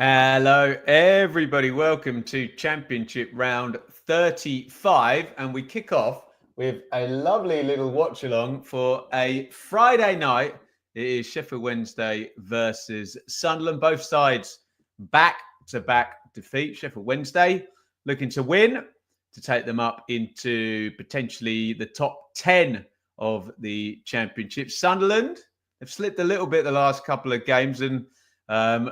Hello, everybody. Welcome to Championship round 35. And we kick off with a lovely little watch along for a Friday night. It is Sheffield Wednesday versus Sunderland. Both sides back-to-back defeat. Sheffield Wednesday looking to win to take them up into potentially the top 10 of the Championship. Sunderland have slipped a little bit the last couple of games and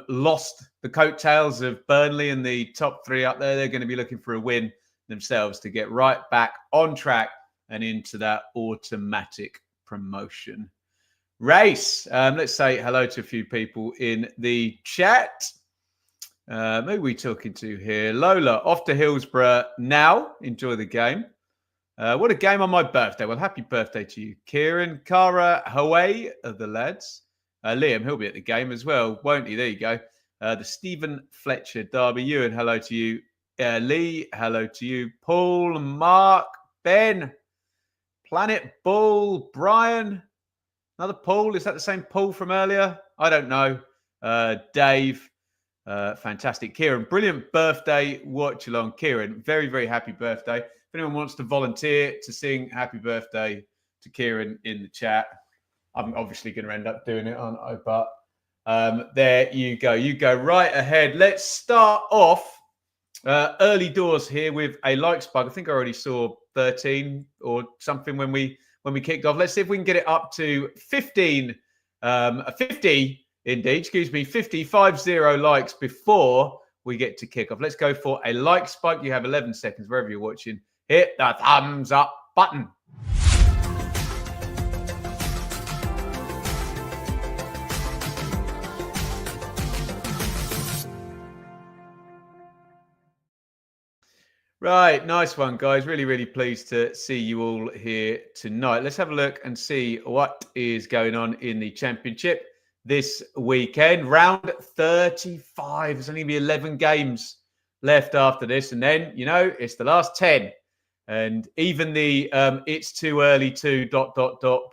lost the coattails of Burnley in the top three up there. They're going to be looking for a win themselves to get right back on track and into that automatic promotion race. Let's say hello to a few people in the chat. Maybe we're talking to here. Lola, off to Hillsborough now. Enjoy the game. What a game on my birthday. Well, happy birthday to you, Kieran. Cara Hawaii of the lads. Liam, he'll be at the game as well, won't he? There you go. The Stephen Fletcher Derby. Ewan, hello to you. Lee, hello to you. Paul, Mark, Ben, Planet Bull, Brian. Another Paul. Is that the same Paul from earlier? I don't know. Dave, fantastic. Kieran, brilliant birthday watch along. Kieran, very, very happy birthday. If anyone wants to volunteer to sing happy birthday to Kieran in the chat, I'm obviously going to end up doing it, aren't I? But there you go. You go right ahead. Let's start off early doors here with a like spike. I think I already saw 13 or something when we kicked off. Let's see if we can get it up to 15, 50 indeed. Excuse me, 50 likes before we get to kick off. Let's go for a like spike. You have 11 seconds wherever you're watching. Hit the thumbs up button. Right, nice one, guys. Really, really pleased to see you all here tonight. Let's have a look and see what is going on in the Championship this weekend. Round 35. There's only going to be 11 games left after this. And then, you know, it's the last 10. And even the it's too early to ...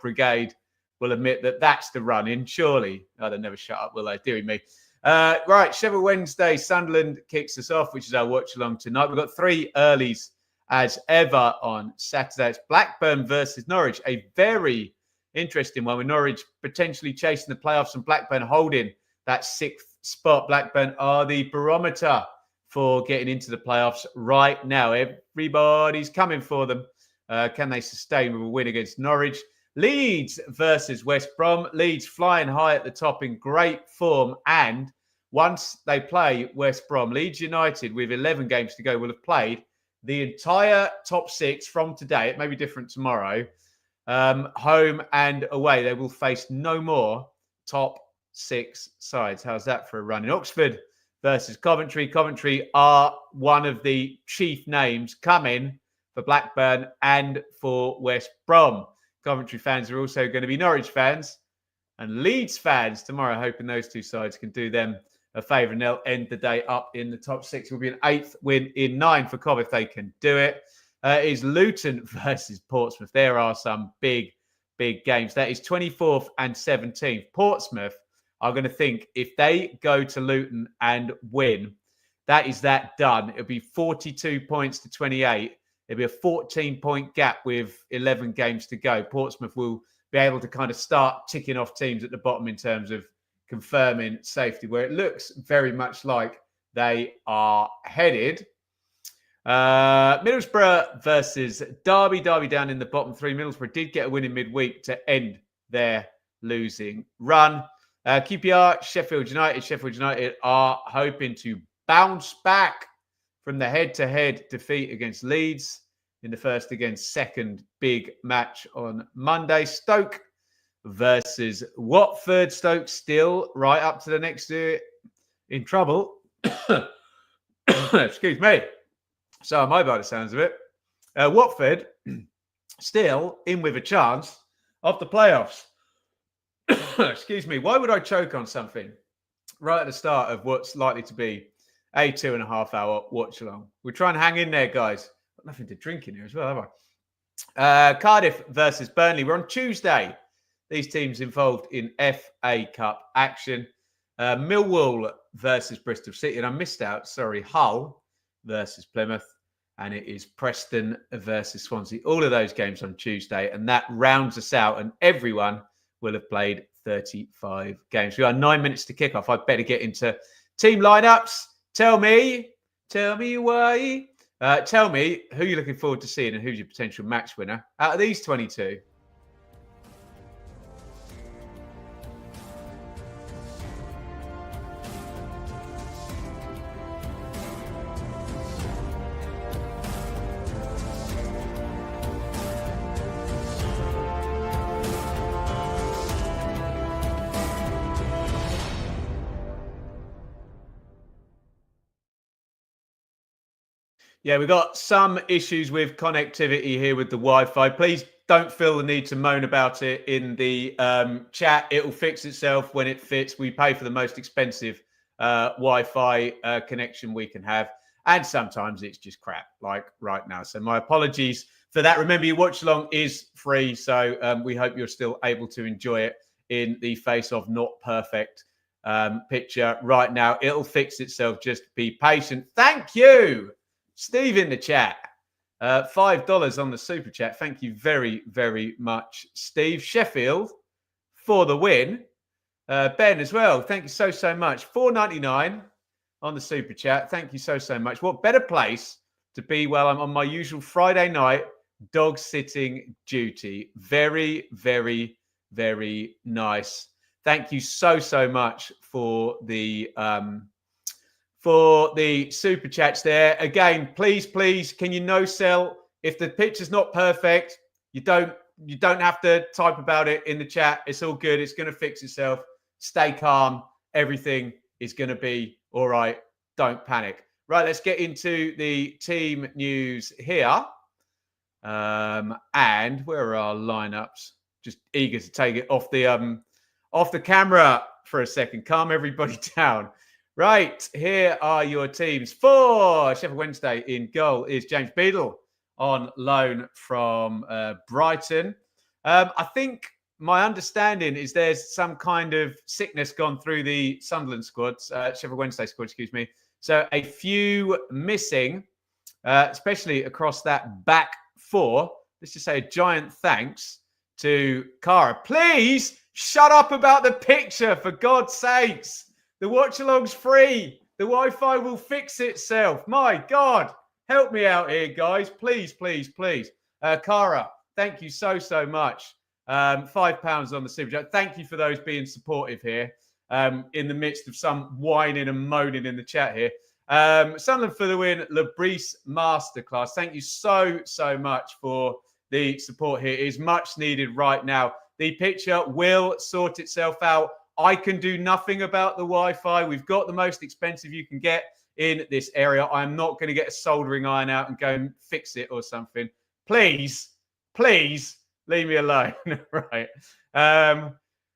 brigade will admit that that's the run-in, surely. Oh, they'll never shut up, will they? Dearie me. Right, Sheffield Wednesday, Sunderland kicks us off, which is our watch along tonight. We've got three earlies as ever on Saturday. It's Blackburn versus Norwich, a very interesting one with Norwich potentially chasing the playoffs and Blackburn holding that sixth spot. Blackburn are the barometer for getting into the playoffs right now. Everybody's coming for them. Can they sustain with a win against Norwich? Leeds versus West Brom. Leeds flying high at the top in great form. And once they play West Brom, Leeds United, with 11 games to go, will have played the entire top six from today. It may be different tomorrow. Home and away. They will face no more top six sides. How's that for a run? In Oxford versus Coventry. Coventry are one of the chief names coming for Blackburn and for West Brom. Coventry fans are also going to be Norwich fans and Leeds fans tomorrow, hoping those two sides can do them a favour and they'll end the day up in the top six. It will be an 8th win in 9 for Cov if they can do it. Is Luton versus Portsmouth. There are some big, big games. That is 24th and 17th. Portsmouth are going to think if they go to Luton and win, that is that done. It'll be 42 points to 28. It'll be a 14-point gap with 11 games to go. Portsmouth will be able to kind of start ticking off teams at the bottom in terms of confirming safety, where it looks very much like they are headed. Middlesbrough versus Derby. Derby down in the bottom three. Middlesbrough did get a win in midweek to end their losing run. QPR, Sheffield United. Sheffield United are hoping to bounce back from the head-to-head defeat against Leeds in the first against second big match on Monday. Stoke versus Watford. Stoke still right up to the next in trouble. Excuse me. So am I by the sounds of it. Watford still in with a chance of the playoffs. Excuse me. Why would I choke on something right at the start of what's likely to be a 2.5 hour watch along? We'll try and hang in there, guys. Got nothing to drink in here as well, have I? Cardiff versus Burnley. We're on Tuesday. These teams involved in FA Cup action. Millwall versus Bristol City. And I missed out, sorry, Hull versus Plymouth. And it is Preston versus Swansea. All of those games on Tuesday. And that rounds us out. And everyone will have played 35 games. We are 9 minutes to kick off. I'd better get into team lineups. Tell me why. Tell me who you're looking forward to seeing and who's your potential match winner out of these 22. Yeah, we've got some issues with connectivity here with the Wi-Fi. Please don't feel the need to moan about it in the chat. It'll fix itself when it fits. We pay for the most expensive Wi-Fi connection we can have. And sometimes it's just crap, like right now. So my apologies for that. Remember, your watch along is free. So we hope you're still able to enjoy it in the face of not perfect picture right now. It'll fix itself. Just be patient. Thank you, Steve, in the chat. $5 on the super chat. Thank you very, very much, Steve. Sheffield for the win. Ben as well. Thank you so much. $4.99 on the super chat. Thank you so much. What better place to be while I'm on my usual Friday night dog sitting duty. Very, very, very nice. Thank you so much for the super chats there. Again, please, can you no sell? If the picture's not perfect, you don't have to type about it in the chat. It's all good. It's going to fix itself. Stay calm. Everything is going to be all right. Don't panic. Right, let's get into the team news here. And where are our lineups? Just eager to take it off the camera for a second. Calm everybody down. Right, here are your teams. For Sheffield Wednesday, in goal is James Beadle on loan from Brighton. I think my understanding is there's some kind of sickness gone through the Sunderland squad, Sheffield Wednesday squad, excuse me. So a few missing, especially across that back four. Let's just say a giant thanks to Cara. Please shut up about the picture, for God's sakes. The watch along's free. The Wi-Fi will fix itself. My God, help me out here, guys. Please. Cara, thank you so much. £5 on the super chat. Thank you for those being supportive here in the midst of some whining and moaning in the chat here. Sunderland for the win. Labrise Masterclass. Thank you so much for the support here. It is much needed right now. The picture will sort itself out. I can do nothing about the Wi-Fi. We've got the most expensive you can get in this area. I'm not going to get a soldering iron out and go and fix it or something. Please leave me alone. Right.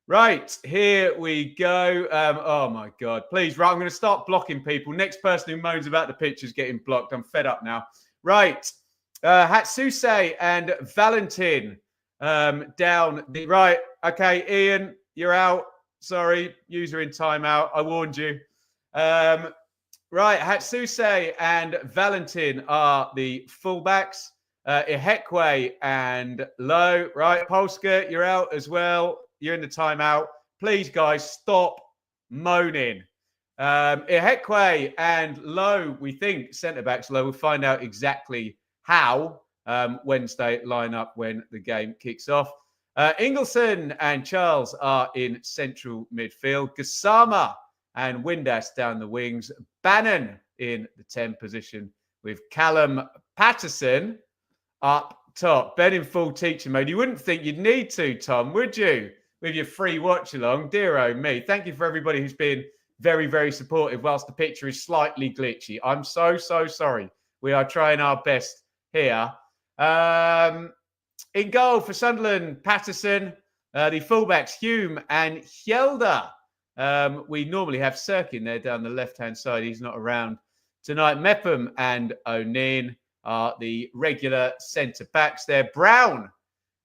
Right, here we go. Oh, my God. Please, right, I'm going to start blocking people. Next person who moans about the pictures getting blocked. I'm fed up now. Right. Hatsuse and Valentin down the right. Okay, Ian, you're out. Sorry, user in timeout. I warned you. Right, Hatsuse and Valentin are the fullbacks. Ihekwe and Lowe. Right, Polska, you're out as well. You're in the timeout. Please, guys, stop moaning. Ihekwe and Lowe, we think, centre-backs Lowe. We'll find out exactly how Wednesday line up when the game kicks off. Ingleson and Charles are in central midfield. Gassama and Windass down the wings. Bannon in the 10 position with Callum Patterson up top. Ben in full teacher mode. You wouldn't think you'd need to, Tom, would you? With your free watch along. Dear oh me. Thank you for everybody who's been very, very supportive whilst the picture is slightly glitchy. I'm so sorry. We are trying our best here. In goal for Sunderland, Patterson. The fullbacks, Hume and Hjelde. We normally have Sirkin there down the left-hand side. He's not around tonight. Mepham and O'Neill are the regular centre-backs there. Brown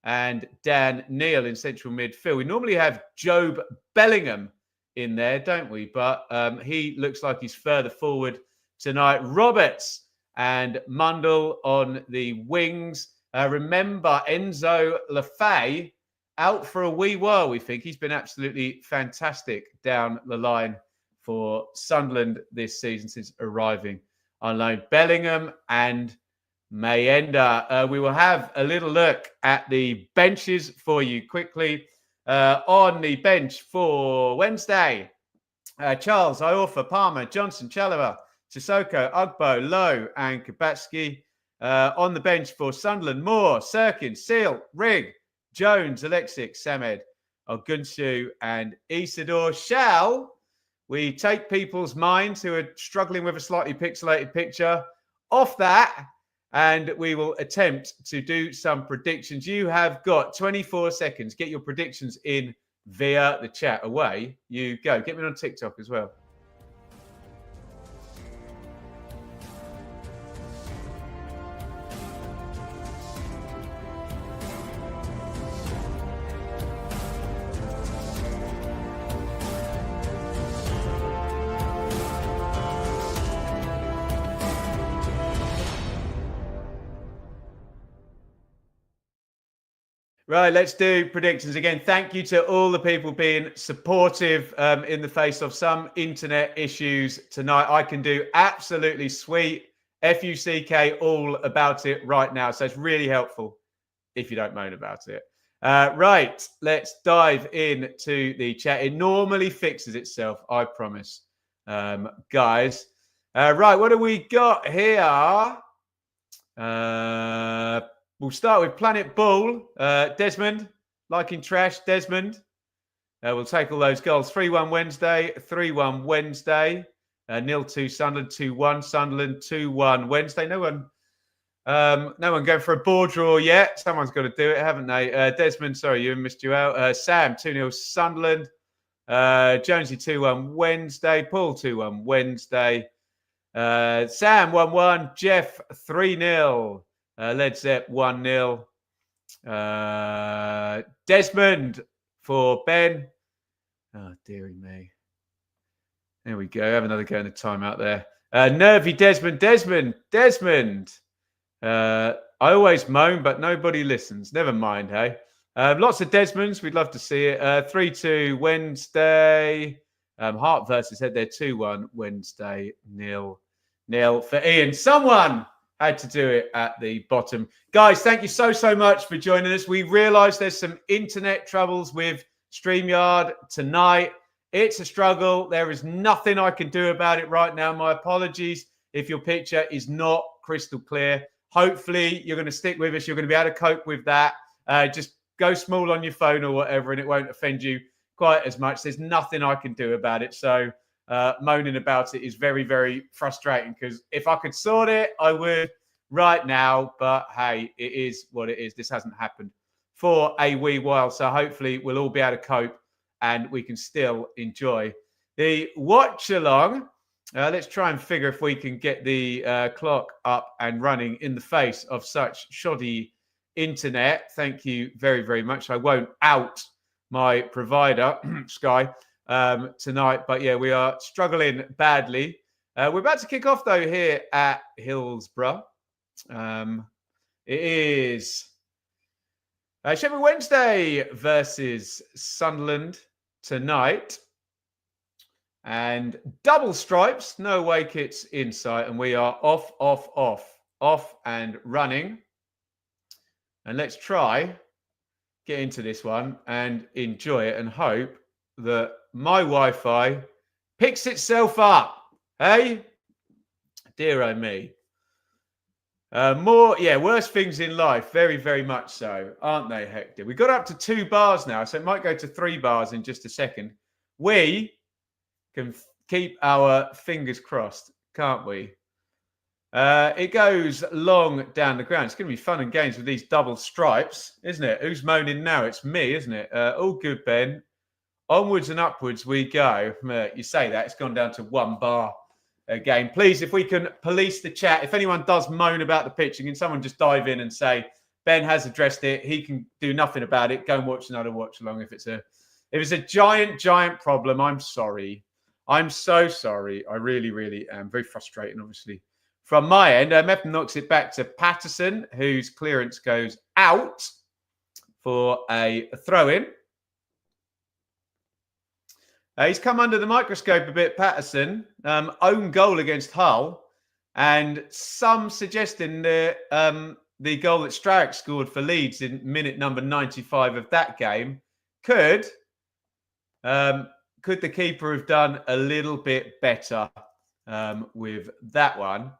and Dan Neil in central midfield. We normally have Job Bellingham in there, don't we? But he looks like he's further forward tonight. Roberts and Mundell on the wings. Remember, Enzo Lafay out for a wee while, we think. He's been absolutely fantastic down the line for Sunderland this season since arriving on loan. Bellingham and Mayenda. We will have a little look at the benches for you quickly. On the bench for Wednesday, Charles, Iorfa, Palmer, Johnson, Chalobah, Sissoko, Ugbo, Lowe and Kabatsky. On the bench for Sunderland, Moore, Sirkin, Seal, Rigg, Jones, Alexic, Samed, Ogunsu and Isidore. Shall we take people's minds who are struggling with a slightly pixelated picture off that, and we will attempt to do some predictions. You have got 24 seconds. Get your predictions in via the chat. Away you go. Get me on TikTok as well. Right, let's do predictions again. Thank you to all the people being supportive in the face of some internet issues tonight. I can do absolutely sweet FUCK all about it right now. So it's really helpful if you don't moan about it. Right, let's dive into the chat. It normally fixes itself, I promise, guys. Right, what do we got here? We'll start with Planet Bull. Desmond, liking trash. Desmond. We'll take all those goals. 3-1 Wednesday. 3-1 Wednesday. 0-2 Sunderland. 2-1 Sunderland. 2-1 Wednesday. No one going for a ball draw yet. Someone's got to do it, haven't they? Desmond, sorry, you missed you out. Sam, 2-0 Sunderland. Jonesy, 2-1 Wednesday. Paul, 2-1 Wednesday. Sam, 1-1. Jeff, 3-0. Led Zepp 1-0. Desmond for Ben. Oh, dearie me. There we go. Have another go in the timeout there. Nervy Desmond. Desmond. I always moan, but nobody listens. Never mind, hey. Lots of Desmonds. We'd love to see it. 3-2 Wednesday. Hart versus Head there. 2-1 Wednesday. 0-0 for Ian. Someone had to do it at the bottom. Guys, thank you so much for joining us. We realise there's some internet troubles with StreamYard tonight. It's a struggle. There is nothing I can do about it right now. My apologies if your picture is not crystal clear. Hopefully, you're going to stick with us. You're going to be able to cope with that. Just go small on your phone or whatever, and it won't offend you quite as much. There's nothing I can do about it. So moaning about it is very, very frustrating, because if I could sort it, I would right now. But hey, it is what it is. This hasn't happened for a wee while. So hopefully we'll all be able to cope and we can still enjoy the watch along. Let's try and figure if we can get the clock up and running in the face of such shoddy internet. Thank you very, very much. I won't out my provider, Sky, tonight, but yeah, we are struggling badly. We're about to kick off though here at Hillsborough. It is Sheffield Wednesday versus Sunderland tonight, and double stripes, no away kits in sight, and we are off and running. And let's try get into this one and enjoy it and hope that my Wi-Fi picks itself up. Hey, dear oh me. Worse things in life. Very, very much so, aren't they, Hector? We got up to 2 bars now, so it might go to 3 bars in just a second. We can keep our fingers crossed, can't we? It goes long down the ground. It's going to be fun and games with these double stripes, isn't it? Who's moaning now? It's me, isn't it? All good, Ben. Onwards and upwards we go. You say that. It's gone down to 1 bar again. Please, if we can police the chat. If anyone does moan about the pitching, can someone just dive in and say, Ben has addressed it. He can do nothing about it. Go and watch another watch along if it's If it's a giant problem, I'm sorry. I'm so sorry. I really, really am. Very frustrating, obviously. From my end, Metham knocks it back to Patterson, whose clearance goes out for a throw-in. He's come under the microscope a bit, Patterson. Own goal against Hull. And some suggesting the goal that Strauch scored for Leeds in minute number 95 of that game could the keeper have done a little bit better with that one?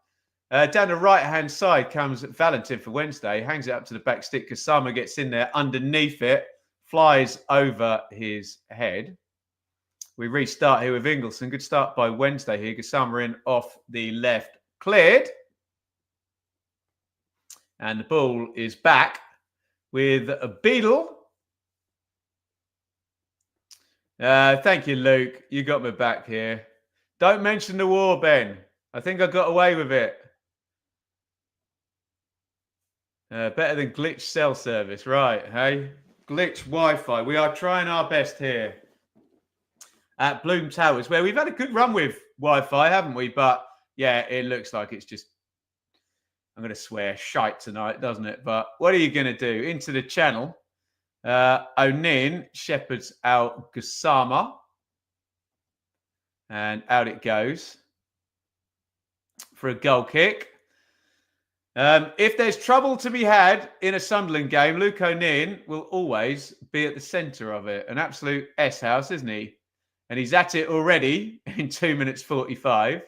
Down the right-hand side comes Valentin for Wednesday. Hangs it up to the back stick. Kasama gets in there underneath it. Flies over his head. We restart here with Ingleson. Good start by Wednesday here. Kasama in off the left. Cleared. And the ball is back with a Beadle. Thank you, Luke. You got me back here. Don't mention the war, Ben. I think I got away with it. Better than glitch cell service. Right, hey? Glitch Wi-Fi. We are trying our best here at Bloom Towers, where we've had a good run with Wi-Fi, haven't we? But, yeah, it looks like it's just, I'm going to swear, shite tonight, doesn't it? But what are you going to do? Into the channel. O'Nin shepherds out Gassama. And out it goes for a goal kick. If there's trouble to be had in a Sunderland game, Luke O'Nin will always be at the centre of it. An absolute S-house, isn't he? And he's at it already in 2 minutes 45.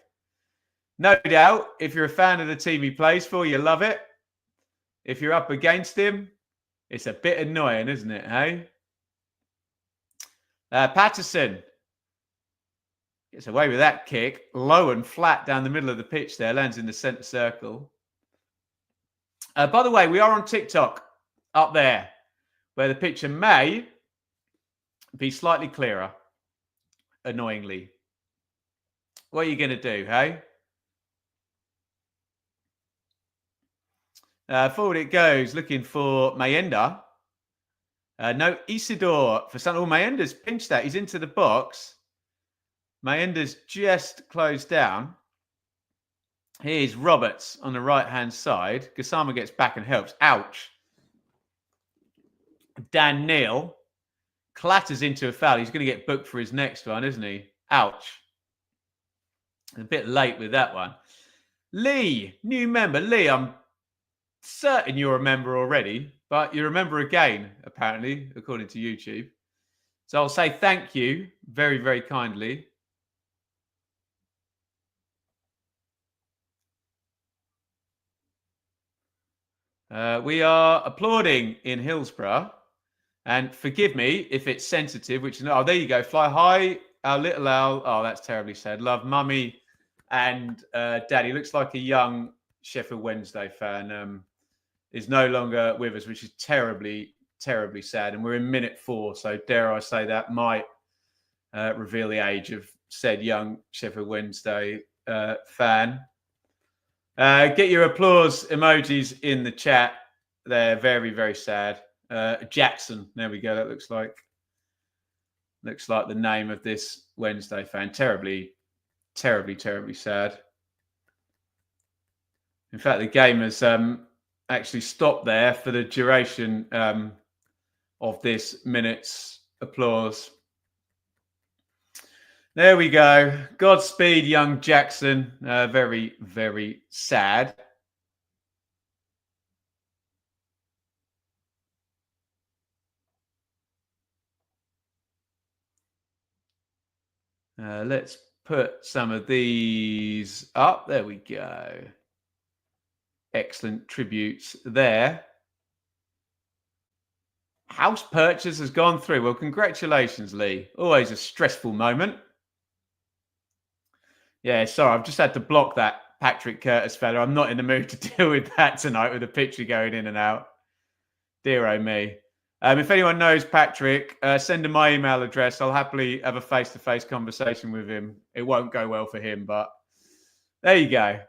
No doubt, if you're a fan of the team he plays for, you love it. If you're up against him, it's a bit annoying, isn't it, hey? Patterson gets away with that kick. Low and flat down the middle of the pitch there. Lands in the centre circle. By the way, we are on TikTok up there, where the picture may be slightly clearer, annoyingly. What are you going to do, hey? Forward it goes, looking for Mayenda. No, Isidore for Sunderland. Mayenda's pinched that. He's into the box. Mayenda's just closed down. Here's Roberts on the right-hand side. Gassama gets back and helps. Ouch. Dan Neal clatters into a foul. He's going to get booked for his next one, isn't he? Ouch. A bit late with that one. Lee, new member. Lee, I'm certain you're a member already, but you're a member again, apparently, according to YouTube. So I'll say thank you very, very kindly. We are applauding in Hillsborough. And forgive me if it's sensitive, which is, oh, there you go. Fly high, our little owl. Oh, that's terribly sad. Love mummy and daddy. Looks like a young Sheffield Wednesday fan. Is no longer with us, which is terribly, terribly sad. And we're in minute 4. So dare I say that might reveal the age of said young Sheffield Wednesday fan. Get your applause emojis in the chat. They're very, very sad. Jackson, there we go. That looks like the name of this Wednesday fan. Terribly, terribly, terribly sad. In fact, the game has actually stopped there for the duration of this minute's applause. There we go. Godspeed, young Jackson. Very, very sad. Let's put some of these up. There we go. Excellent tributes there. House purchase has gone through. Well, congratulations, Lee. Always a stressful moment. Yeah, sorry, I've just had to block that Patrick Curtis fella. I'm not in the mood to deal with that tonight with the picture going in and out. Dear oh me. If anyone knows Patrick, send him my email address. I'll happily have a face-to-face conversation with him. It won't go well for him, but there you go.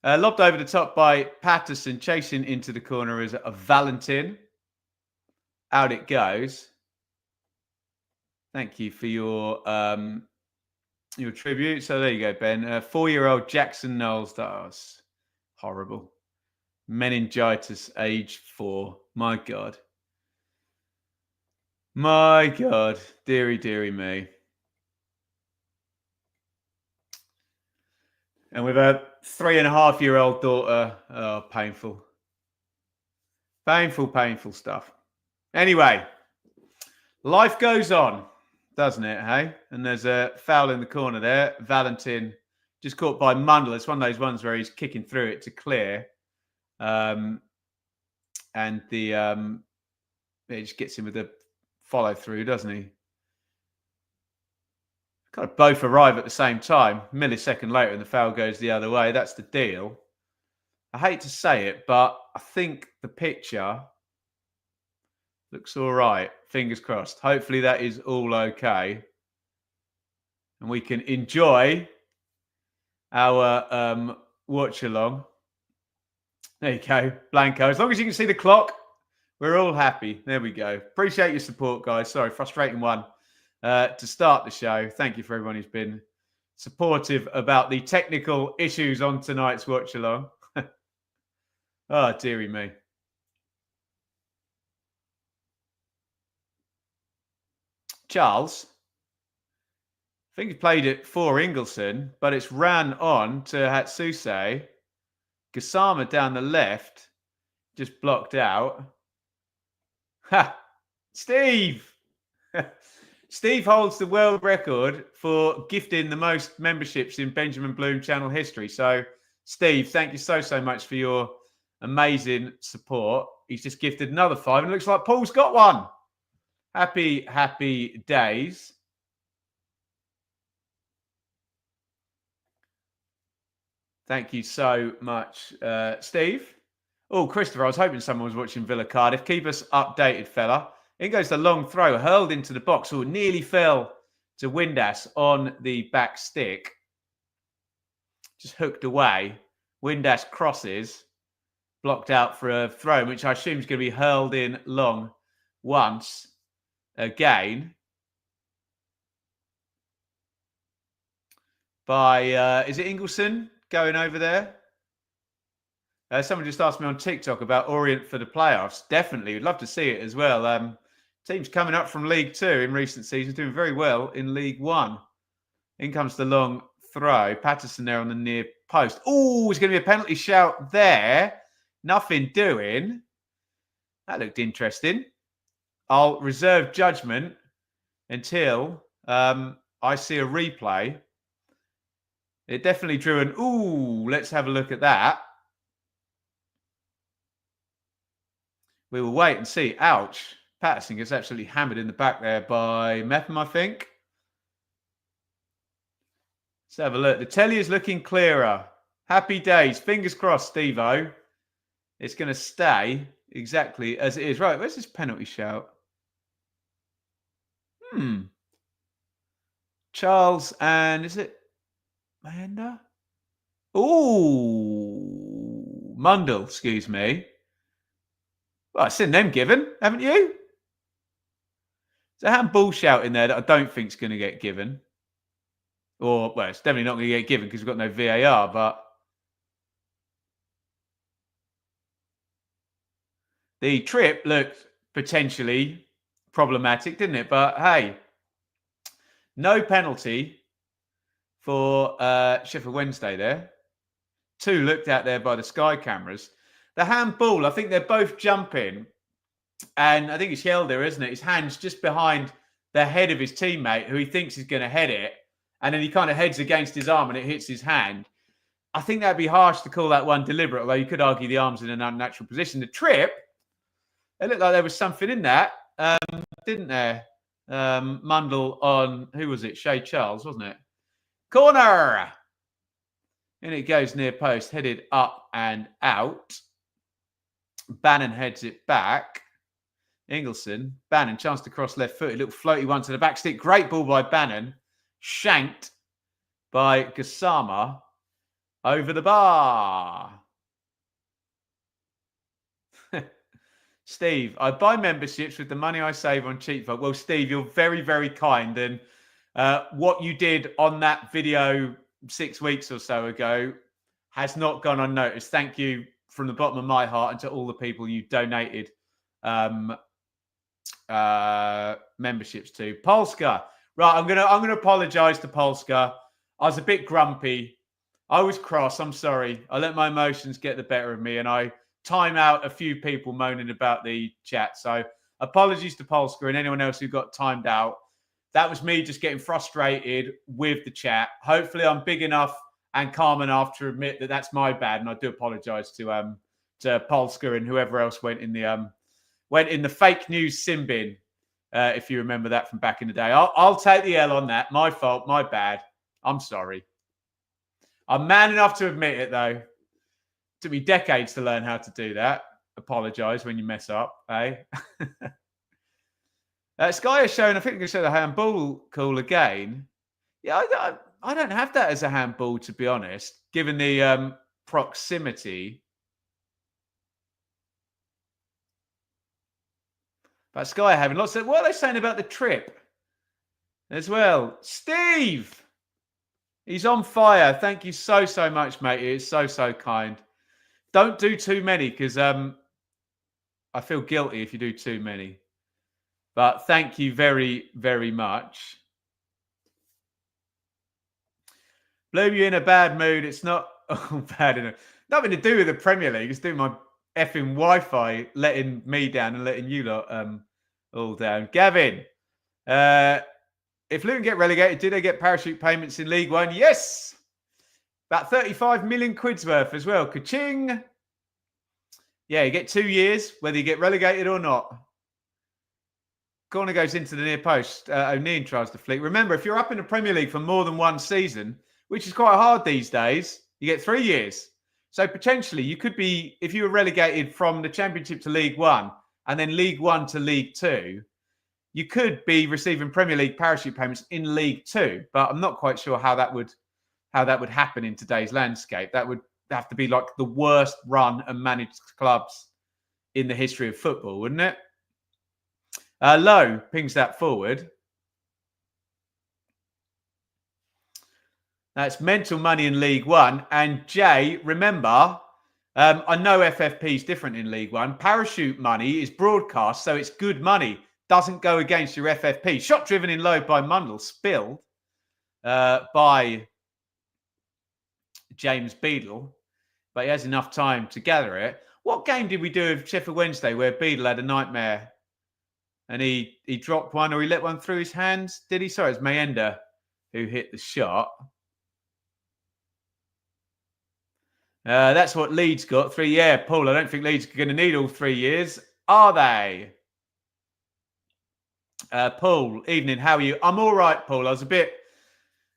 Lobbed over the top by Patterson, chasing into the corner is a Valentin. Out it goes. Thank you for your tribute. So there you go, Ben. 4-year-old Jackson Knowles. That was horrible. Meningitis, age 4. My God. My God. Deary, deary me. And with a 3.5-year-old daughter, oh, painful. Painful, painful stuff. Anyway, life goes on, doesn't it, hey? And there's a foul in the corner there. Valentin just caught by Mundle. It's one of those ones where he's kicking through it to clear. And it just gets him with the follow through, doesn't he? Kind of both arrive at the same time. Millisecond later, and the foul goes the other way. That's the deal. I hate to say it, but I think the picture looks all right. Fingers crossed. Hopefully that is all okay. And we can enjoy our watch along. There you go. Blanco. As long as you can see the clock, we're all happy. There we go. Appreciate your support, guys. Sorry, frustrating one to start the show. Thank you for everyone who's been supportive about the technical issues on tonight's watch along. Oh, dearie me. Charles, I think he played it for Ingleson, but it's ran on to Hatsuse. Gassama down the left, just blocked out. Ha! Steve! Steve holds the world record for gifting the most memberships in Benjamin Bloom channel history. So, Steve, thank you so, so much for your amazing support. He's just gifted another 5, and it looks like Paul's got one. Happy, happy days. Thank you so much, Steve. Oh, Christopher, I was hoping someone was watching Villa Cardiff. Keep us updated, fella. In goes the long throw, hurled into the box. Oh, nearly fell to Windass on the back stick. Just hooked away. Windass crosses. Blocked out for a throw, which I assume is going to be hurled in long once again. By, is it Ingleson going over there? Someone just asked me on TikTok about Orient for the playoffs. Definitely. We'd love to see it as well. Teams coming up from League 2 in recent seasons, doing very well in League 1. In comes the long throw. Patterson there on the near post. Oh, it's going to be a penalty shout there. Nothing doing. That looked interesting. I'll reserve judgment until I see a replay. It definitely drew an, ooh, let's have a look at that. We will wait and see. Ouch. Patterson gets absolutely hammered in the back there by Mepham, I think. Let's have a look. The telly is looking clearer. Happy days. Fingers crossed, Steve-O. It's going to stay exactly as it is. Right, where's this penalty shout? Charles and is it Mayenda? Ooh, Mundle, excuse me. Well, I've seen them given, haven't you? There's a handball shout in there that I don't think is going to get given. Or, well, it's definitely not going to get given because we've got no VAR, but the trip looked potentially problematic, didn't it? But hey, no penalty for Sheffield Wednesday there. 2 looked at there by the Sky cameras. The handball, I think they're both jumping. And I think it's Yelder, isn't it? His hand's just behind the head of his teammate who he thinks he's going to head it. And then he kind of heads against his arm and it hits his hand. I think that'd be harsh to call that one deliberate, although you could argue the arm's in an unnatural position. The trip, it looked like there was something in that, didn't there? Mundle on, who was it? Shay Charles, wasn't it? Corner! And it goes near post, headed up and out. Bannon heads it back. Ingleson, Bannon, chance to cross left foot. A little floaty one to the back stick. Great ball by Bannon. Shanked by Gassama. Over the bar. Steve, I buy memberships with the money I save on cheap vote. Well, Steve, you're very, very kind. And what you did on that video 6 weeks or so ago has not gone unnoticed. Thank you from the bottom of my heart and to all the people you donated memberships to. Polska. Right, I'm gonna apologize to Polska. I was a bit grumpy. I was cross. I'm sorry. I let my emotions get the better of me, and I time out a few people moaning about the chat. So apologies to Polska and anyone else who got timed out. That was me just getting frustrated with the chat. Hopefully I'm big enough and calm enough to admit that that's my bad. And I do apologize to Polska and whoever else went in the fake news sin bin. If you remember that from back in the day. I'll take the L on that. My fault, my bad. I'm sorry. I'm man enough to admit it, though. It took me decades to learn how to do that. Apologise when you mess up, eh? Sky has shown, I think they said a handball call again. Yeah, I don't have that as a handball, to be honest, given the proximity. But Sky having lots of... What are they saying about the trip as well? Steve! He's on fire. Thank you so, so much, mate. It's so, so kind. Don't do too many because I feel guilty if you do too many. But thank you very, very much. Bloom, you in a bad mood. It's not bad enough. Nothing to do with the Premier League. It's doing my effing Wi-Fi, letting me down and letting you lot all down. Gavin, if Luton get relegated, do they get parachute payments in League One? Yes. About 35 million quid's worth as well. Ka-ching. Yeah, you get 2 years, whether you get relegated or not. Corner goes into the near post. O'Neill tries to flick. Remember, if you're up in the Premier League for more than one season, which is quite hard these days, you get 3 years. So potentially you could be, if you were relegated from the Championship to League One and then League One to League Two, you could be receiving Premier League parachute payments in League Two. But I'm not quite sure how that would happen in today's landscape. That would have to be like the worst run and managed clubs in the history of football, wouldn't it? Low pings that forward. That's mental money in League One. And Jay, remember, I know FFP is different in League One. Parachute money is broadcast, so it's good money. Doesn't go against your FFP. Shot driven in low by Mundell, spilled by James Beadle, but he has enough time to gather it. What game did we do with Sheffield Wednesday where Beadle had a nightmare and he dropped one or he let one through his hands? Did he? Sorry, it's Mayenda who hit the shot. That's what Leeds got. 3. Yeah, Paul, I don't think Leeds are going to need all 3 years, are they? Paul, evening. How are you? I'm all right, Paul. I was a bit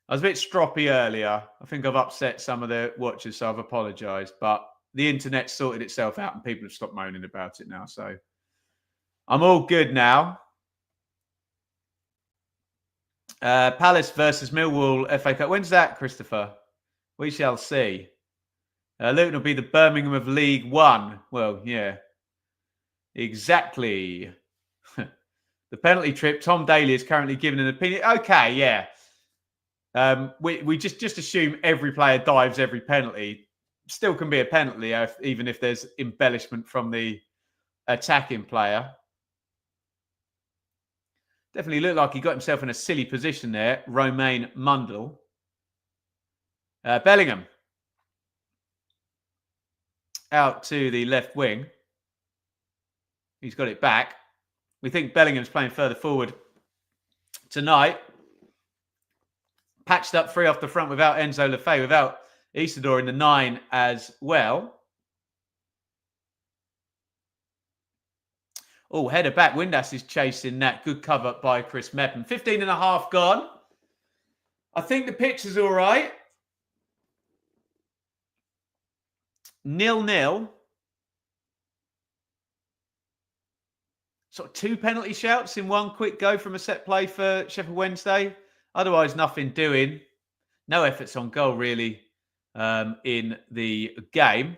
stroppy earlier. I think I've upset some of the watchers, so I've apologised. But the internet sorted itself out and people have stopped moaning about it now. So I'm all good now. Palace versus Millwall FA Cup. When's that, Christopher? We shall see. Luton will be the Birmingham of League One. Well, yeah. Exactly. The penalty trip. Tom Daly is currently giving an opinion. Okay, yeah. We just assume every player dives every penalty. Still can be a penalty, even if there's embellishment from the attacking player. Definitely looked like he got himself in a silly position there. Romain Mundell. Bellingham. Out to the left wing. He's got it back. We think Bellingham's playing further forward tonight. Patched up 3 off the front without Enzo Lefebvre, without Isidore in the 9 as well. Oh, header back. Windass is chasing that. Good cover by Chris Meppen. 15.5 gone. I think the pitch is all right. 0-0. Sort of 2 penalty shouts in one quick go from a set play for Sheffield Wednesday. Otherwise, nothing doing. No efforts on goal, really, in the game.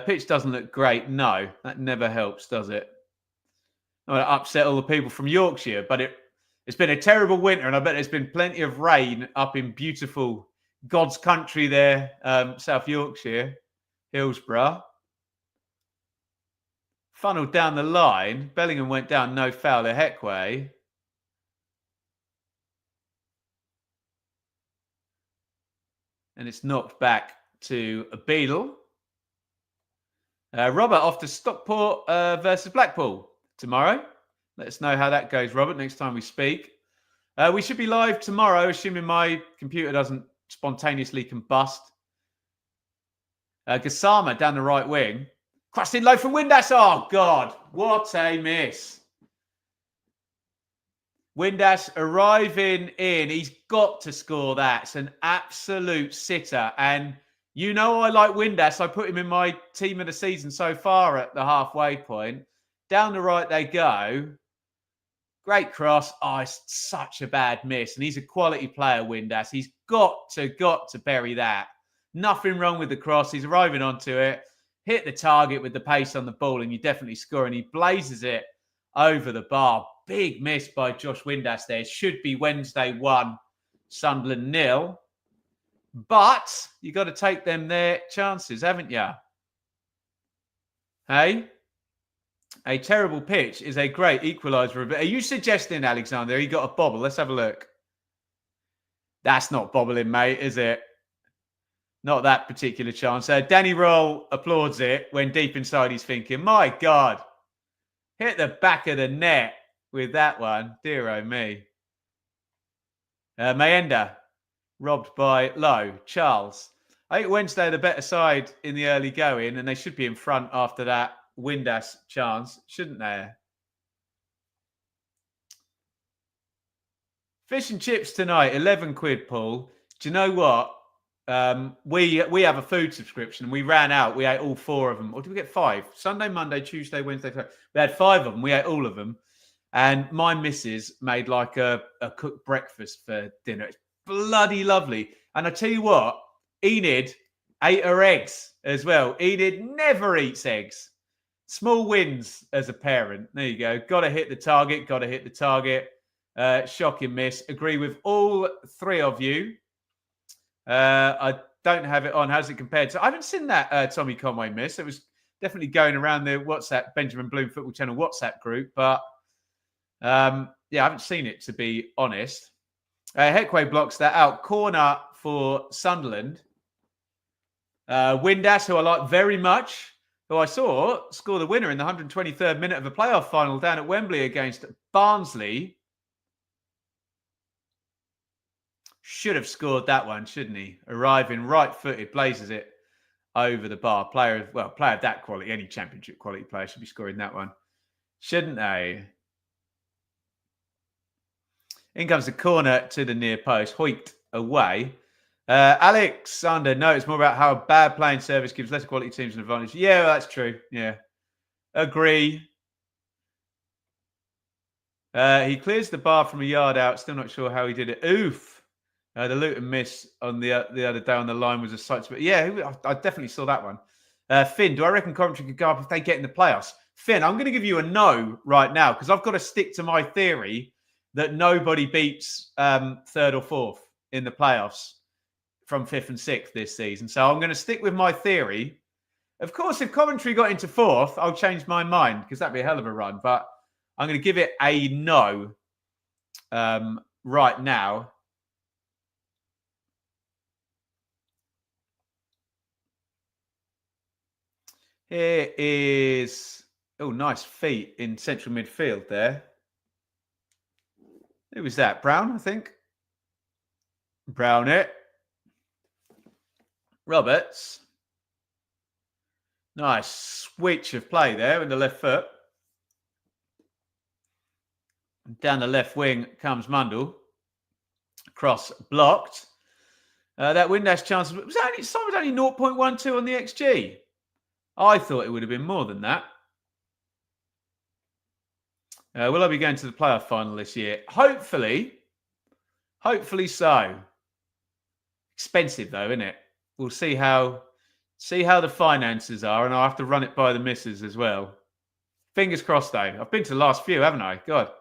Pitch doesn't look great. No, that never helps, does it? I want to upset all the people from Yorkshire, but it's been a terrible winter, and I bet there's been plenty of rain up in beautiful God's country there, South Yorkshire, Hillsborough. Funneled down the line. Bellingham went down, no foul. The Sheff Wed. And it's knocked back to a Beadle. Robert off to Stockport versus Blackpool tomorrow. Let us know how that goes, Robert, next time we speak. We should be live tomorrow, assuming my computer doesn't spontaneously combust. Gassama down the right wing. Crossing low from Windass. Oh, God. What a miss. Windass arriving in. He's got to score that. It's an absolute sitter. And you know I like Windass. I put him in my team of the season so far at the halfway point. Down the right they go. Great cross. Oh, it's such a bad miss. And he's a quality player, Windass. He's got to bury that. Nothing wrong with the cross. He's arriving onto it. Hit the target with the pace on the ball, and you definitely score. And he blazes it over the bar. Big miss by Josh Windass there. It should be Wednesday 1, Sunderland 0. But you got to take them their chances, haven't you? Hey? A terrible pitch is a great equalizer. Are you suggesting, Alexander, he got a bobble? Let's have a look. That's not bobbling, mate, is it? Not that particular chance. Danny Roll applauds it when deep inside he's thinking, my God, hit the back of the net with that one. Dear oh me. Mayenda, robbed by Lowe. Charles. I think Wednesday are the better side in the early going, and they should be in front after that Windass chance, shouldn't they? Fish and chips tonight, 11 quid, Paul. Do you know what? We have a food subscription, and we ran out. We ate all 4 of them. Or did we get 5? Sunday, Monday, Tuesday, Wednesday, Thursday. We had 5 of them. We ate all of them. And my missus made like a cooked breakfast for dinner. It's bloody lovely. And I tell you what, Enid ate her eggs as well. Enid never eats eggs. Small wins as a parent. There you go. Got to hit the target. Got to hit the target. Shocking miss. Agree with all 3 of you. I don't have it on. How's it compared to? I haven't seen that Tommy Conway miss. It was definitely going around the WhatsApp, Benjamin Bloom Football Channel WhatsApp group. But yeah, I haven't seen it, to be honest. Sheff Wed blocks that out. Corner for Sunderland. Windass, who I like very much, who I saw score the winner in the 123rd minute of a playoff final down at Wembley against Barnsley. Should have scored that one, shouldn't he? Arriving right-footed, blazes it over the bar. Player of that quality, any championship quality player should be scoring that one, shouldn't they? In comes the corner to the near post, hoiked away. Alexander, no, it's more about how a bad playing service gives less quality teams an advantage. Yeah, that's true. Yeah, agree. He clears the bar from a yard out. Still not sure how he did it. Oof. The Luton miss on the other day on the line was a sight. But yeah, I definitely saw that one. Finn, do I reckon Coventry could go up if they get in the playoffs? Finn, I'm going to give you a no right now because I've got to stick to my theory that nobody beats 3rd or 4th in the playoffs from 5th and 6th this season. So I'm going to stick with my theory. Of course, if Coventry got into 4th, I'll change my mind because that'd be a hell of a run. But I'm going to give it a no right now. Here is, oh, nice feet in central midfield there. Who was that? Brown, I think. Brown it. Roberts. Nice switch of play there with the left foot. Down the left wing comes Mundle. Cross blocked. That Windass chance was only 0.12 on the XG. I thought it would have been more than that. Will I be going to the playoff final this year? Hopefully. Hopefully so. Expensive though, isn't it? we'll see how the finances are, and I'll have to run it by the missus as well. Fingers crossed, though. I've been to the last few, haven't I? God.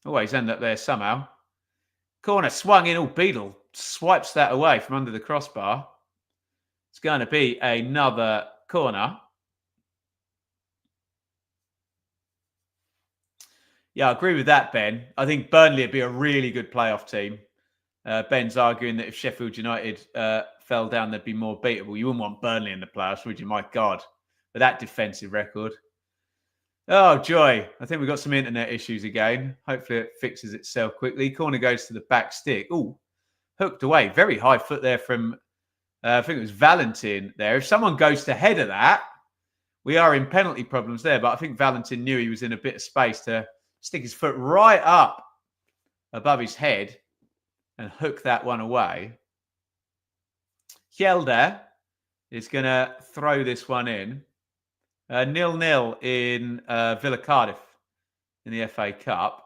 Always end up there somehow. Corner swung in. Oh, Beadle swipes that away from under the crossbar. It's going to be another corner. Yeah, I agree with that, Ben. I think Burnley would be a really good playoff team. Ben's arguing that if Sheffield United fell down, they'd be more beatable. You wouldn't want Burnley in the playoffs, would you? My God. With that defensive record. Oh, joy. I think we've got some internet issues again. Hopefully it fixes itself quickly. Corner goes to the back stick. Oh, hooked away. Very high foot there from, I think it was Valentin there. If someone goes to header that, we are in penalty problems there. But I think Valentin knew he was in a bit of space to stick his foot right up above his head and hook that one away. Mayenda is going to throw this one in. 0-0 in Villa Cardiff in the FA Cup.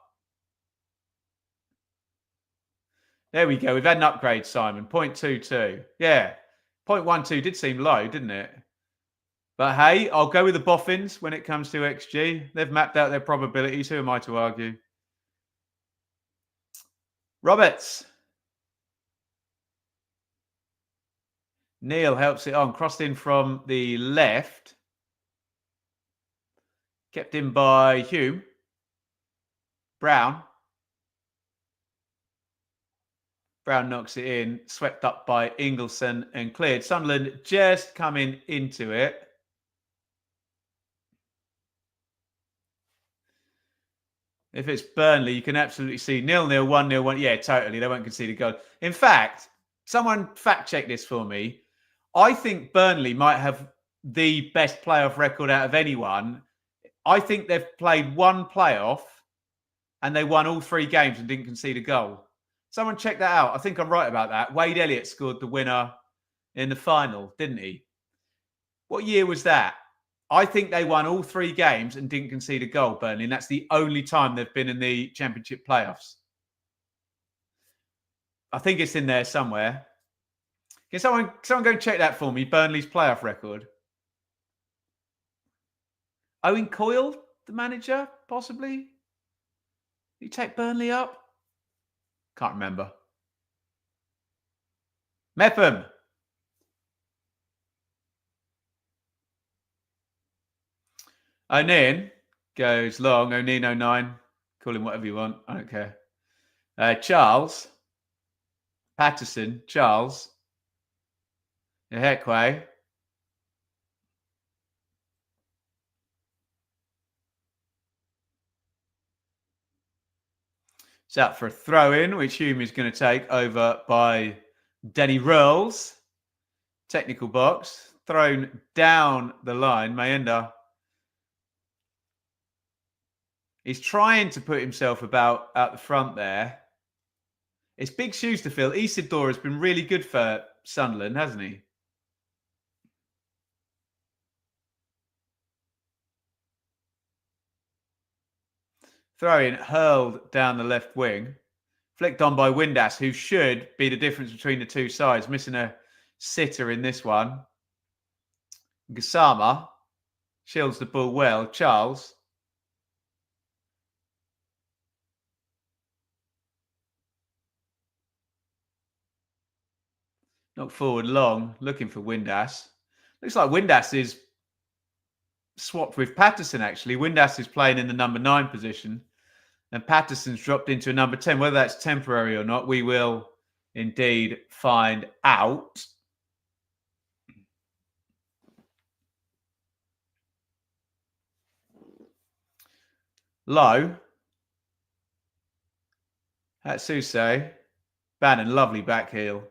There we go. We've had an upgrade, Simon. 0.22. Yeah. 0.12 did seem low, didn't it? But hey, I'll go with the Boffins when it comes to XG. They've mapped out their probabilities. Who am I to argue? Roberts. Neil helps it on. Crossed in from the left. Kept in by Hume. Brown. Brown knocks it in. Swept up by Ingleson and cleared. Sunderland just coming into it. If it's Burnley, you can absolutely see 0-0, 1-0, 1. Yeah, totally. They won't concede a goal. In fact, someone fact check this for me. I think Burnley might have the best playoff record out of anyone. I think they've played one playoff and they won all 3 games and didn't concede a goal. Someone check that out. I think I'm right about that. Wade Elliott scored the winner in the final, didn't he? What year was that? I think they won all 3 games and didn't concede a goal, Burnley, and that's the only time they've been in the Championship playoffs. I think it's in there somewhere. Can someone go and check that for me, Burnley's playoff record? Owen Coyle, the manager, possibly? Did he take Burnley up? Can't remember. Mepham. O'Neill goes long. O'Neill 09. Call him whatever you want. I don't care. Charles. Patterson. Charles. Ehekwe. It's out for a throw-in, which Hume is going to take over by Denny Rolls. Technical box. Thrown down the line. Mayenda. He's trying to put himself about out the front there. It's big shoes to fill. Isidore has been really good for Sunderland, hasn't he? Throwing hurled down the left wing. Flicked on by Windass, who should be the difference between the two sides. Missing a sitter in this one. Gassama shields the ball well. Charles. Knocked forward long, looking for Windass. Looks like Windass is swapped with Patterson, actually. Windass is playing in the number 9 position, and Patterson's dropped into a number 10. Whether that's temporary or not, we will indeed find out. Low. Hatsuse. Bannon, lovely back heel.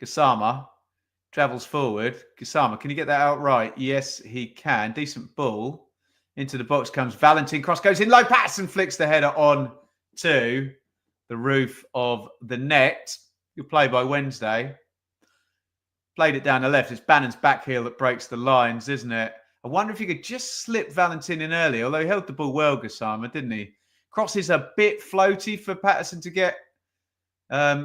Gassama travels forward. Gassama, can you get that out right? Yes, he can. Decent ball. Into the box comes Valentin. Cross goes in low. Patterson flicks the header on to the roof of the net. Good play by Wednesday. Played it down the left. It's Bannon's back heel that breaks the lines, isn't it? I wonder if you could just slip Valentin in early, although he held the ball well, Gassama, didn't he? Cross is a bit floaty for Patterson to get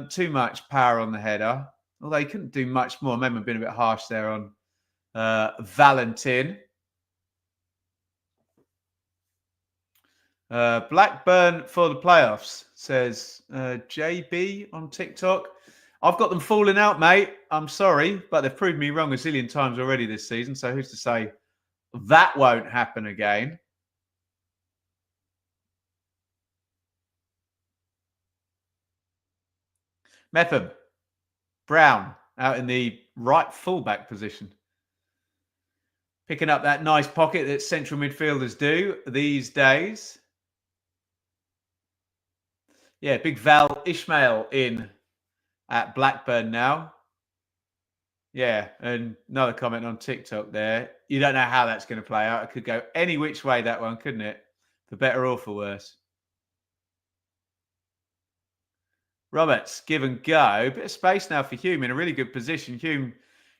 too much power on the header. Although he couldn't do much more. Maybe I've been a bit harsh there on Valentin. Blackburn for the playoffs, says JB on TikTok. I've got them falling out, mate. I'm sorry, but they've proved me wrong a zillion times already this season. So who's to say that won't happen again? Metham, Brown out in the right fullback position. Picking up that nice pocket that central midfielders do these days. Yeah, big Val Ishmael in at Blackburn now. Yeah, and another comment on TikTok there. You don't know how that's going to play out. It could go any which way, that one, couldn't it? For better or for worse. Roberts, give and go. Bit of space now for Hume in a really good position. Hume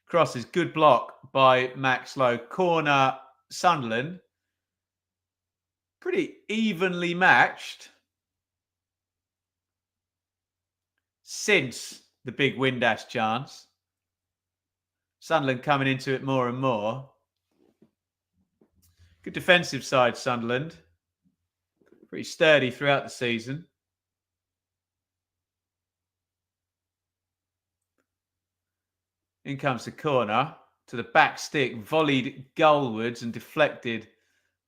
crosses, good block by Max Lowe. Corner, Sunderland. Pretty evenly matched since the big Windass chance. Sunderland coming into it more and more. Good defensive side, Sunderland. Pretty sturdy throughout the season. In comes the corner to the back stick, volleyed goalwards and deflected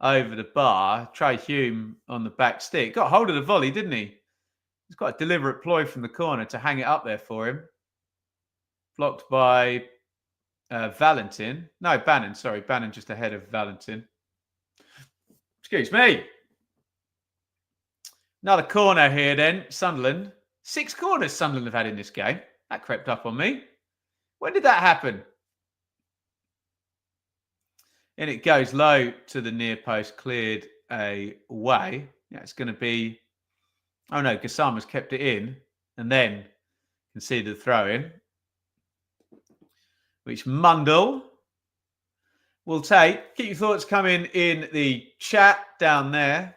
over the bar. Trey Hume on the back stick. Got hold of the volley, didn't he? It's quite a deliberate ploy from the corner to hang it up there for him. Blocked by Valentin. No, Bannon. Sorry, Bannon just ahead of Valentin. Excuse me. Another corner here then. Sunderland. 6 corners Sunderland have had in this game. That crept up on me. When did that happen? And it goes low to the near post, cleared away. Yeah, it's going to be... Oh, no, Gassama's kept it in and then conceded the throw-in, which Mundell will take. Keep your thoughts coming in the chat down there.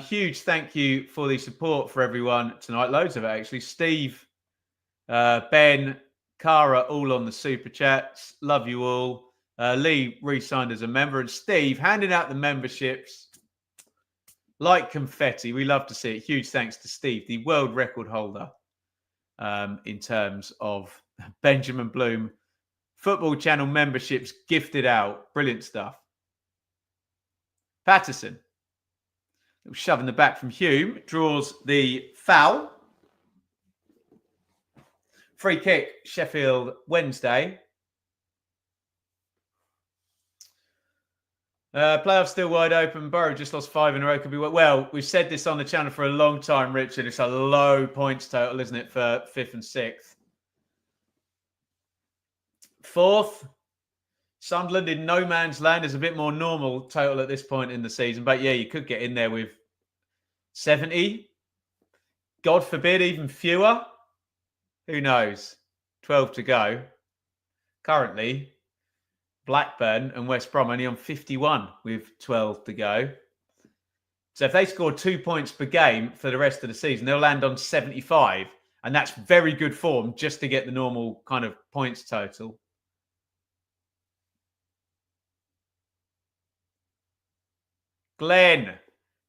Huge thank you for the support for everyone tonight. Loads of it, actually. Steve, Ben, Cara, all on the super chats. Love you all. Lee re-signed as a member. And Steve handing out the memberships like confetti. We love to see it. Huge thanks to Steve, the world record holder in terms of Benjamin Bloom Football Channel memberships gifted out. Brilliant stuff. Patterson. Shoving the back from Hume. Draws the foul. Free kick, Sheffield Wednesday. Playoffs still wide open. Borough just lost 5 in a row. Could be well. We've said this on the channel for a long time, Richard. It's a low points total, isn't it, for 5th and 6th? 4th, Sunderland in no man's land is a bit more normal total at this point in the season. But yeah, you could get in there with 70. God forbid, even fewer. Who knows? 12 to go. Currently, Blackburn and West Brom only on 51 with 12 to go. So if they score 2 points per game for the rest of the season, they'll land on 75. And that's very good form just to get the normal kind of points total. Glenn,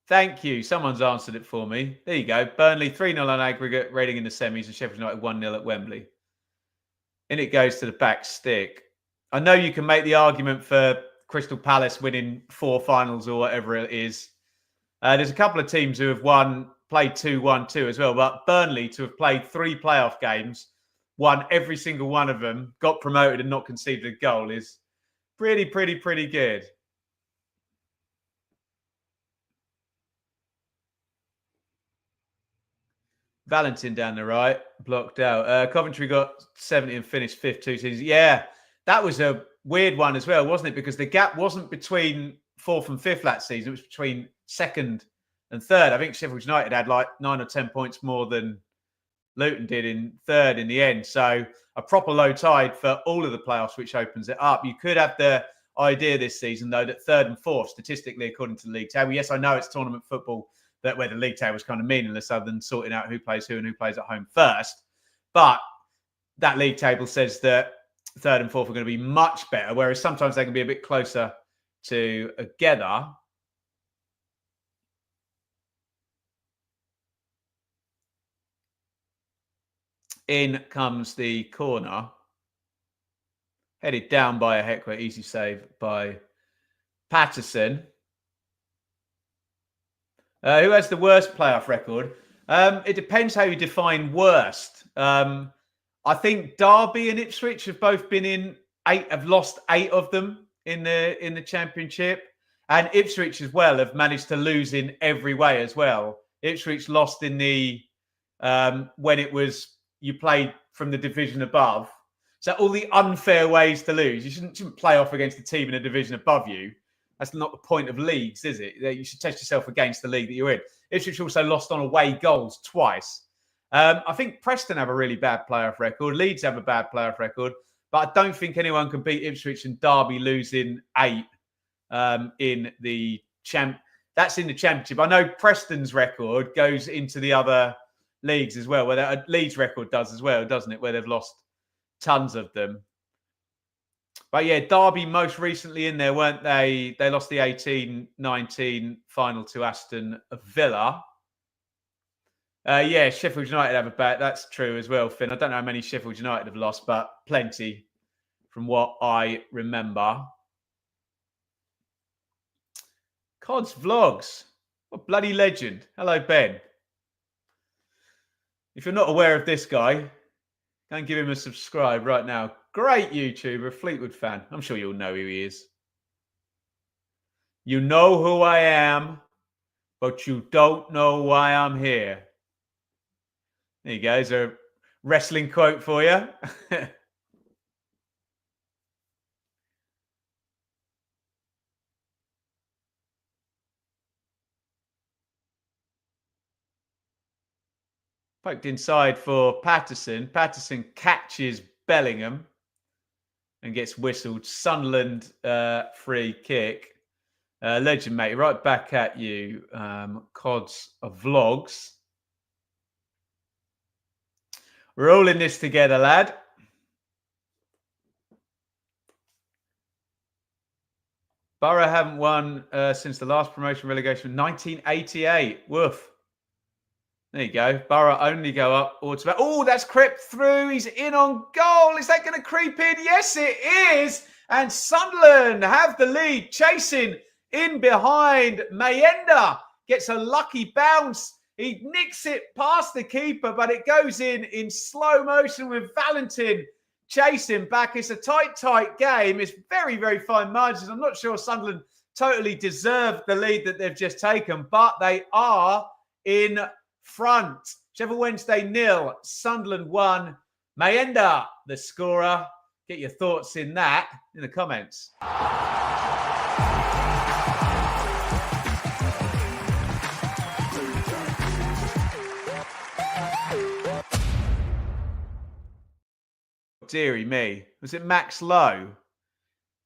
thank you. Someone's answered it for me. There you go. Burnley 3-0 on aggregate, rating in the semis, and Sheffield United 1-0 at Wembley. And it goes to the back stick. I know you can make the argument for Crystal Palace winning 4 finals or whatever it is. There's a couple of teams who have played 2-1-2 as well, but Burnley to have played 3 playoff games, won every single one of them, got promoted and not conceded a goal is pretty good. Valentin down the right, blocked out. Coventry got 70 and finished 5th 2 seasons. Yeah, that was a weird one as well, wasn't it? Because the gap wasn't between 4th and 5th that season. It was between 2nd and 3rd. I think Sheffield United had like 9 or 10 points more than Luton did in 3rd in the end. So a proper low tide for all of the playoffs, which opens it up. You could have the idea this season, though, that 3rd and 4th, statistically, according to the league table. Yes, I know it's tournament football, that where the league table was kind of meaningless other than sorting out who plays who and who plays at home first. But that league table says that third and fourth are going to be much better, whereas sometimes they can be a bit closer together. In comes the corner. Headed down by a heckler. Easy save by Patterson. Who has the worst playoff record? It depends how you define worst. I think Derby and Ipswich have both been in 8, have lost 8 of them in the Championship. And Ipswich as well have managed to lose in every way as well. Ipswich lost in the when it was you played from the division above. So all the unfair ways to lose. You shouldn't play off against a team in a division above you. That's not the point of leagues, is it? You should test yourself against the league that you're in. Ipswich also lost on away goals twice. I think Preston have a really bad playoff record. Leeds have a bad playoff record. But I don't think anyone can beat Ipswich and Derby losing 8 in the That's in the Championship. I know Preston's record goes into the other leagues as well, where Leeds' record does as well, doesn't it? Where they've lost tons of them. But yeah, Derby most recently in there, weren't they? They lost the 18-19 final to Aston Villa. Yeah, Sheffield United have a bad. That's true as well, Finn. I don't know how many Sheffield United have lost, but plenty from what I remember. Cod's Vlogs. What bloody legend. Hello, Ben. If you're not aware of this guy, go and give him a subscribe right now. Great YouTuber, Fleetwood fan. I'm sure you'll know who he is. You know who I am, but you don't know why I'm here. There you go. There's a wrestling quote for you. Poked inside for Patterson. Patterson catches Bellingham and gets whistled. Sunderland free kick. Legend, mate. Right back at you. Cods of Vlogs. We're all in this together, lad. Borough haven't won since the last promotion relegation, 1988. Woof. There you go. Borough only go up. Oh, that's crept through. He's in on goal. Is that going to creep in? Yes, it is. And Sunderland have the lead, chasing in behind. Mayenda gets a lucky bounce. He nicks it past the keeper, but it goes in slow motion with Valentin chasing back. It's a tight game. It's very, very fine margins. I'm not sure Sunderland totally deserved the lead that they've just taken, but they are in front. Sheffield Wednesday 0, Sunderland 1. Mayenda, the scorer. Get your thoughts in that in the comments. Deary me. Was it Max Lowe?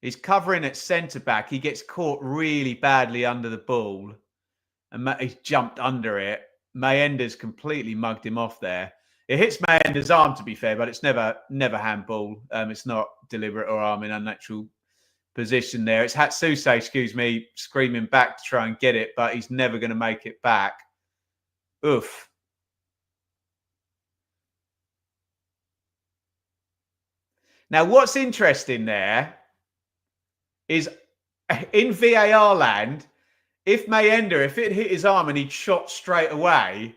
He's covering at centre-back. He gets caught really badly under the ball. And he's jumped under it. Mayenda's completely mugged him off there. It hits Mayenda's arm, to be fair, but it's never handball. It's not deliberate or arm in unnatural position there. It's Hatsuse, screaming back to try and get it, but he's never going to make it back. Oof. Now, what's interesting there is in VAR land, if Mayenda, if it hit his arm and he'd shot straight away,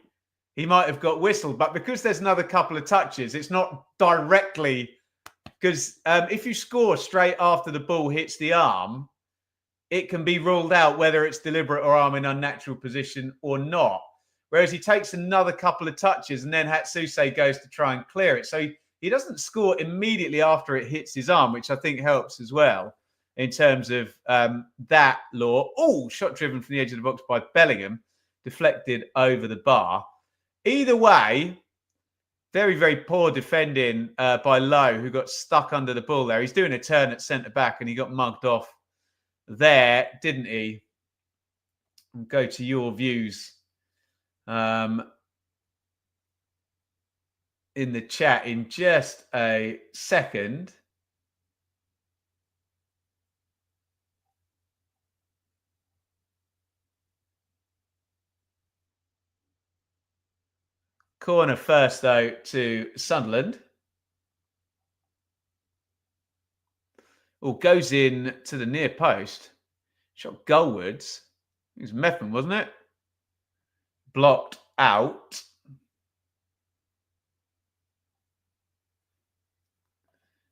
he might have got whistled. But because there's another couple of touches, it's not directly. Because if you score straight after the ball hits the arm, it can be ruled out whether it's deliberate or arm in unnatural position or not. Whereas he takes another couple of touches and then Hatsuse goes to try and clear it. So he doesn't score immediately after it hits his arm, which I think helps as well in terms of that law. Oh, shot driven from the edge of the box by Bellingham, deflected over the bar. Either way, very, very poor defending by Lowe, who got stuck under the ball there. He's doing a turn at centre-back and he got mugged off there, didn't he? We'll go to your views. in the chat in just a second. Corner first, though, to Sunderland. Oh, goes in to the near post. Shot goalwards. It was Meffman, wasn't it? Blocked out.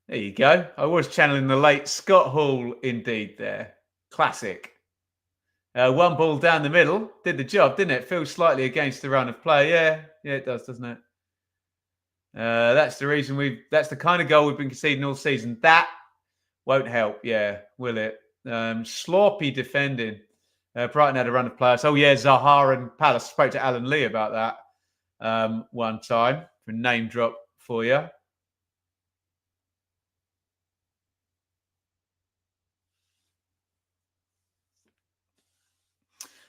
There you go. I was channeling the late Scott Hall indeed there. Classic. One ball down the middle. Did the job, didn't it? Feels slightly against the run of play. Yeah, it does, doesn't it? That's the reason that's the kind of goal we've been conceding all season. That won't help, yeah, will it? Sloppy defending. Brighton had a run of players. Oh, yeah, Zaha and Palace. Spoke to Alan Lee about that one time. For a name drop for you.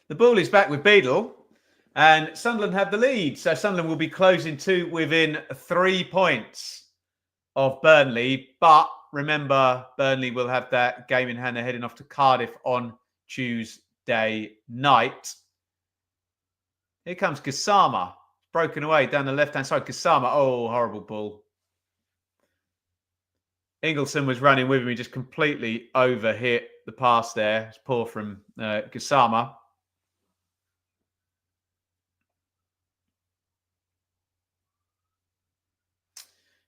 The ball is back with Beadle. And Sunderland have the lead. So Sunderland will be closing to within 3 points of Burnley. But remember, Burnley will have that game in hand. They're heading off to Cardiff on Tuesday night. Here comes Gassama. Broken away down the left-hand side. Gassama. Oh, horrible ball. Ingleson was running with him. He just completely overhit the pass there. It's poor from Gassama.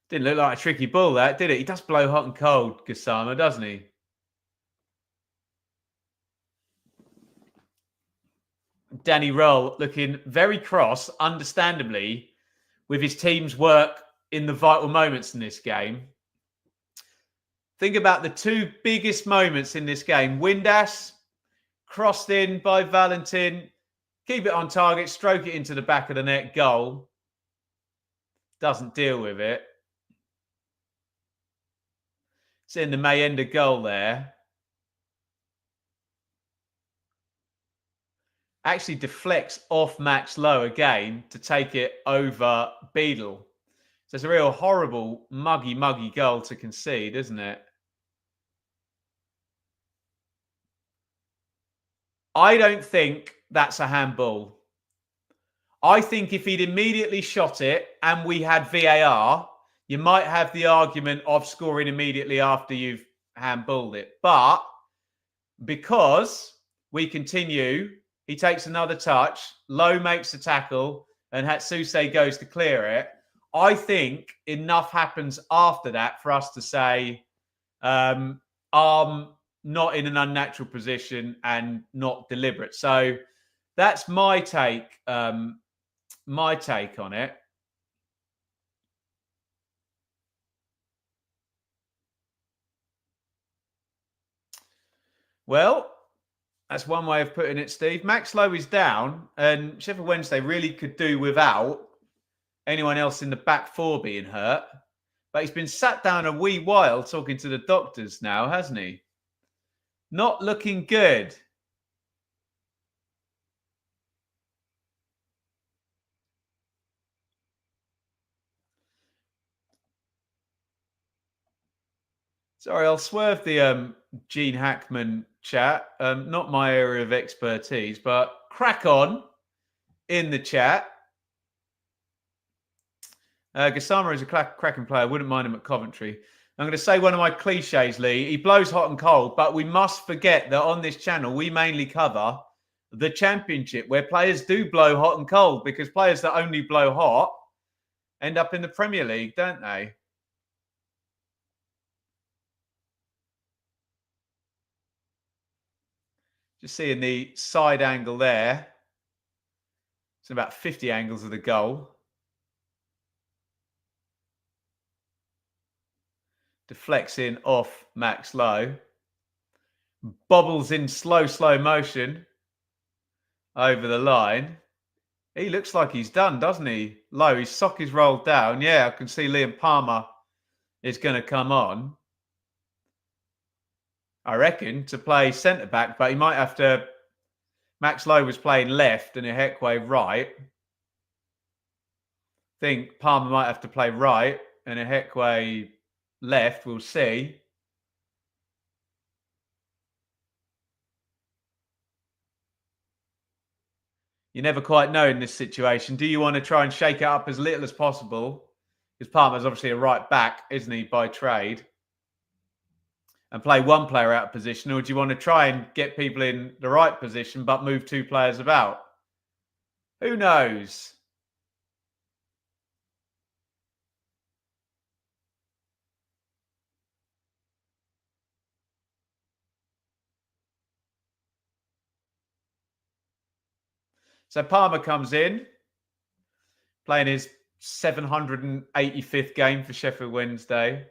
Didn't look like a tricky ball, that, did it? He does blow hot and cold, Gassama, doesn't he? Danny Roll looking very cross, understandably, with his team's work in the vital moments in this game. Think about the two biggest moments in this game. Windass, crossed in by Valentin, keep it on target, stroke it into the back of the net, goal. Doesn't deal with it. Seeing the Mayenda goal there. Actually deflects off Max Lowe again to take it over Beadle. So it's a real horrible, muggy goal to concede, isn't it? I don't think that's a handball. I think if he'd immediately shot it and we had VAR, you might have the argument of scoring immediately after you've handballed it. But because we continue, he takes another touch, Lowe makes the tackle, and Hatsuse goes to clear it. I think enough happens after that for us to say, arm not in an unnatural position and not deliberate. So that's my take on it. Well, that's one way of putting it, Steve. Max Lowe is down, and Sheffield Wednesday really could do without anyone else in the back four being hurt. But he's been sat down a wee while talking to the doctors now, hasn't he? Not looking good. Sorry, I'll swerve the Gene Hackman chat. Not my area of expertise, but crack on in the chat. Gassama is a cracking player. Wouldn't mind him at Coventry. I'm going to say one of my cliches, Lee. He blows hot and cold, but we must forget that on this channel, we mainly cover the Championship, where players do blow hot and cold, because players that only blow hot end up in the Premier League, don't they? Just seeing the side angle there. It's about 50 angles of the goal. Deflects in off Max Lowe. Bobbles in slow motion over the line. He looks like he's done, doesn't he? Lowe, his sock is rolled down. Yeah, I can see Liam Palmer is going to come on, I reckon, to play centre-back, but he might have to... Max Lowe was playing left and Ihekwe right. think Palmer might have to play right and Ehekwe left. We'll see. You never quite know in this situation. Do you want to try and shake it up as little as possible? Because Palmer's obviously a right back, isn't he, by trade? And play one player out of position, or do you want to try and get people in the right position but move two players about? Who knows? So Palmer comes in, playing his 785th game for Sheffield Wednesday.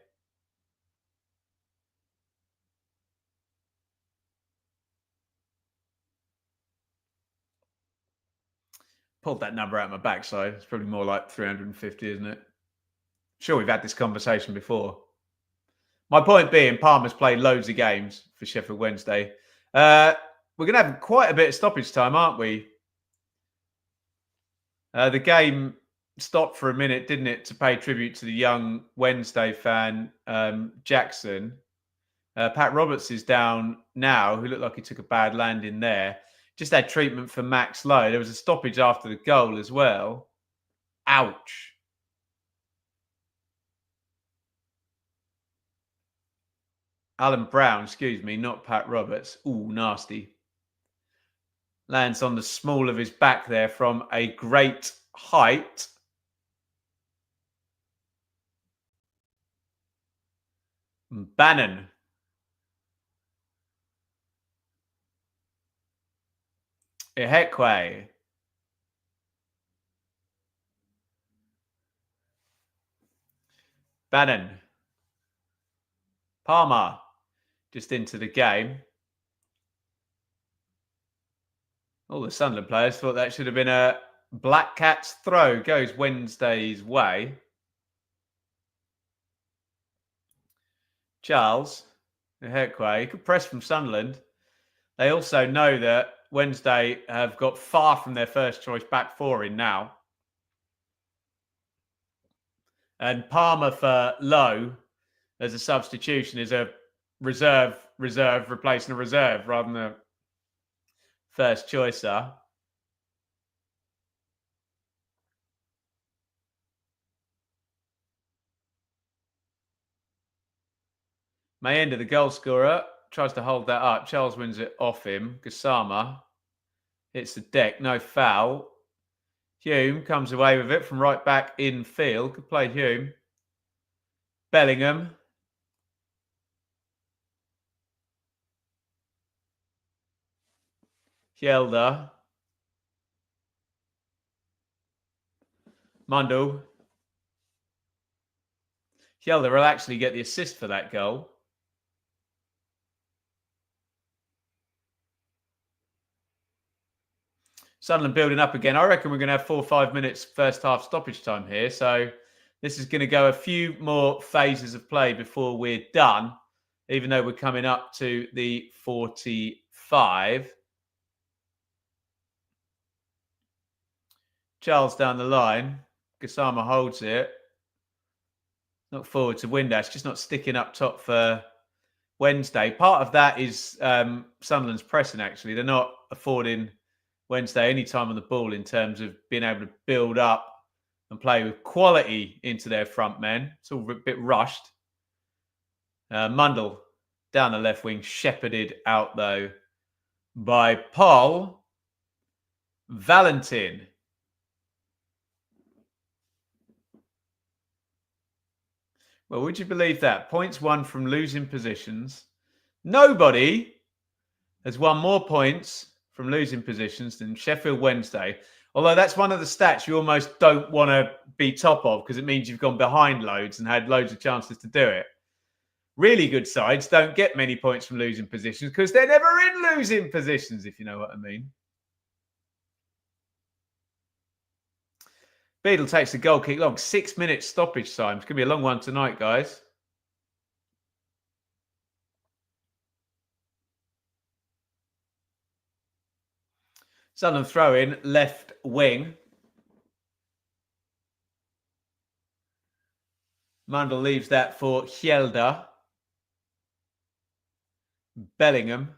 Pulled that number out of my backside. It's probably more like 350, isn't it? Sure, we've had this conversation before. My point being, Palmer's played loads of games for Sheffield Wednesday. We're going to have quite a bit of stoppage time, aren't we? The game stopped for a minute, didn't it, to pay tribute to the young Wednesday fan, Jackson. Pat Roberts is down now, who looked like he took a bad landing there. Just had treatment for Max Lowe. There was a stoppage after the goal as well. Ouch. Alan Brown, excuse me, not Pat Roberts. Ooh, nasty. Lands on the small of his back there from a great height. Bannon. Ehekwe. Bannon. Palmer. Just into the game. All the Sunderland players thought that should have been a Black Cat's throw. Goes Wednesday's way. Charles. Ehekwe. Good press from Sunderland. They also know that Wednesday have got far from their first choice back four in now. And Palmer for Lowe as a substitution is a reserve replacing a reserve rather than a first choicer. Mayenda, the goal scorer, tries to hold that up. Charles wins it off him. Gassama hits the deck. No foul. Hume comes away with it from right back in field. Good play, Hume. Bellingham. Hjelde. Mundell. Hjelde will actually get the assist for that goal. Sunderland building up again. I reckon we're going to have 4 or 5 minutes first half stoppage time here. So this is going to go a few more phases of play before we're done, even though we're coming up to the 45. Charles down the line. Gassama holds it. Not forward to Windass, just not sticking up top for Wednesday. Part of that is Sunderland's pressing, actually. They're not affording Wednesday any time on the ball in terms of being able to build up and play with quality into their front men. It's all a bit rushed. Mundell down the left wing, shepherded out, though, by Paul Valentin. Well, would you believe that? Points won from losing positions. Nobody has won more points from losing positions than Sheffield Wednesday. Although that's one of the stats you almost don't want to be top of because it means you've gone behind loads and had loads of chances to do it. Really good sides don't get many points from losing positions because they're never in losing positions, if you know what I mean. Beadle takes the goal kick long. 6 minutes stoppage time. It's going to be a long one tonight, guys. Sunderland throw in left wing. Mundell leaves that for Hjelda. Bellingham.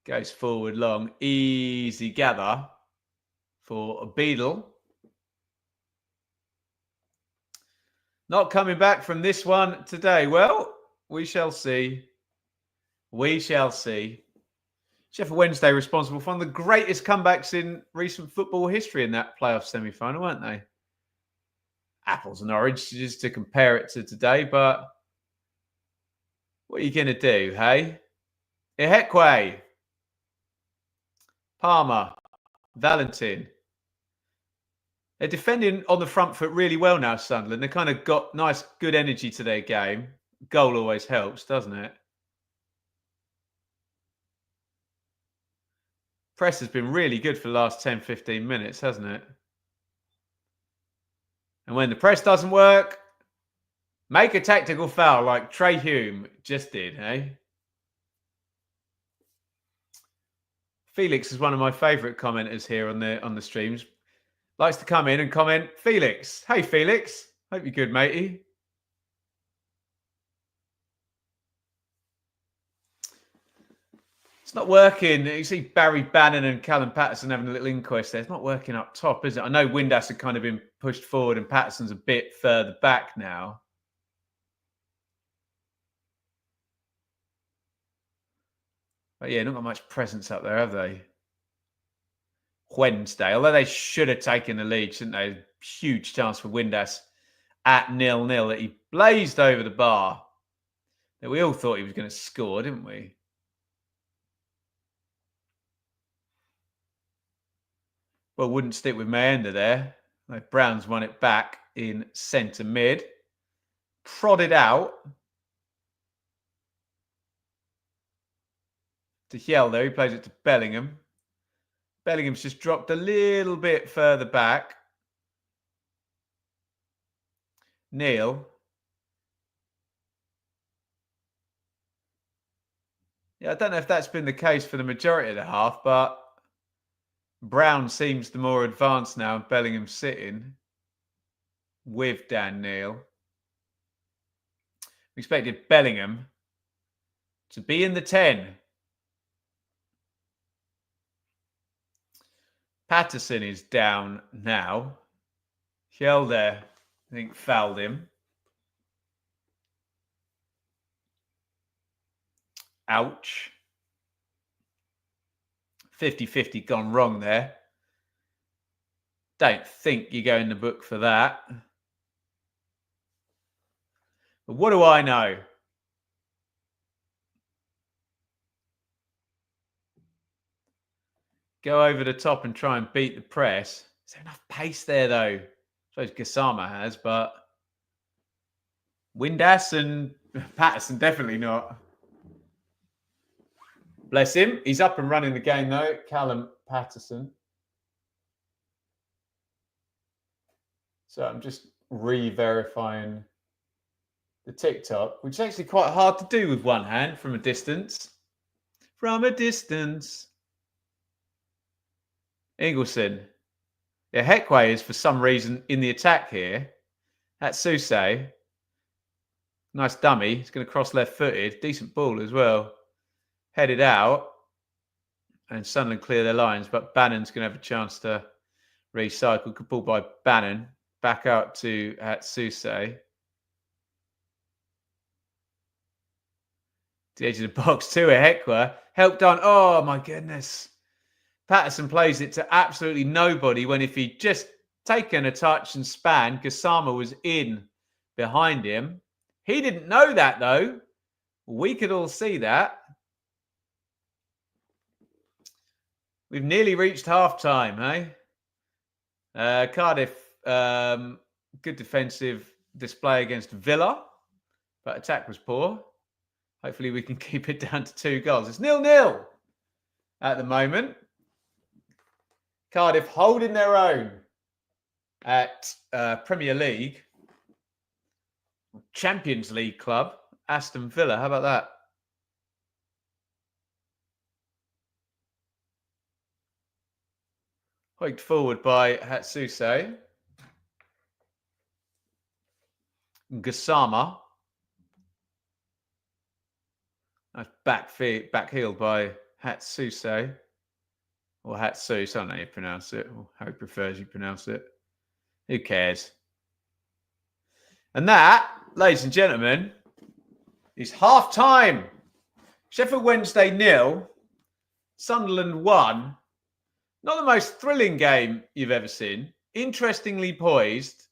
Goes forward long. Easy gather for a Beadle. Not coming back from this one today. Well, we shall see. We shall see. Sheffield Wednesday responsible for one of the greatest comebacks in recent football history in that playoff semi-final, weren't they? Apples and oranges to compare it to today, but what are you going to do, hey? Ihekwe, Palmer, Valentin. They're defending on the front foot really well now, Sunderland. They kind of got nice, good energy to their game. Goal always helps, doesn't it? Press has been really good for the last 10, 15 minutes, hasn't it? And when the press doesn't work, make a tactical foul like Trey Hume just did, eh? Felix is one of my favourite commenters here on the streams. Likes to come in and comment, Felix. Hey, Felix. Hope you're good, matey. It's not working. You see Barry Bannon and Callum Patterson having a little inquest there. It's not working up top, is it? I know Windass had kind of been pushed forward and Patterson's a bit further back now. But yeah, not got much presence up there, have they? Wednesday, although they should have taken the lead, shouldn't they? Huge chance for Windass at 0-0 that he blazed over the bar. That we all thought he was going to score, didn't we? Well, wouldn't stick with Mayenda there. Like Brown's won it back in centre mid. Prodded out to Hjelda. He plays it to Bellingham. Bellingham's just dropped a little bit further back. Neil. Yeah, I don't know if that's been the case for the majority of the half, but Brown seems the more advanced now and Bellingham sitting with Dan Neil. We expected Bellingham to be in the 10. Patterson is down now. Hjelda, I think, fouled him. Ouch. 50-50 gone wrong there. Don't think you go in the book for that. But what do I know? Go over the top and try and beat the press. Is there enough pace there, though? I suppose Gassama has, but Windass and Patterson definitely not. Bless him. He's up and running the game, though. Callum Patterson. So I'm just re-verifying the TikTok, which is actually quite hard to do with one hand from a distance. From a distance. Ingleson. Yeah, Ihekwe is for some reason in the attack here. That's Sousay. Nice dummy. He's going to cross left-footed. Decent ball as well. Headed out. And Sunderland clear their lines, but Bannon's going to have a chance to recycle. Good ball by Bannon. Back out to Sousay. To the edge of the box to Ihekwe. Helped on. Oh, my goodness. Patterson plays it to absolutely nobody when if he'd just taken a touch and span, Gassama was in behind him. He didn't know that, though. We could all see that. We've nearly reached half-time, eh? Cardiff, good defensive display against Villa, but attack was poor. Hopefully we can keep it down to 2 goals. It's 0-0 at the moment. Cardiff holding their own at Premier League. Champions League club, Aston Villa. How about that? Hoiked forward by Hatsuse. Gassama. That's back heel by Hatsuse. Or Hatsus, I don't know how you pronounce it, or how he prefers you pronounce it. Who cares? And that, ladies and gentlemen, is half time. Sheffield Wednesday 0, Sunderland 1. Not the most thrilling game you've ever seen. Interestingly poised.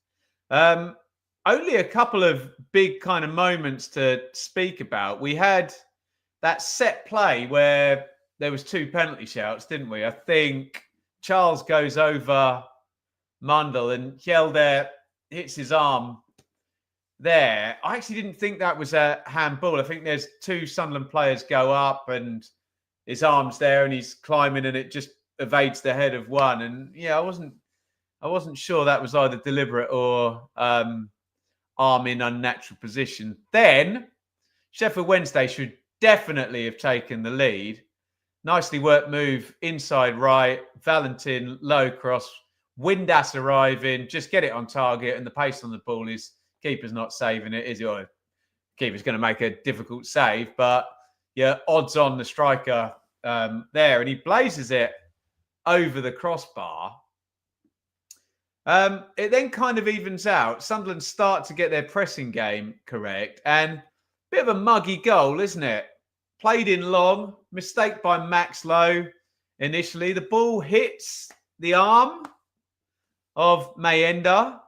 Only a couple of big kind of moments to speak about. We had that set play where there was 2 penalty shouts, didn't we? I think Charles goes over Mundell and Mayenda hits his arm there. I actually didn't think that was a handball. I think there's 2 Sunderland players go up and his arm's there and he's climbing and it just evades the head of one. And yeah, I wasn't sure that was either deliberate or arm in unnatural position. Then Sheffield Wednesday should definitely have taken the lead. Nicely worked move inside right. Valentin, low cross. Windass arriving. Just get it on target. And the pace on the ball is keeper's not saving it, is he? Or keeper's going to make a difficult save. But yeah, odds on the striker there. And he blazes it over the crossbar. It then kind of evens out. Sunderland start to get their pressing game correct. And bit of a muggy goal, isn't it? Played in long. Mistake by Max Lowe initially. The ball hits the arm of Mayenda.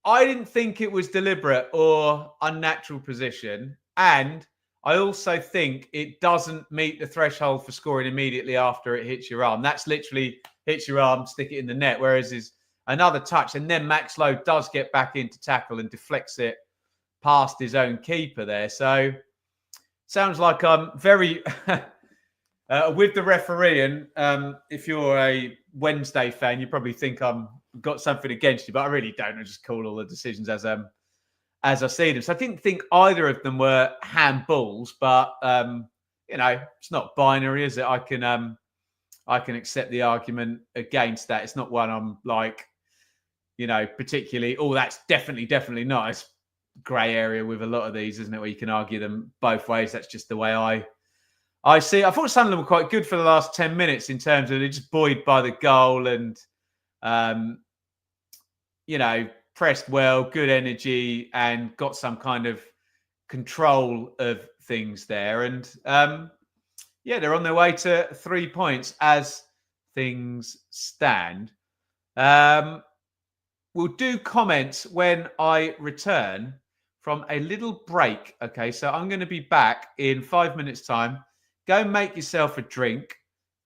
I didn't think it was deliberate or unnatural position. And I also think it doesn't meet the threshold for scoring immediately after it hits your arm. That's literally hits your arm, stick it in the net. Whereas is another touch. And then Max Lowe does get back into tackle and deflects it past his own keeper there. So sounds like I'm very with the referee. And if you're a Wednesday fan, you probably think I'm got something against you, but I really don't. I just call all the decisions as I see them. So I didn't think either of them were handballs, but it's not binary, is it? I can accept the argument against that. It's not one I'm like, particularly, that's definitely not. It's grey area with a lot of these, isn't it? Where you can argue them both ways. That's just the way I see it. I thought Sunderland were quite good for the last 10 minutes in terms of they just buoyed by the goal and, pressed well, good energy and got some kind of control of things there. And, they're on their way to 3 points as things stand. We'll do comments when I return from a little break. Okay, so I'm going to be back in 5 minutes' time. Go make yourself a drink.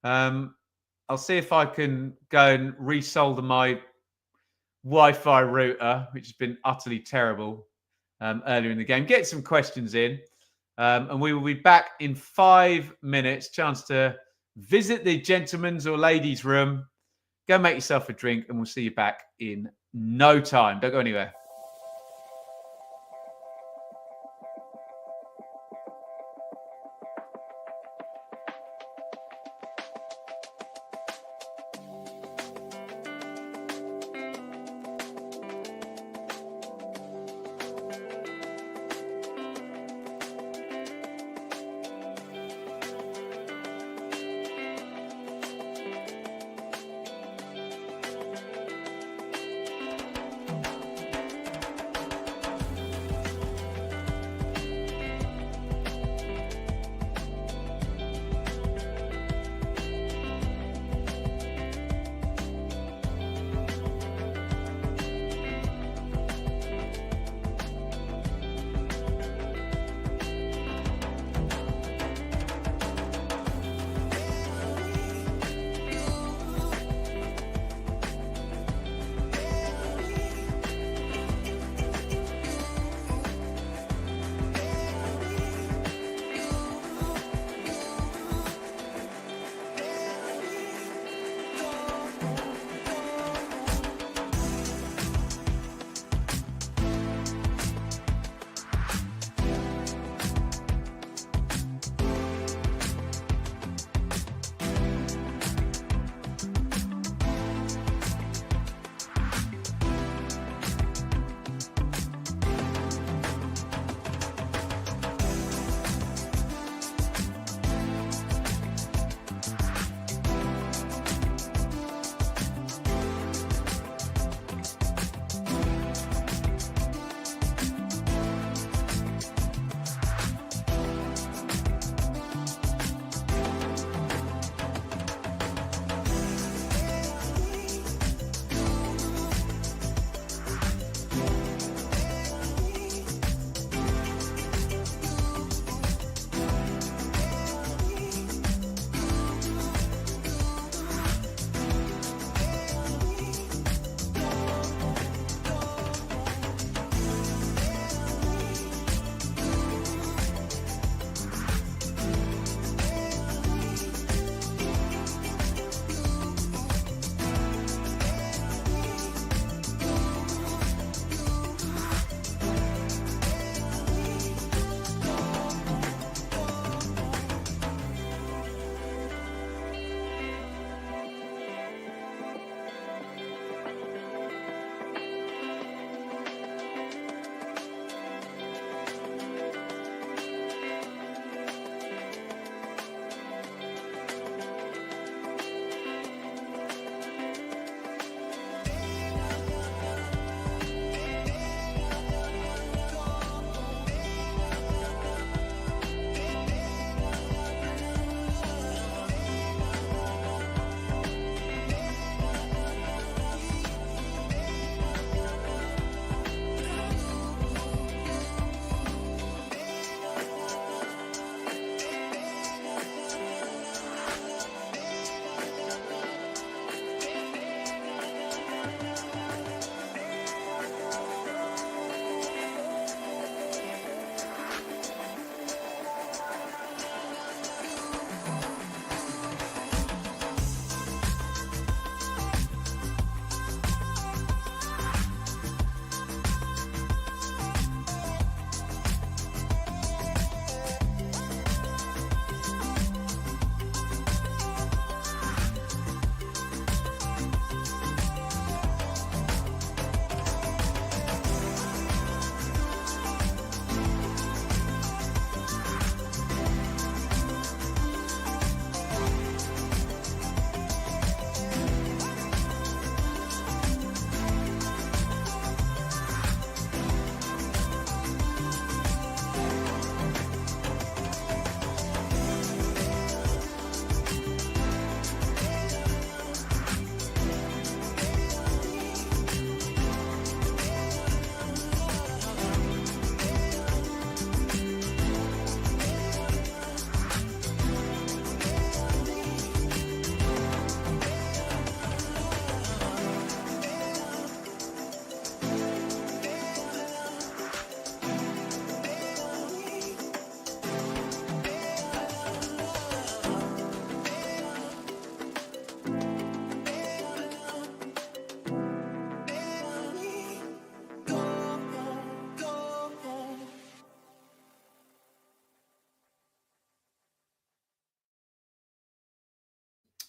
I'll see if I can go and resolder my Wi-Fi router, which has been utterly terrible earlier in the game. Get some questions in. And we will be back in 5 minutes. Chance to visit the gentleman's or ladies' room. Go make yourself a drink and we'll see you back in no time. Don't go anywhere.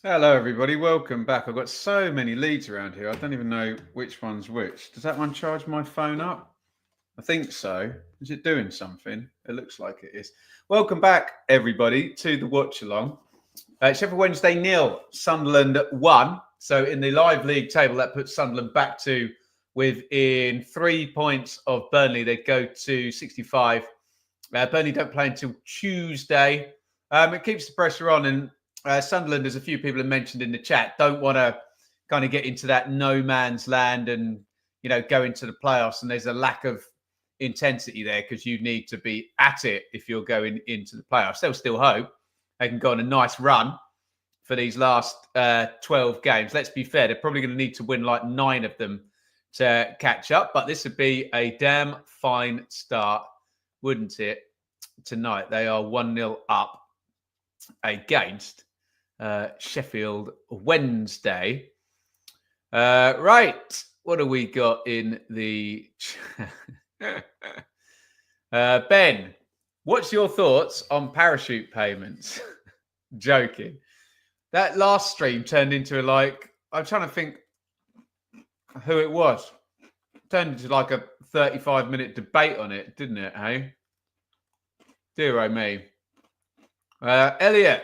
Hello, everybody. Welcome back. I've got so many leads around here. I don't even know which one's which. Does that one charge my phone up? I think so. Is it doing something? It looks like it is. Welcome back, everybody, to the watch along. Sheffield Wednesday 0, Sunderland 1. So in the live league table, that puts Sunderland back to within 3 points of Burnley. They go to 65. Burnley don't play until Tuesday. It keeps the pressure on, and Sunderland, as a few people have mentioned in the chat, don't want to kind of get into that no man's land and go into the playoffs. And there's a lack of intensity there because you need to be at it if you're going into the playoffs. They'll still hope they can go on a nice run for these last 12 games. Let's be fair, they're probably going to need to win like 9 of them to catch up. But this would be a damn fine start, wouldn't it? Tonight they are 1-0 up against Sheffield Wednesday. Right, what do we got in the Ben, what's your thoughts on parachute payments? Joking. That last stream turned into I'm trying to think who it was. Turned into like a 35-minute debate on it, didn't it, hey? Dear oh me. Elliot,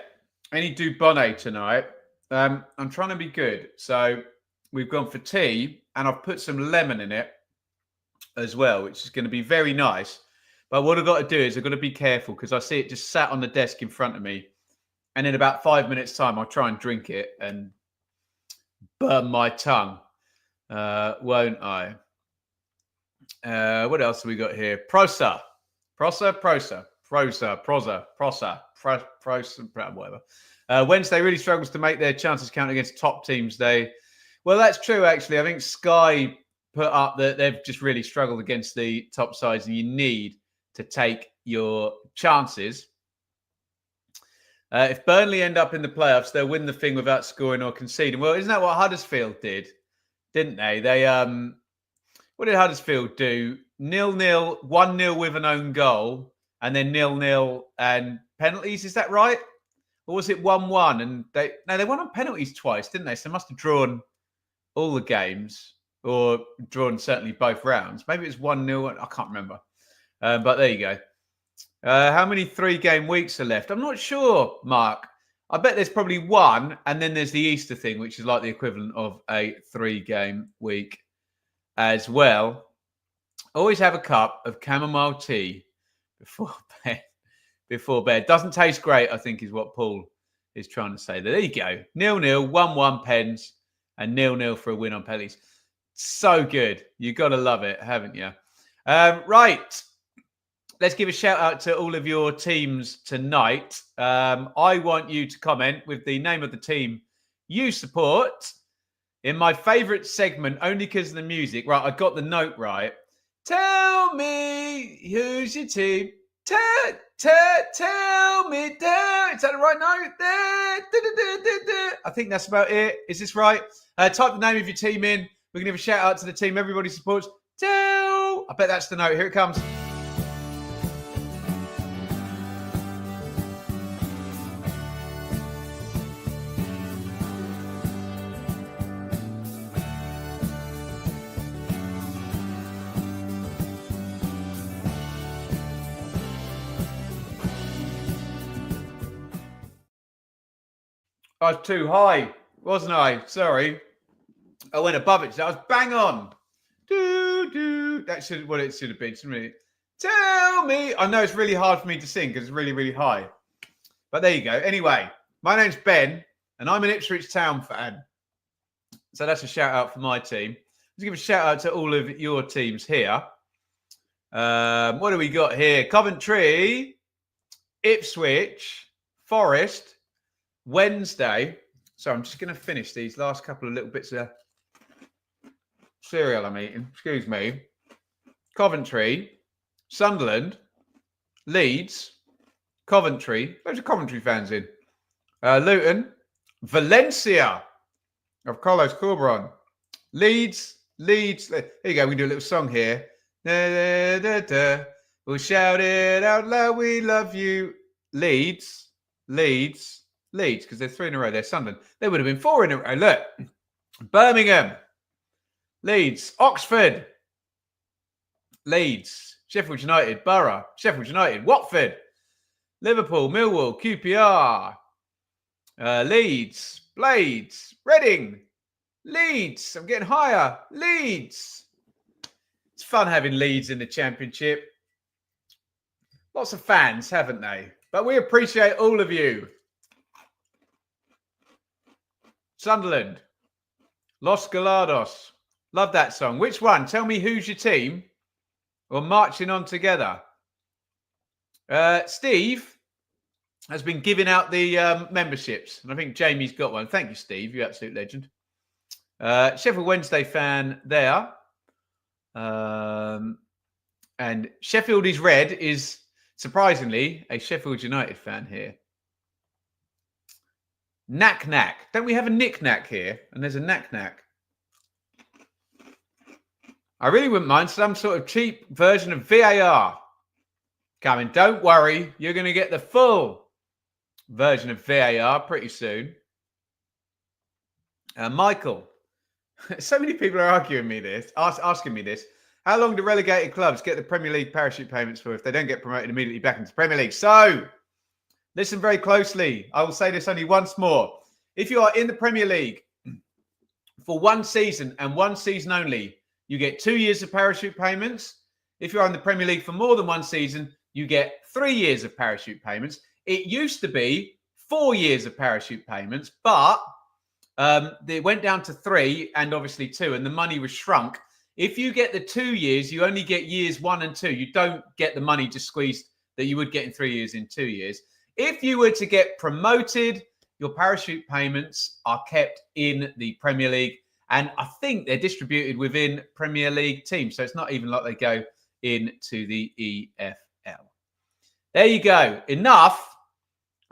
any Dubonnet tonight? I'm trying to be good. So we've gone for tea and I've put some lemon in it as well, which is going to be very nice. But what I've got to do is I've got to be careful because I see it just sat on the desk in front of me. And in about 5 minutes' time, I'll try and drink it and burn my tongue, won't I? What else have we got here? Prosa, whatever. Wednesday really struggles to make their chances count against top teams. Well, that's true, actually. I think Sky put up that they've just really struggled against the top sides, and you need to take your chances. If Burnley end up in the playoffs, they'll win the thing without scoring or conceding. Well, isn't that what Huddersfield did? Didn't they? What did Huddersfield do? 0-0, 1-0 with an own goal, and then 0-0 and penalties. Is that right? Or was it 1-1? And they won on penalties twice, didn't they? So they must have drawn all the games, or drawn certainly both rounds. Maybe it was 1-0. I can't remember. But there you go. How many 3-game weeks are left? I'm not sure, Mark. I bet there's probably one, and then there's the Easter thing, which is like the equivalent of a 3-game week as well. Always have a cup of chamomile tea before bed. Doesn't taste great, I think, is what Paul is trying to say. There you go. 0-0, 1-1 pens, and 0-0 for a win on penalties. So good. You've got to love it, haven't you? Right. Let's give a shout out to all of your teams tonight. I want you to comment with the name of the team you support in my favourite segment, only because of the music. Right, I got the note right. Tell me who's your team. Tell me. Is that the right note? I think that's about it. Is this right? Type the name of your team in. We're going to give a shout out to the team everybody supports. I bet that's the note. Here it comes. I was too high, wasn't I? Sorry. I went above it. I was bang on. That's what it should have been, shouldn't it? Tell me. I know it's really hard for me to sing because it's really, really high. But there you go. Anyway, my name's Ben, and I'm an Ipswich Town fan. So that's a shout out for my team. Let's give a shout out to all of your teams here. What do we got here? Coventry, Ipswich, Forest, Wednesday. So I'm just going to finish these last couple of little bits of cereal I'm eating. Excuse me. Coventry, Sunderland, Leeds, Coventry. Loads of Coventry fans in. Luton, Valencia of Carlos Corberon. Leeds. There you go. We can do a little song here. Da, da, da, da. We'll shout it out loud. We love you. Leeds. Leeds, because they're 3 in a row. They're Sunderland. They would have been 4 in a row. Look. Birmingham. Leeds. Oxford. Leeds. Sheffield United. Borough. Sheffield United. Watford. Liverpool. Millwall. QPR. Leeds. Blades. Reading. Leeds. I'm getting higher. Leeds. It's fun having Leeds in the Championship. Lots of fans, haven't they? But we appreciate all of you. Sunderland. Los Galados. Love that song. Which one? Tell me who's your team. Or marching on together. Steve has been giving out the memberships. And I think Jamie's got one. Thank you, Steve. You absolute legend. Sheffield Wednesday fan there. And Sheffield is red is surprisingly a Sheffield United fan here. Knack-knack. Don't we have a knick-knack here? And there's a knack-knack. I really wouldn't mind some sort of cheap version of VAR coming. Don't worry. You're going to get the full version of VAR pretty soon. Michael. So many people are asking me this. How long do relegated clubs get the Premier League parachute payments for if they don't get promoted immediately back into the Premier League? So, listen very closely. I will say this only once more. If you are in the Premier League for one season and one season only, you get 2 years of parachute payments. If you're in the Premier League for more than one season, you get 3 years of parachute payments. It used to be 4 years of parachute payments, but they went down to 3 and obviously 2, and the money was shrunk. If you get the 2 years, you only get years 1 and 2. You don't get the money just squeezed that you would get in 3 years in 2 years. If you were to get promoted, your parachute payments are kept in the Premier League. And I think they're distributed within Premier League teams. So it's not even like they go into the EFL. There you go. Enough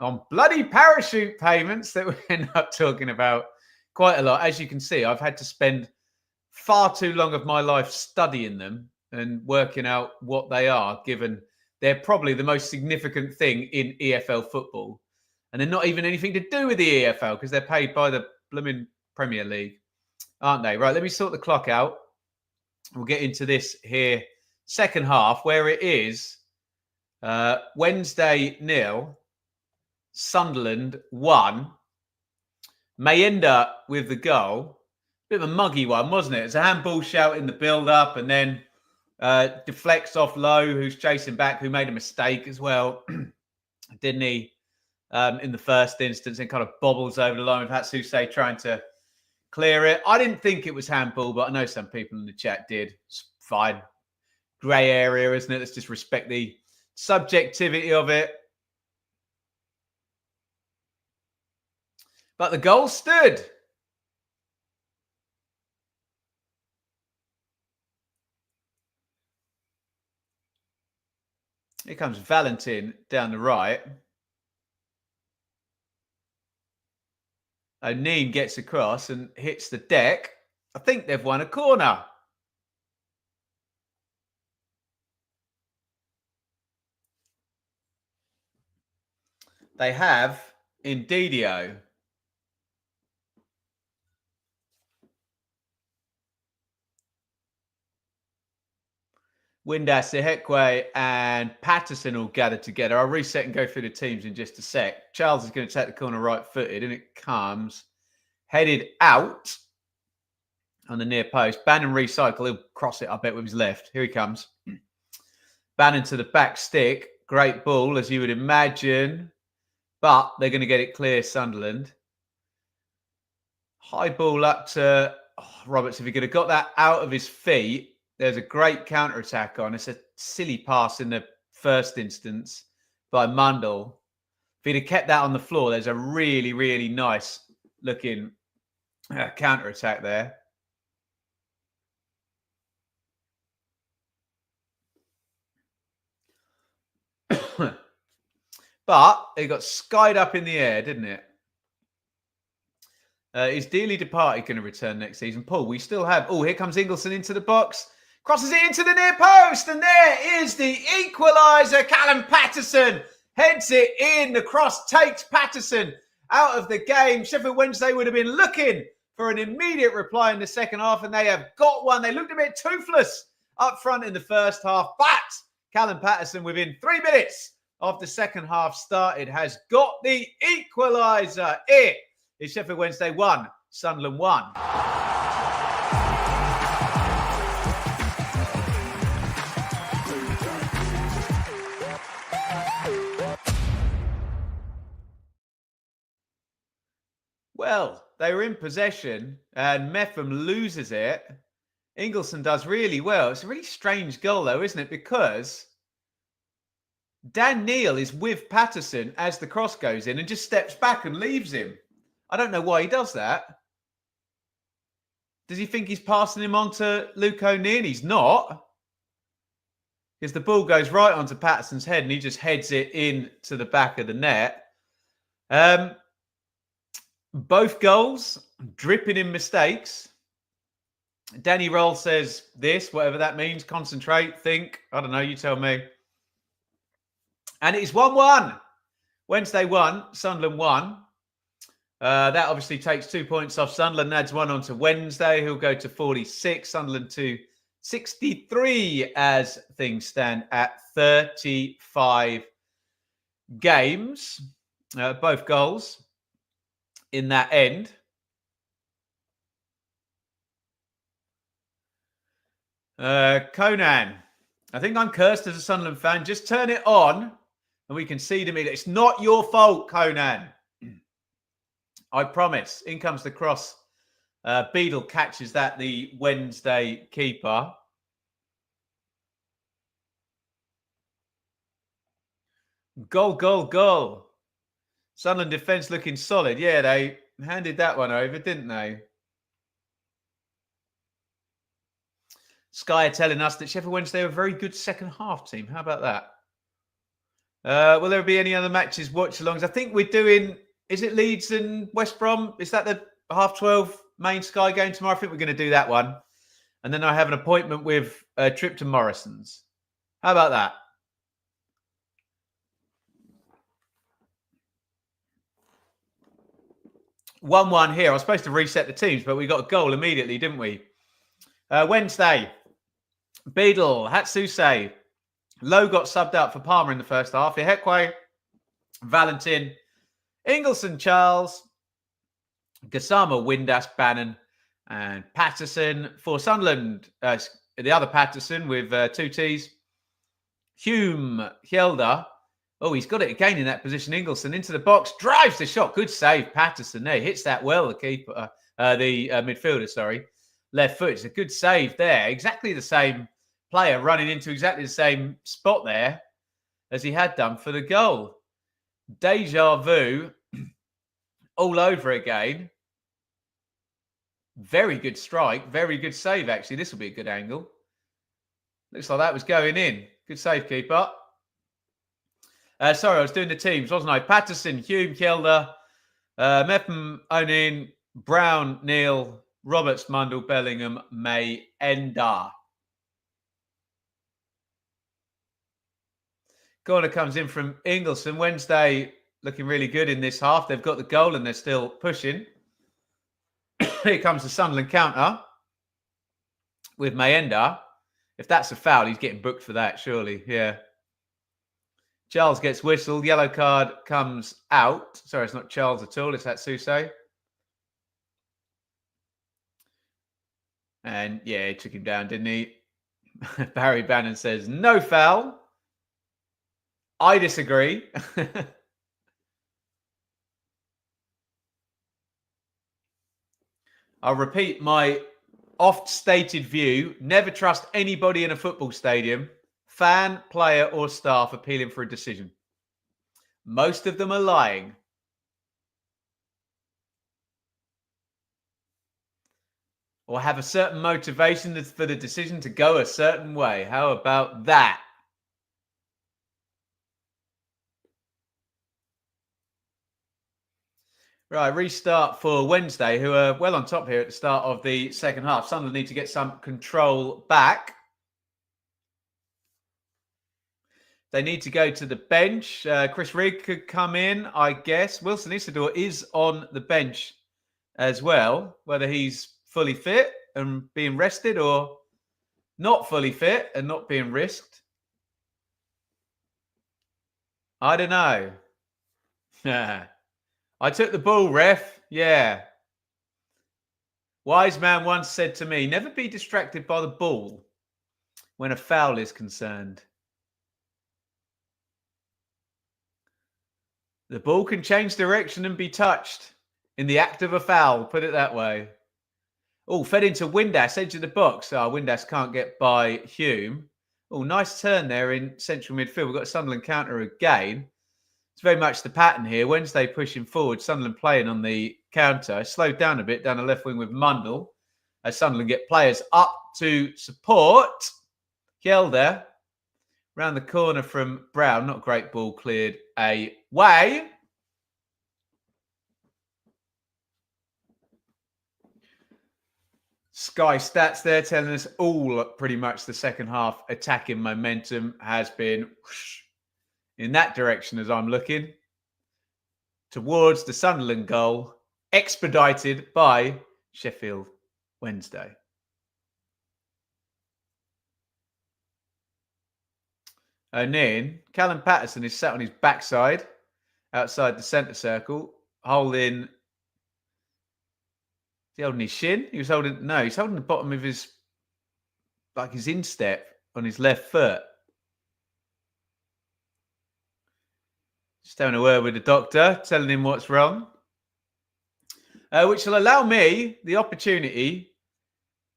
on bloody parachute payments that we end up talking about quite a lot. As you can see, I've had to spend far too long of my life studying them and working out what they are, given they're probably the most significant thing in EFL football. And they're not even anything to do with the EFL because they're paid by the blooming Premier League, aren't they? Right, let me sort the clock out. We'll get into this here, second half, where it is Wednesday 0, Sunderland 1. Mayenda with the goal. Bit of a muggy one, wasn't it? It's a handball shout in the build-up and then deflects off Lowe, who's chasing back, who made a mistake as well, didn't he? In the first instance, and kind of bobbles over the line with Hatsuse trying to clear it. I didn't think it was handball, but I know some people in the chat did. It's fine. Grey area, isn't it? Let's just respect the subjectivity of it. But the goal stood. Here comes Valentin down the right. O'Neill gets across and hits the deck. I think they've won a corner. They have, indeedio. Windass, Ehekwe and Patterson all gathered together. I'll reset and go through the teams in just a sec. Charles is going to take the corner right-footed, and it comes headed out on the near post. Bannon recycle. He'll cross it, I bet, with his left. Here he comes. Bannon to the back stick. Great ball, as you would imagine. But they're going to get it clear, Sunderland. High ball up to Roberts. If he could have got that out of his feet, there's a great counter-attack on. It's a silly pass in the first instance by Mundell. If he'd have kept that on the floor, there's a really, really nice looking counter-attack there. But it got skied up in the air, didn't it? Is dearly departed going to return next season? Paul, we still have... Oh, here comes Ingleson into the box. Crosses it into the near post. And there is the equaliser. Callum Patterson heads it in. The cross takes Patterson out of the game. Sheffield Wednesday would have been looking for an immediate reply in the second half, and they have got one. They looked a bit toothless up front in the first half, but Callum Patterson, within 3 minutes of the second half started, has got the equaliser. It is Sheffield Wednesday 1, Sunderland 1. Well, they were in possession and Metham loses it. Ingleson does really well. It's a really strange goal, though, isn't it? Because Dan Neil is with Patterson as the cross goes in and just steps back and leaves him. I don't know why he does that. Does he think he's passing him on to Luke O'Neill? He's not. Because the ball goes right onto Patterson's head and he just heads it into the back of the net. Both goals dripping in mistakes. Danny Roll says this, whatever that means. Concentrate, think. I don't know. You tell me. And it's 1-1. Wednesday 1, Sunderland 1. That obviously takes 2 points off Sunderland. Adds 1 on to Wednesday, who'll go to 46. Sunderland to 63 as things stand at 35 games. Both goals in that end. Conan, I think I'm cursed as a Sunderland fan. Just turn it on and we can see to me that it's not your fault, Conan. I promise. In comes the cross. Beadle catches that, the Wednesday keeper. Goal, goal, goal. Sunderland defence looking solid. Yeah, they handed that one over, didn't they? Sky are telling us that Sheffield Wednesday are a very good second half team. How about that? Will there be any other matches, watch-alongs? I think we're doing, is it Leeds and West Brom? Is that the 12:30 main Sky game tomorrow? I think we're going to do that one. And then I have an appointment with a trip to Morrison's. How about that? One here. I was supposed to reset the teams, but we got a goal immediately, didn't we? Wednesday. Beadle, Hatsuse. Lowe got subbed out for Palmer in the first half. Ihekwe, Valentin, Ingleson, Charles, Gassama, Windass, Bannon, and Patterson for Sunderland. The other Patterson with 2 T's. Hume, Hjelder. Oh, he's got it again in that position. Ingleson into the box, drives the shot. Good save, Patterson there. Hits that well, the keeper, the midfielder, sorry. Left foot. It's a good save there. Exactly the same player running into exactly the same spot there as he had done for the goal. Deja vu all over again. Very good strike. Very good save, actually. This will be a good angle. Looks like that was going in. Good save, keeper. Sorry, I was doing the teams, wasn't I? Patterson, Hume, Kjelder, Mepham, Onin, Brown, Neil, Roberts, Mundell, Bellingham, Mayenda. Corner comes in from Ingleson. Wednesday looking really good in this half. They've got the goal and they're still pushing. Here comes the Sunderland counter with Mayenda. If that's a foul, he's getting booked for that, surely. Yeah. Charles gets whistled. Yellow card comes out. Sorry, it's not Charles at all. It's Hatsuse. And yeah, he took him down, didn't he? Barry Bannon says, no foul. I disagree. I'll repeat my oft-stated view. Never trust anybody in a football stadium, fan, player, or staff appealing for a decision. Most of them are lying. Or have a certain motivation for the decision to go a certain way. How about that? Right, restart for Wednesday, who are well on top here at the start of the second half. Sunderland need to get some control back. They need to go to the bench. Chris Rigg could come in, I guess. Wilson Isidore is on the bench as well. Whether he's fully fit and being rested or not fully fit and not being risked, I don't know. I took the ball, ref. Yeah. Wise man once said to me, never be distracted by the ball when a foul is concerned. The ball can change direction and be touched in the act of a foul, put it that way. Oh, fed into Windass, edge of the box. Windass can't get by Hume. Oh, nice turn there in central midfield. We've got a Sunderland counter again. It's very much the pattern here. Wednesday pushing forward, Sunderland playing on the counter. Slowed down a bit down the left wing with Mundle. As Sunderland get players up to support. Gelder round the corner from Brown. Not great ball cleared away. Sky Stats there telling us all pretty much the second half attacking momentum has been in that direction as I'm looking towards the Sunderland goal, expedited by Sheffield Wednesday. And then Callum Patterson is sat on his backside outside the centre circle, holding. Is he holding his shin? He's holding the bottom of his instep on his left foot. Just having a word with the doctor, telling him what's wrong. Which will allow me the opportunity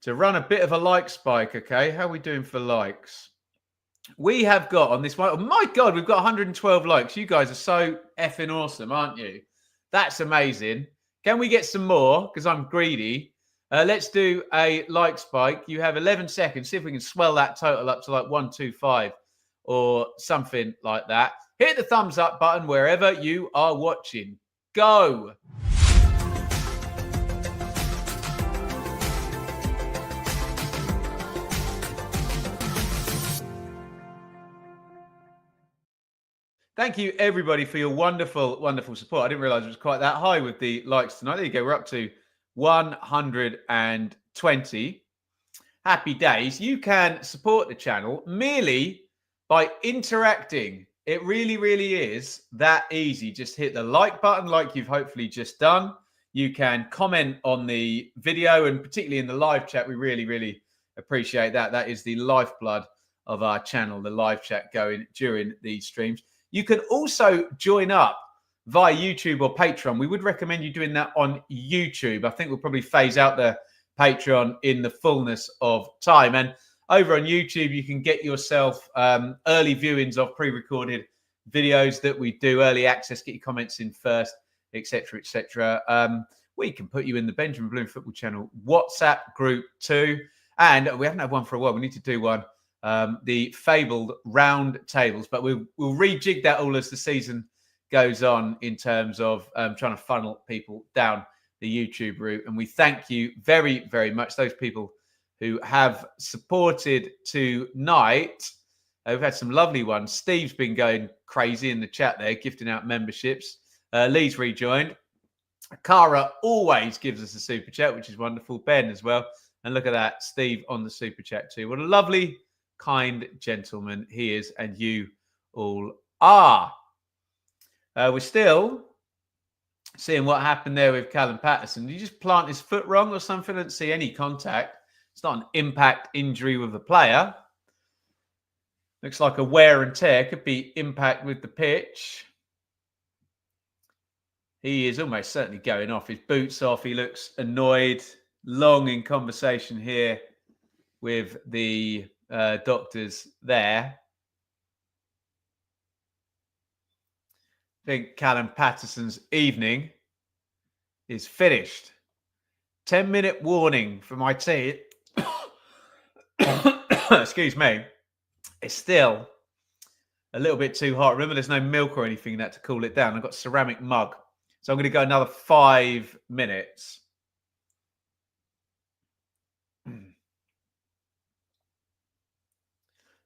to run a bit of a like spike, okay? How are we doing for likes? We have got on this one, oh my God, we've got 112 likes. You guys are so effing awesome, aren't you? That's amazing. Can we get some more? Because I'm greedy. Let's do a like spike. You have 11 seconds. See if we can swell that total up to like 125 or something like that. Hit the thumbs up button wherever you are watching. Go. Thank you, everybody, for your wonderful, wonderful support. I didn't realize it was quite that high with the likes tonight. There you go. We're up to 120. Happy days. You can support the channel merely by interacting. It really, really is that easy. Just hit the like button like you've hopefully just done. You can comment on the video, and particularly in the live chat. We really, really appreciate that. That is the lifeblood of our channel, the live chat going during these streams. You can also join up via YouTube or Patreon. We would recommend you doing that on YouTube. I think we'll probably phase out the Patreon in the fullness of time. And over on YouTube, you can get yourself early viewings of pre-recorded videos that we do, early access, get your comments in first, etc., etc. We can put you in the Benjamin Bloom Football Channel WhatsApp group too. And we haven't had one for a while. We need to do one. The fabled round tables, but we'll rejig that all as the season goes on in terms of trying to funnel people down the YouTube route. And we thank you very, very much, those people who have supported tonight. We've had some lovely ones. Steve's been going crazy in the chat there, gifting out memberships. Lee's rejoined. Cara always gives us a super chat, which is wonderful. Ben as well. And look at that, Steve on the super chat too. What a lovely, kind gentleman he is, and you all are. We're still seeing what happened there with Callum Patterson. Did he just plant his foot wrong or something? I didn't see any contact. It's not an impact injury with the player. Looks like a wear and tear. Could be impact with the pitch. He is almost certainly going off. His boots off. He looks annoyed. Long in conversation here with the doctors there. I think Callum Patterson's evening is finished. 10-minute warning for my tea. Excuse me. It's still a little bit too hot. Remember, there's no milk or anything in that to cool it down. I've got a ceramic mug. So I'm going to go another 5 minutes.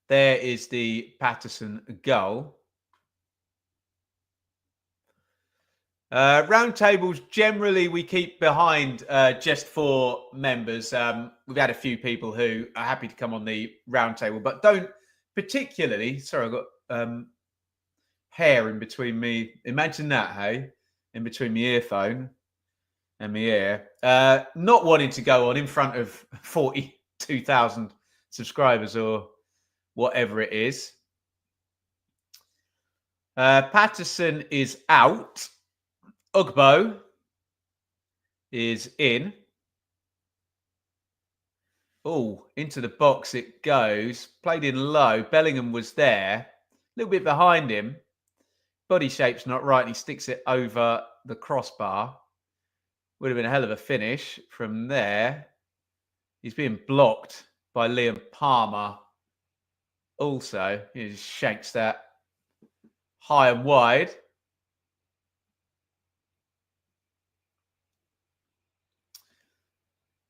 There is the Patterson goal. Roundtables, generally we keep behind just for members. We've had a few people who are happy to come on the roundtable, but don't particularly. Sorry, I've got hair in between me. Imagine that, hey? In between my earphone and my ear. Not wanting to go on in front of 42,000 subscribers or whatever it is. Patterson is out. Ugbo is in. Oh, into the box it goes. Played in low. Bellingham was there. A little bit behind him. Body shape's not right. And he sticks it over the crossbar. Would have been a hell of a finish from there. He's being blocked by Liam Palmer. Also, he just shanks that high and wide.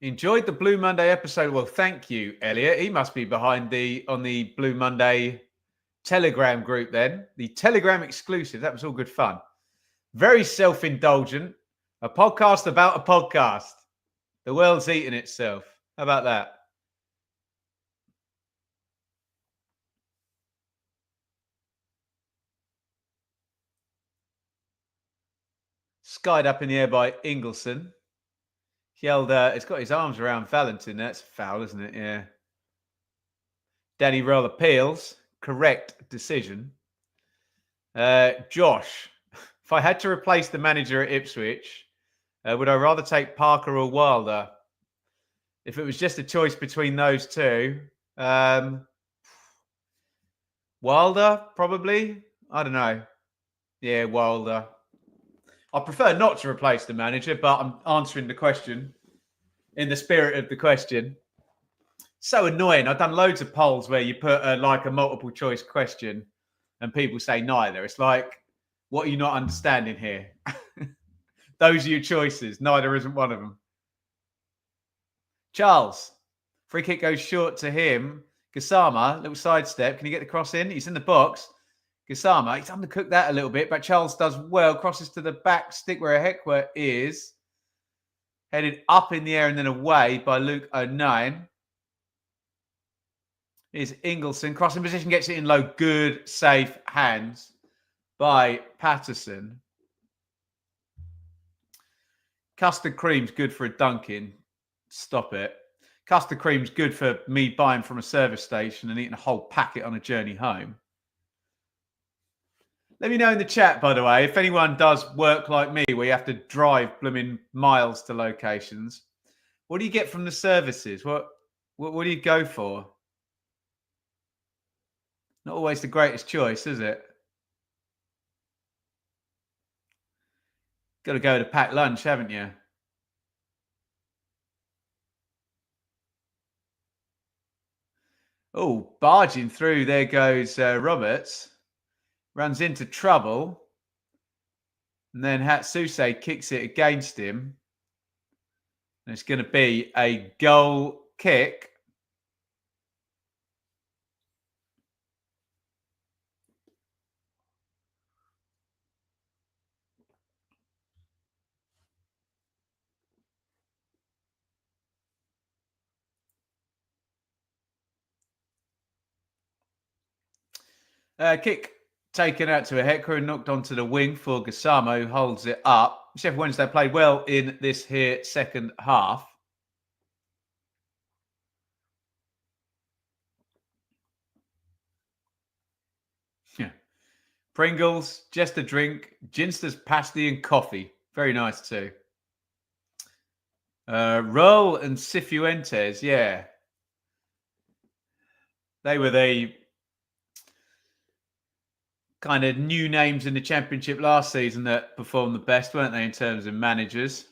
Enjoyed the Blue Monday episode. Well, thank you, Elliot. He must be behind on the Blue Monday Telegram group then. The Telegram exclusive. That was all good fun. Very self-indulgent. A podcast about a podcast. The world's eating itself. How about that? Skied up in the air by Ingleson. Yelled, it's got his arms around Valentin. That's foul, isn't it? Yeah. Danny Roll appeals. Correct decision. Josh, if I had to replace the manager at Ipswich, would I rather take Parker or Wilder? If it was just a choice between those two, Wilder, probably. I don't know. Yeah, Wilder. I prefer not to replace the manager, but I'm answering the question in the spirit of the question. So annoying. I've done loads of polls where you put a multiple choice question and people say neither. It's like, what are you not understanding here? Those are your choices. Neither isn't one of them. Charles, free kick goes short to him. Gassama, little sidestep. Can you get the cross in? He's in the box. Gassama, he's undercooked that a little bit, but Charles does well. Crosses to the back stick where Hekwer is. Headed up in the air and then away by Luke O'Neill. Here's Ingleson. Crossing position, gets it in low. Good, safe hands by Patterson. Custard cream's good for a dunking. Stop it. Custard cream's good for me buying from a service station and eating a whole packet on a journey home. Let me know in the chat, by the way, if anyone does work like me where you have to drive blooming miles to locations. What do you get from the services? What do you go for? Not always the greatest choice, is it? Got to go to packed lunch, haven't you? Oh, barging through. There goes Roberts. Runs into trouble. And then Hatsuse kicks it against him. And it's going to be a goal kick. Kick taken out to a Hekwer and knocked onto the wing for Gassama, who holds it up. Sheffield Wednesday played well in this here second half. Yeah. Pringles, just a drink, Ginster's pasty and coffee. Very nice too. Roll and Cifuentes, yeah. They were the kind of new names in the Championship last season that performed the best, weren't they, in terms of managers?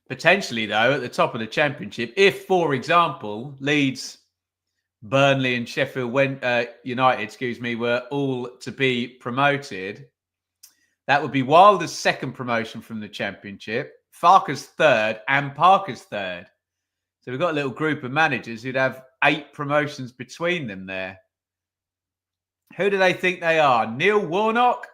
Potentially, though, at the top of the Championship, if, for example, Leeds, Burnley and Sheffield United, were all to be promoted, that would be Wilder's second promotion from the Championship, Farker's third and Parker's third. So we've got a little group of managers who'd have 8 promotions between them there. Who do they think they are? Neil Warnock?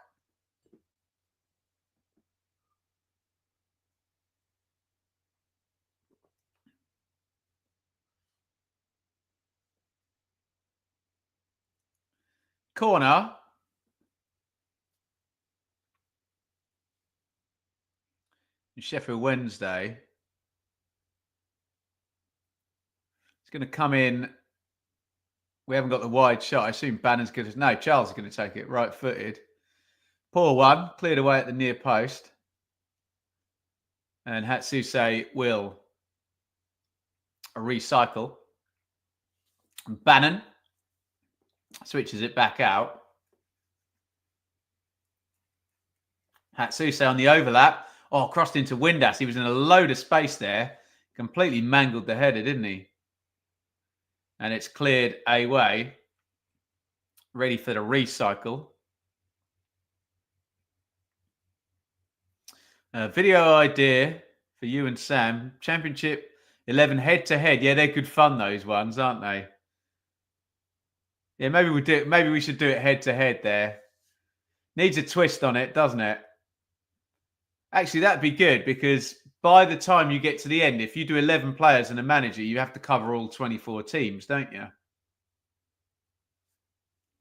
Corner. Sheffield Wednesday. It's going to come in. We haven't got the wide shot. I assume Bannon's going to... No, Charles is going to take it right-footed. Poor one. Cleared away at the near post. And Hatsuse will recycle. And Bannon switches it back out. Hatsuse on the overlap. Oh, crossed into Windass. He was in a load of space there. Completely mangled the header, didn't he? And it's cleared away. Ready for the recycle. Video idea for you and Sam. Championship 11 head-to-head. Yeah, they're good fun, those ones, aren't they? Yeah, maybe we do. Maybe we should do it head-to-head there. Needs a twist on it, doesn't it? Actually, that'd be good because by the time you get to the end, if you do 11 players and a manager, you have to cover all 24 teams, don't you?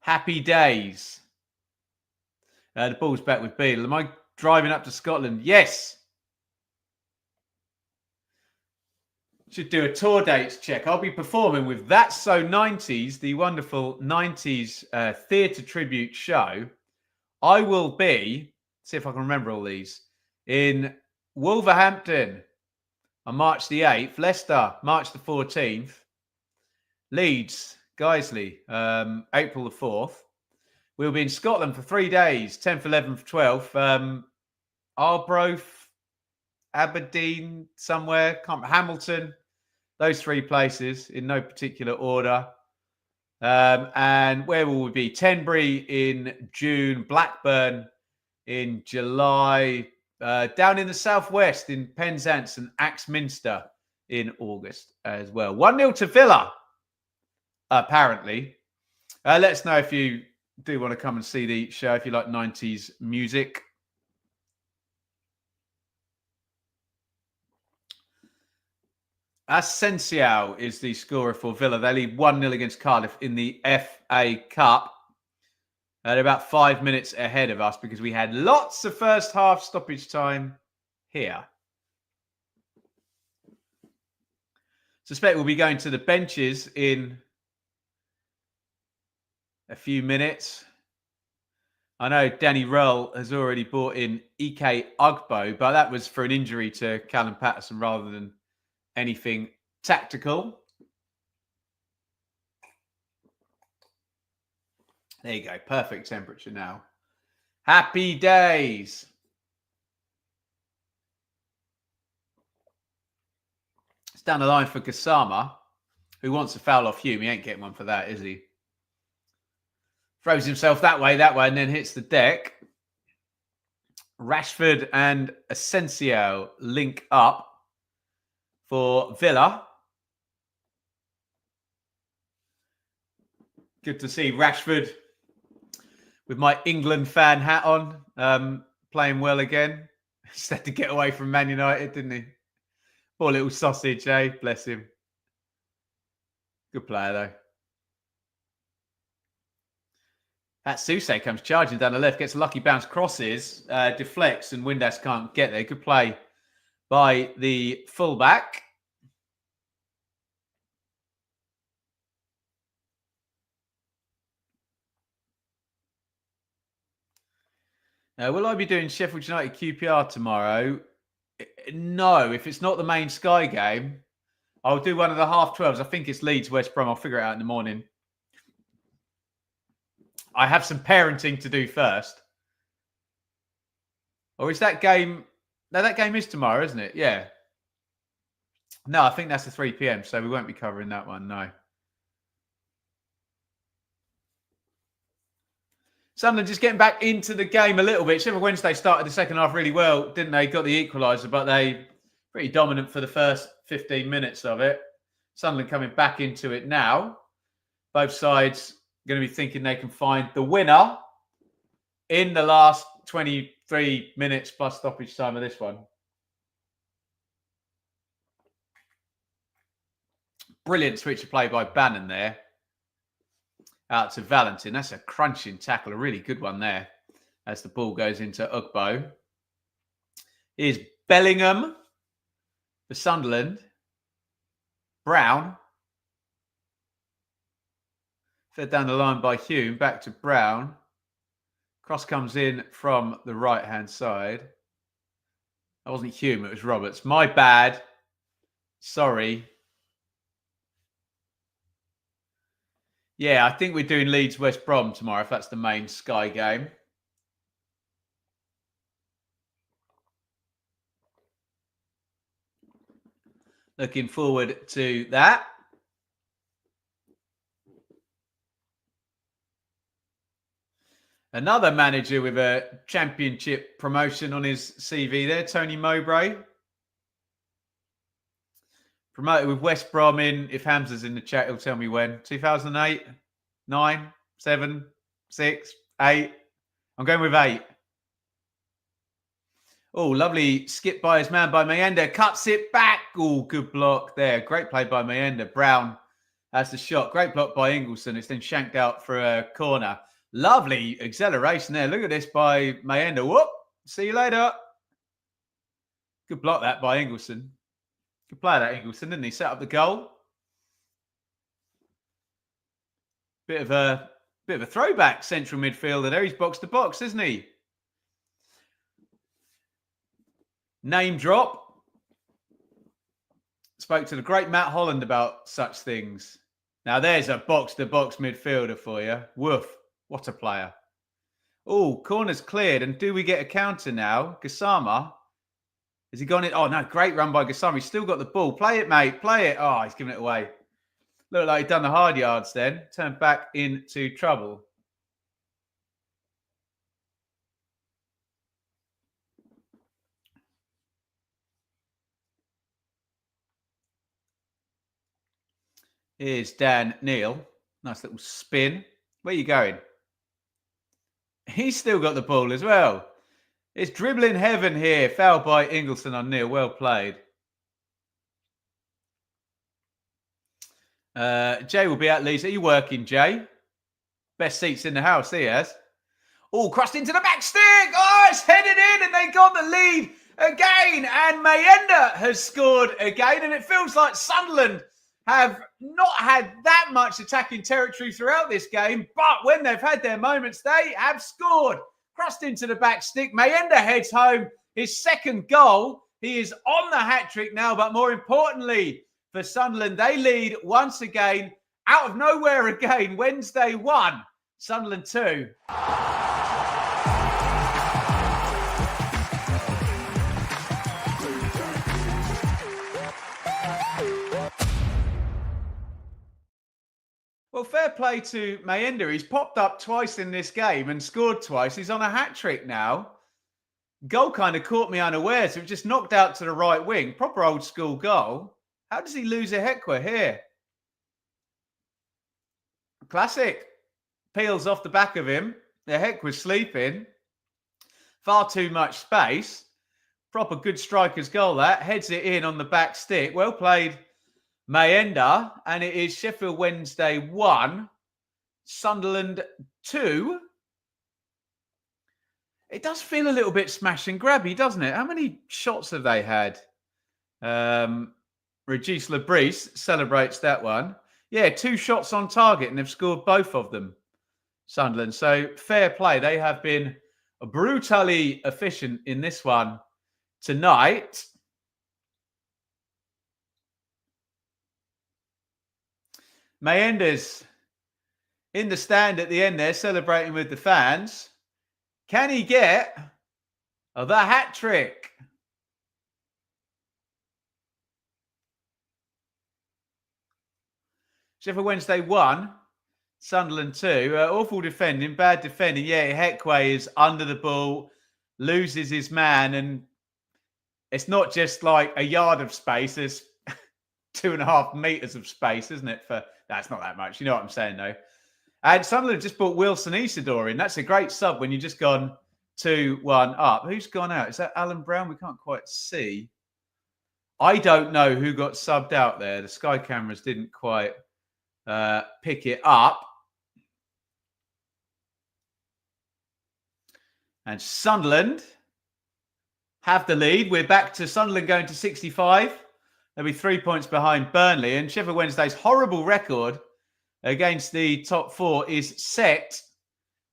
Happy days. The ball's back with Beadle. Am I driving up to Scotland? Yes. Should do a tour dates check. I'll be performing with That's So 90s, the wonderful 90s theatre tribute show. I will be, see if I can remember all these, in Wolverhampton on March the 8th, Leicester, March the 14th, Leeds, Guiseley, April the 4th. We'll be in Scotland for 3 days, 10th, 11th, 12th, Arbroath, Aberdeen, somewhere, Hamilton, those 3 places in no particular order. And where will we be? Tenbury in June, Blackburn in July, down in the southwest in Penzance and Axminster in August as well. 1-0 to Villa, apparently. Let us know if you do want to come and see the show, if you like 90s music. Asensio is the scorer for Villa. They lead 1-0 against Cardiff in the FA Cup. They're about 5 minutes ahead of us because we had lots of first half stoppage time here. Suspect we'll be going to the benches in a few minutes. I know Danny Rull has already brought in Ike Ugbo, but that was for an injury to Callum Patterson rather than anything tactical. There you go. Perfect temperature now. Happy days. It's down the line for Gassama, who wants a foul off Hume. He ain't getting one for that, is he? Throws himself that way, and then hits the deck. Rashford and Asensio link up for Villa. Good to see Rashford with my England fan hat on, playing well again. Just had to get away from Man United, didn't he? Poor little sausage, eh? Bless him. Good player, though. Hatsuse comes charging down the left, gets a lucky bounce, crosses, deflects, and Windass can't get there. Good play by the fullback. Will I be doing Sheffield United QPR tomorrow? No, if it's not the main Sky game, I'll do one of the half-12s. I think it's Leeds, West Brom. I'll figure it out in the morning. I have some parenting to do first. Or is that game... No, that game is tomorrow, isn't it? Yeah. No, I think that's the 3 p.m, so we won't be covering that one, no. Sunderland just getting back into the game a little bit. Sheffield Wednesday started the second half really well, didn't they? Got the equaliser, but they Pretty dominant for the first 15 minutes of it. Sunderland coming back into it now. Both sides going to be thinking they can find the winner in the last 23 minutes plus stoppage time of this one. Brilliant switch of play by Bannon there. Out to Valentin. That's a crunching tackle. A really good one there as the ball goes into Ugbo. Here's Bellingham for Sunderland. Brown. Fed down the line by Hume. Back to Brown. Cross comes in from the right-hand side. That wasn't Hume, it was Roberts. My bad. Sorry. Yeah, I think we're doing Leeds West Brom tomorrow, if that's the main Sky game. Looking forward to that. Another manager with a championship promotion on his CV there, Tony Mowbray. Promoted with West Brom in, if Hamza's in the chat, he'll tell me when. 2008, 9, 7, 6, 8. I'm going with 8. Oh, lovely skip by his man by Mayenda. Cuts it back. Oh, good block there. Great play by Mayenda. Brown has the shot. Great block by Ingleson. It's then shanked out for a corner. Lovely acceleration there. Look at this by Mayenda. Whoop. See you later. Good block that by Ingleson. Good play that Ingleson, didn't he? Set up the goal. Bit of a throwback central midfielder there. He's box to box, isn't he? Name drop. Spoke to the great Matt Holland about such things. Now there's a box to box midfielder for you. Woof. What a player. Oh, corner's cleared. And do we get a counter now? Gassama. Has he gone in? Oh, no. Great run by Gassama. He's still got the ball. Play it, mate. Play it. Oh, he's giving it away. Looked like he'd done the hard yards then. Turned back into trouble. Here's Dan Neal. Nice little spin. Where are you going? He's still got the ball as well. It's dribbling heaven here. Foul by Ingleson on Neal. Well played. Jay will be at Leeds. Are you working, Jay? Best seats in the house, he has. Oh, crossed into the back stick. Oh, it's headed in and they got the lead again. And Mayenda has scored again. And it feels like Sunderland have not had that much attacking territory throughout this game. But when they've had their moments, they have scored. Crossed into the back stick. Mayenda heads home. His second goal. He is on the hat-trick now. But more importantly for Sunderland, they lead once again. Out of nowhere again. Wednesday 1. Sunderland 2. Well, fair play to Mayenda. He's popped up twice in this game and scored twice. He's on a hat-trick now. Goal kind of caught me unaware, so it just knocked out to the right wing. Proper old-school goal. How does he lose a Hekwa here? Classic. Peels off the back of him. The Hekwa's sleeping. Far too much space. Proper good striker's goal, that. Heads it in on the back stick. Well played, Mayenda. And it is Sheffield Wednesday 1. Sunderland 2. It does feel a little bit smash and grabby, doesn't it? How many shots have they had? Regis Labrise celebrates that one. Yeah, 2 shots on target, and they've scored both of them, Sunderland. So fair play. They have been brutally efficient in this one tonight. Mayenda's in the stand at the end there, celebrating with the fans. Can he get the hat-trick? Sheffield Wednesday 1, Sunderland 2. Awful defending, bad defending. Yeah, Hekwe is under the ball, loses his man, and it's not just like a yard of space. There's 2.5 meters of space, isn't it? That's not that much. You know what I'm saying, though. And Sunderland just brought Wilson Isidore in. That's a great sub when you've just gone 2-1 up. Who's gone out? Is that Alan Brown? We can't quite see. I don't know who got subbed out there. The Sky cameras didn't quite pick it up. And Sunderland have the lead. We're back to Sunderland going to 65. They'll be 3 points behind Burnley. And Sheffield Wednesday's horrible record against the top four is set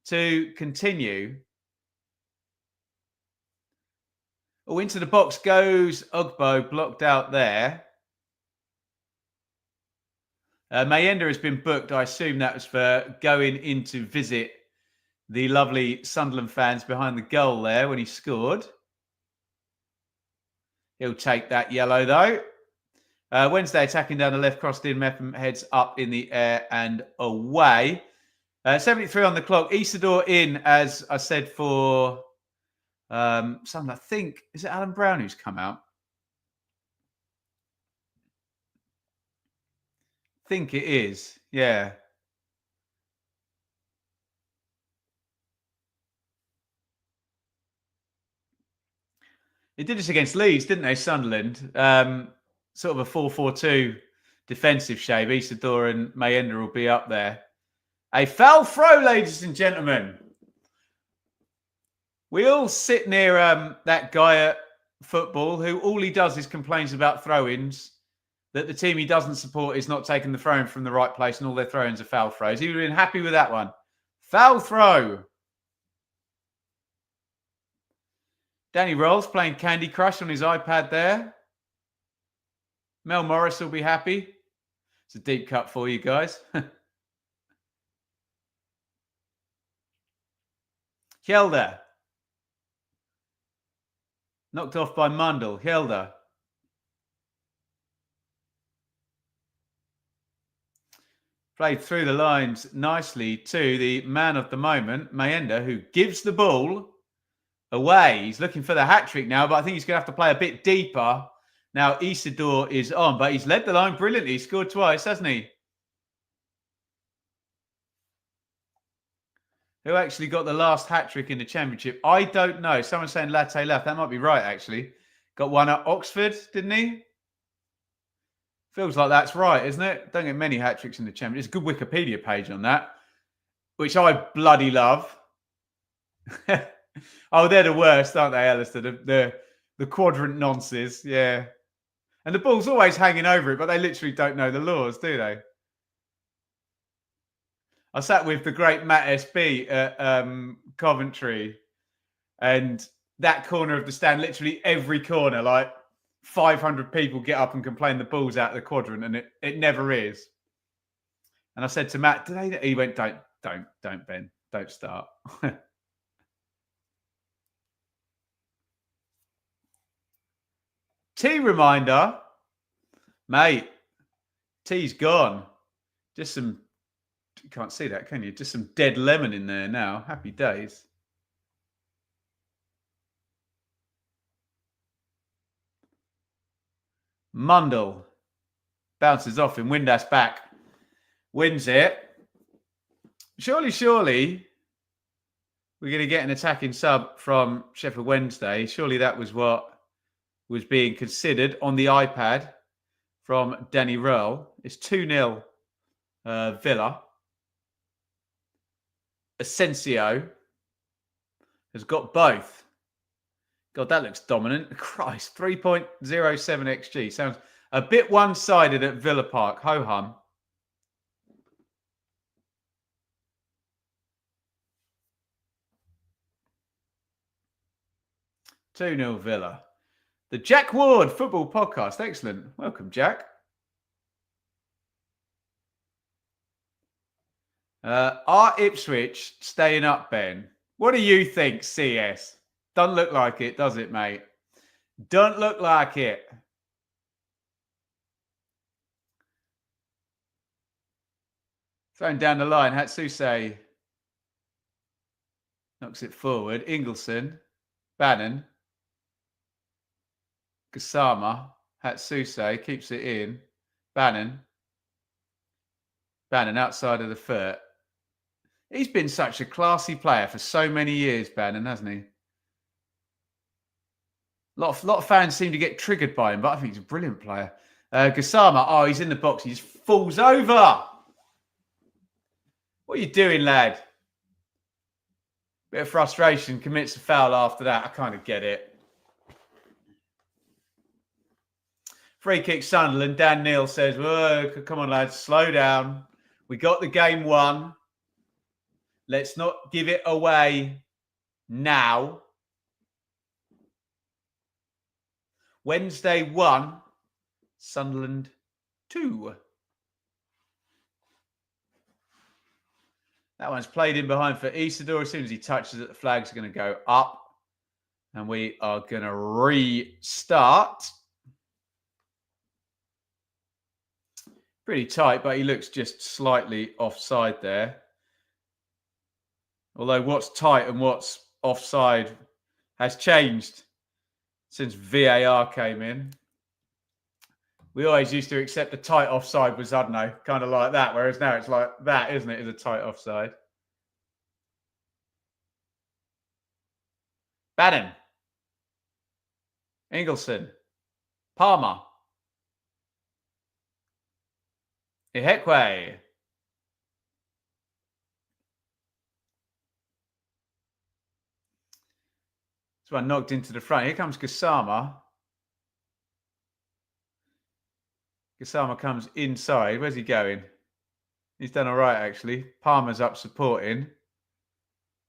to continue. Oh, into the box goes Ugbo, blocked out there. Mayenda has been booked. I assume that was for going in to visit the lovely Sunderland fans behind the goal there when he scored. He'll take that yellow, though. Wednesday attacking down the left, crossed in, Mepham heads up in the air and away. 73 on the clock. Isidore in, as I said, for Sunderland. I think, is it Alan Brown who's come out? I think it is, yeah. They did this against Leeds, didn't they, Sunderland? Sort of a 4-4-2 defensive shape. Isidore and Mayenda will be up there. A foul throw, ladies and gentlemen. We all sit near that guy at football who all he does is complains about throw-ins, that the team he doesn't support is not taking the throw-in from the right place and all their throw-ins are foul throws. He would have been happy with that one. Foul throw. Danny Rolls playing Candy Crush on his iPad there. Mel Morris will be happy. It's a deep cut for you guys. Kjelder. Knocked off by Mundell. Kjelder. Played through the lines nicely to the man of the moment, Mayenda, who gives the ball away. He's looking for the hat-trick now, but I think he's going to have to play a bit deeper. Now, Isidore is on, but he's led the line brilliantly. He scored twice, hasn't he? Who actually got the last hat-trick in the Championship? I don't know. Someone's saying Latte left. That might be right, actually. Got one at Oxford, didn't he? Feels like that's right, isn't it? Don't get many hat-tricks in the Championship. It's a good Wikipedia page on that, which I bloody love. Oh, they're the worst, aren't they, Alistair? The quadrant nonces, yeah. And the ball's always hanging over it, but they literally don't know the laws, do they? I sat with the great Matt SB at Coventry, and that corner of the stand, literally every corner, like 500 people get up and complain the ball's out of the quadrant, and it never is. And I said to Matt, he went, don't, Ben, don't start. Tea reminder, mate. Tea's gone. Just some, you can't see that, can you? Just some dead lemon in there now. Happy days. Mundell bounces off him. Windass back. Wins it. Surely, we're going to get an attacking sub from Sheffield Wednesday. Surely that was what was being considered on the iPad from Danny Rowe. It's 2-0 Villa. Asensio has got both. God, that looks dominant. Christ, 3.07 XG. Sounds a bit one-sided at Villa Park. Ho-hum. (2-0 Villa). The Jack Ward Football Podcast. Excellent. Welcome, Jack. Are Ipswich staying up, Ben? What do you think, CS? Doesn't look like it, does it, mate? Don't look like it. Throwing down the line. Hatsuse knocks it forward. Ingleson. Bannon. Gassama. Hatsuse keeps it in. Bannon outside of the foot. He's been such a classy player for so many years, Bannon, hasn't he? A lot of fans seem to get triggered by him, but I think he's a brilliant player. Gassama, oh, he's in the box. He just falls over. What are you doing, lad? Bit of frustration, commits a foul after that. I kind of get it. Free kick Sunderland. Dan Neal says, whoa, come on, lads, slow down. We got the game won. Let's not give it away now. Wednesday 1, Sunderland 2. That one's played in behind for Isidore. As soon as he touches it, the flags are going to go up. And we are going to restart. Pretty tight, but he looks just slightly offside there. Although what's tight and what's offside has changed since VAR came in. We always used to accept a tight offside was, I don't know, kind of like that. Whereas now it's like that, isn't it? Is a tight offside. Bannon. Ingleson. Palmer. Ihekwe. This one knocked into the front. Here comes Gassama. Gassama comes inside. Where's he going? He's done all right, actually. Palmer's up supporting.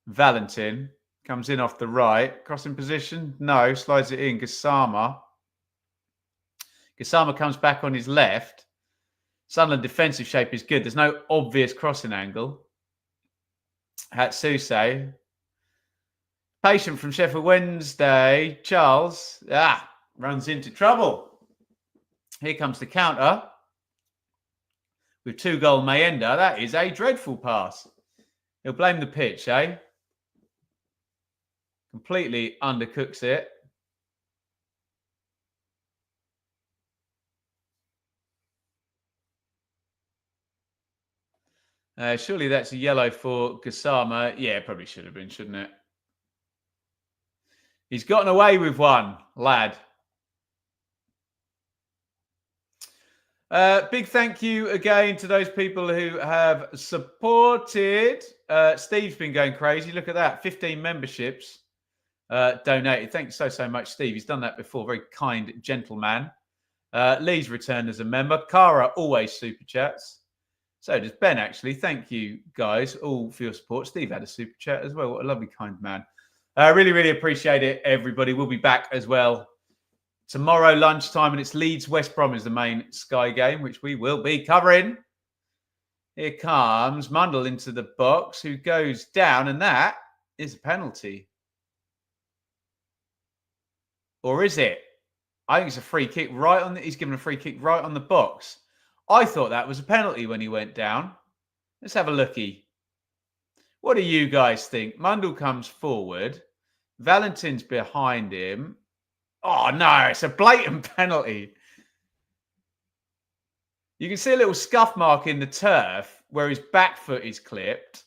Valentin comes in off the right. Crossing position? No. Slides it in. Gassama. Gassama comes back on his left. Sunderland defensive shape is good. There's no obvious crossing angle. Hatsuse. Patient from Sheffield Wednesday. Charles. Runs into trouble. Here comes the counter. With 2-goal Mayenda. That is a dreadful pass. He'll blame the pitch, eh? Completely undercooks it. Surely that's a yellow for Gassama. Yeah, it probably should have been, shouldn't it? He's gotten away with one, lad. Big thank you again to those people who have supported. Steve's been going crazy. Look at that. 15 memberships donated. Thank you so much, Steve. He's done that before. Very kind gentleman. Lee's returned as a member. Cara always super chats. So does Ben, actually. Thank you, guys, all for your support. Steve had a super chat as well. What a lovely, kind man. Really, really appreciate it, everybody. We'll be back as well tomorrow lunchtime, and it's Leeds West Brom is the main Sky game, which we will be covering. Here comes Mundell into the box, who goes down, and that is a penalty. Or is it? I think it's a free kick right on the... He's given a free kick right on the box. I thought that was a penalty when he went down. Let's have a looky. What do you guys think? Mundell comes forward. Valentin's behind him. Oh, no, it's a blatant penalty. You can see a little scuff mark in the turf where his back foot is clipped.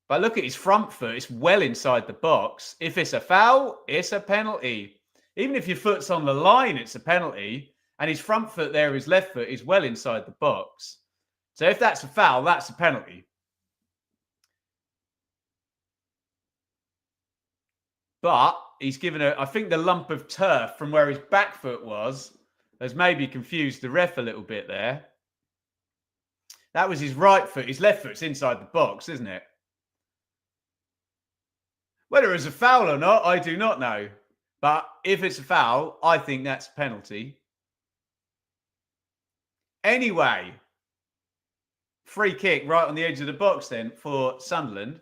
But look at his front foot. It's well inside the box. If it's a foul, it's a penalty. Even if your foot's on the line, it's a penalty. And his front foot there, his left foot, is well inside the box. So if that's a foul, that's a penalty. But he's given I think the lump of turf from where his back foot was has maybe confused the ref a little bit there. That was his right foot. His left foot's inside the box, isn't it? Whether it's a foul or not, I do not know. But if it's a foul, I think that's a penalty. Anyway, free kick right on the edge of the box then for Sunderland.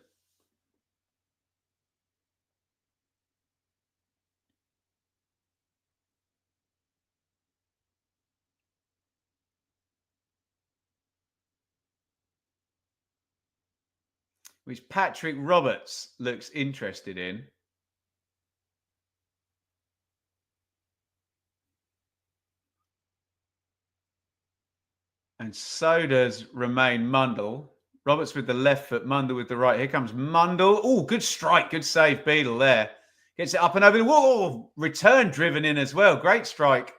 Which Patrick Roberts looks interested in. And so does Romain Mundle. Roberts with the left foot, Mundle with the right. Here comes Mundle. Oh, good strike. Good save, Beadle there. Gets it up and over. Whoa, return driven in as well. Great strike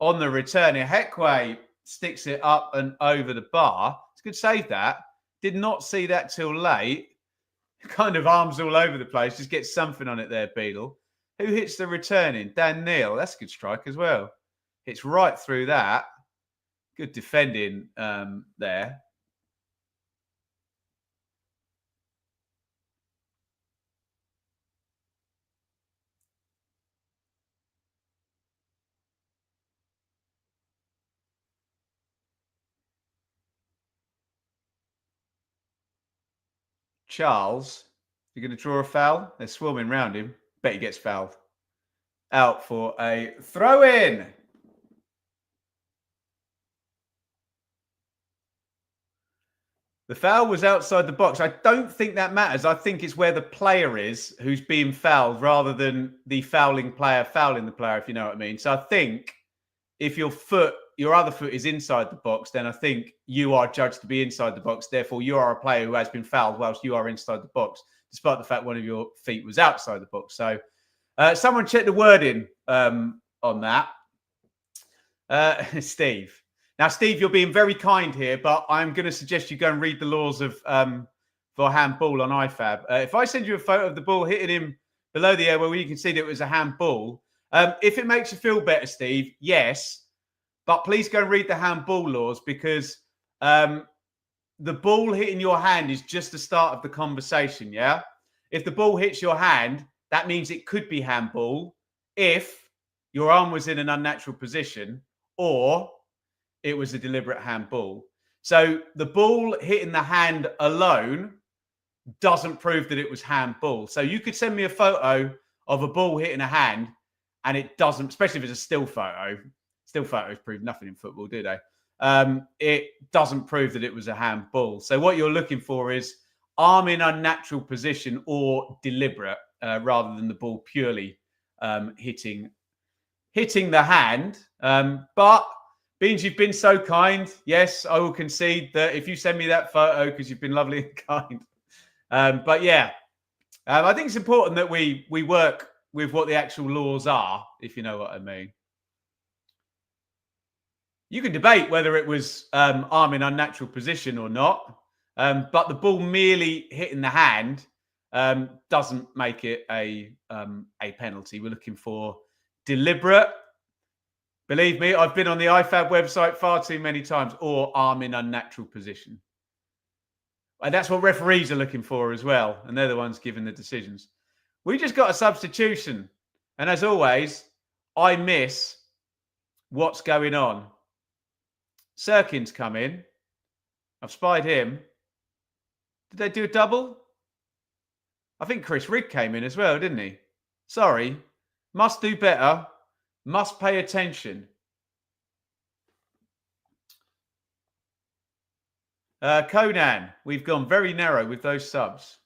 on the return. Hekwe sticks it up and over the bar. It's a good save that. Did not see that till late. Kind of arms all over the place. Just gets something on it there, Beadle. Who hits the returning? Dan Neal. That's a good strike as well. Hits right through that. Good defending there. Charles, you're going to draw a foul? They're swarming round him. Bet he gets fouled. Out for a throw-in. The foul was outside the box. I don't think that matters. I think it's where the player is who's being fouled rather than the fouling player fouling the player, if you know what I mean. So I think if your other foot is inside the box, then I think you are judged to be inside the box. Therefore, you are a player who has been fouled whilst you are inside the box, despite the fact one of your feet was outside the box. So someone check the wording on that. Steve. Now, Steve, you're being very kind here, but I'm going to suggest you go and read the laws of for handball on IFAB. If I send you a photo of the ball hitting him below the air where you can see that it was a handball, if it makes you feel better, Steve, yes. But please go and read the handball laws because the ball hitting your hand is just the start of the conversation, yeah? If the ball hits your hand, that means it could be handball if your arm was in an unnatural position or it was a deliberate handball. So the ball hitting the hand alone doesn't prove that it was handball. So you could send me a photo of a ball hitting a hand and it doesn't, especially if it's a still photo. Still photos prove nothing in football, do they? It doesn't prove that it was a handball. So what you're looking for is arm in unnatural position or deliberate rather than the ball purely hitting the hand. But Beans, you've been so kind. Yes, I will concede that if you send me that photo because you've been lovely and kind. But yeah, I think it's important that we work with what the actual laws are, if you know what I mean. You can debate whether it was arm in unnatural position or not, but the ball merely hitting the hand doesn't make it a penalty. We're looking for deliberate. Believe me, I've been on the IFAB website far too many times, or arm in unnatural position. And that's what referees are looking for as well, and they're the ones giving the decisions. We just got a substitution, and as always, I miss what's going on. Sirkin's come in. I've spied him. Did they do a double? I think Chris Rigg came in as well, didn't he? Sorry. Must do better. Must pay attention. Conan, we've gone very narrow with those subs.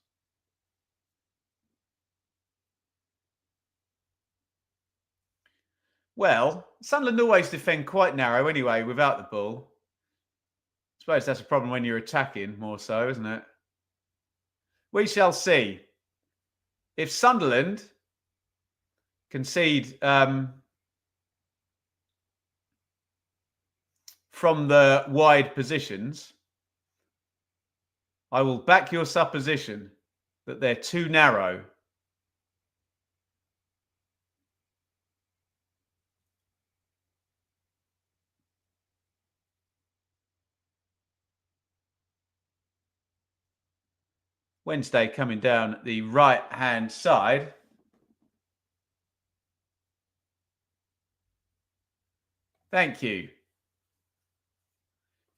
Well, Sunderland always defend quite narrow anyway without the ball. I suppose that's a problem when you're attacking more so, isn't it? We shall see. If Sunderland concede from the wide positions, I will back your supposition that they're too narrow. Wednesday coming down the right-hand side. Thank you.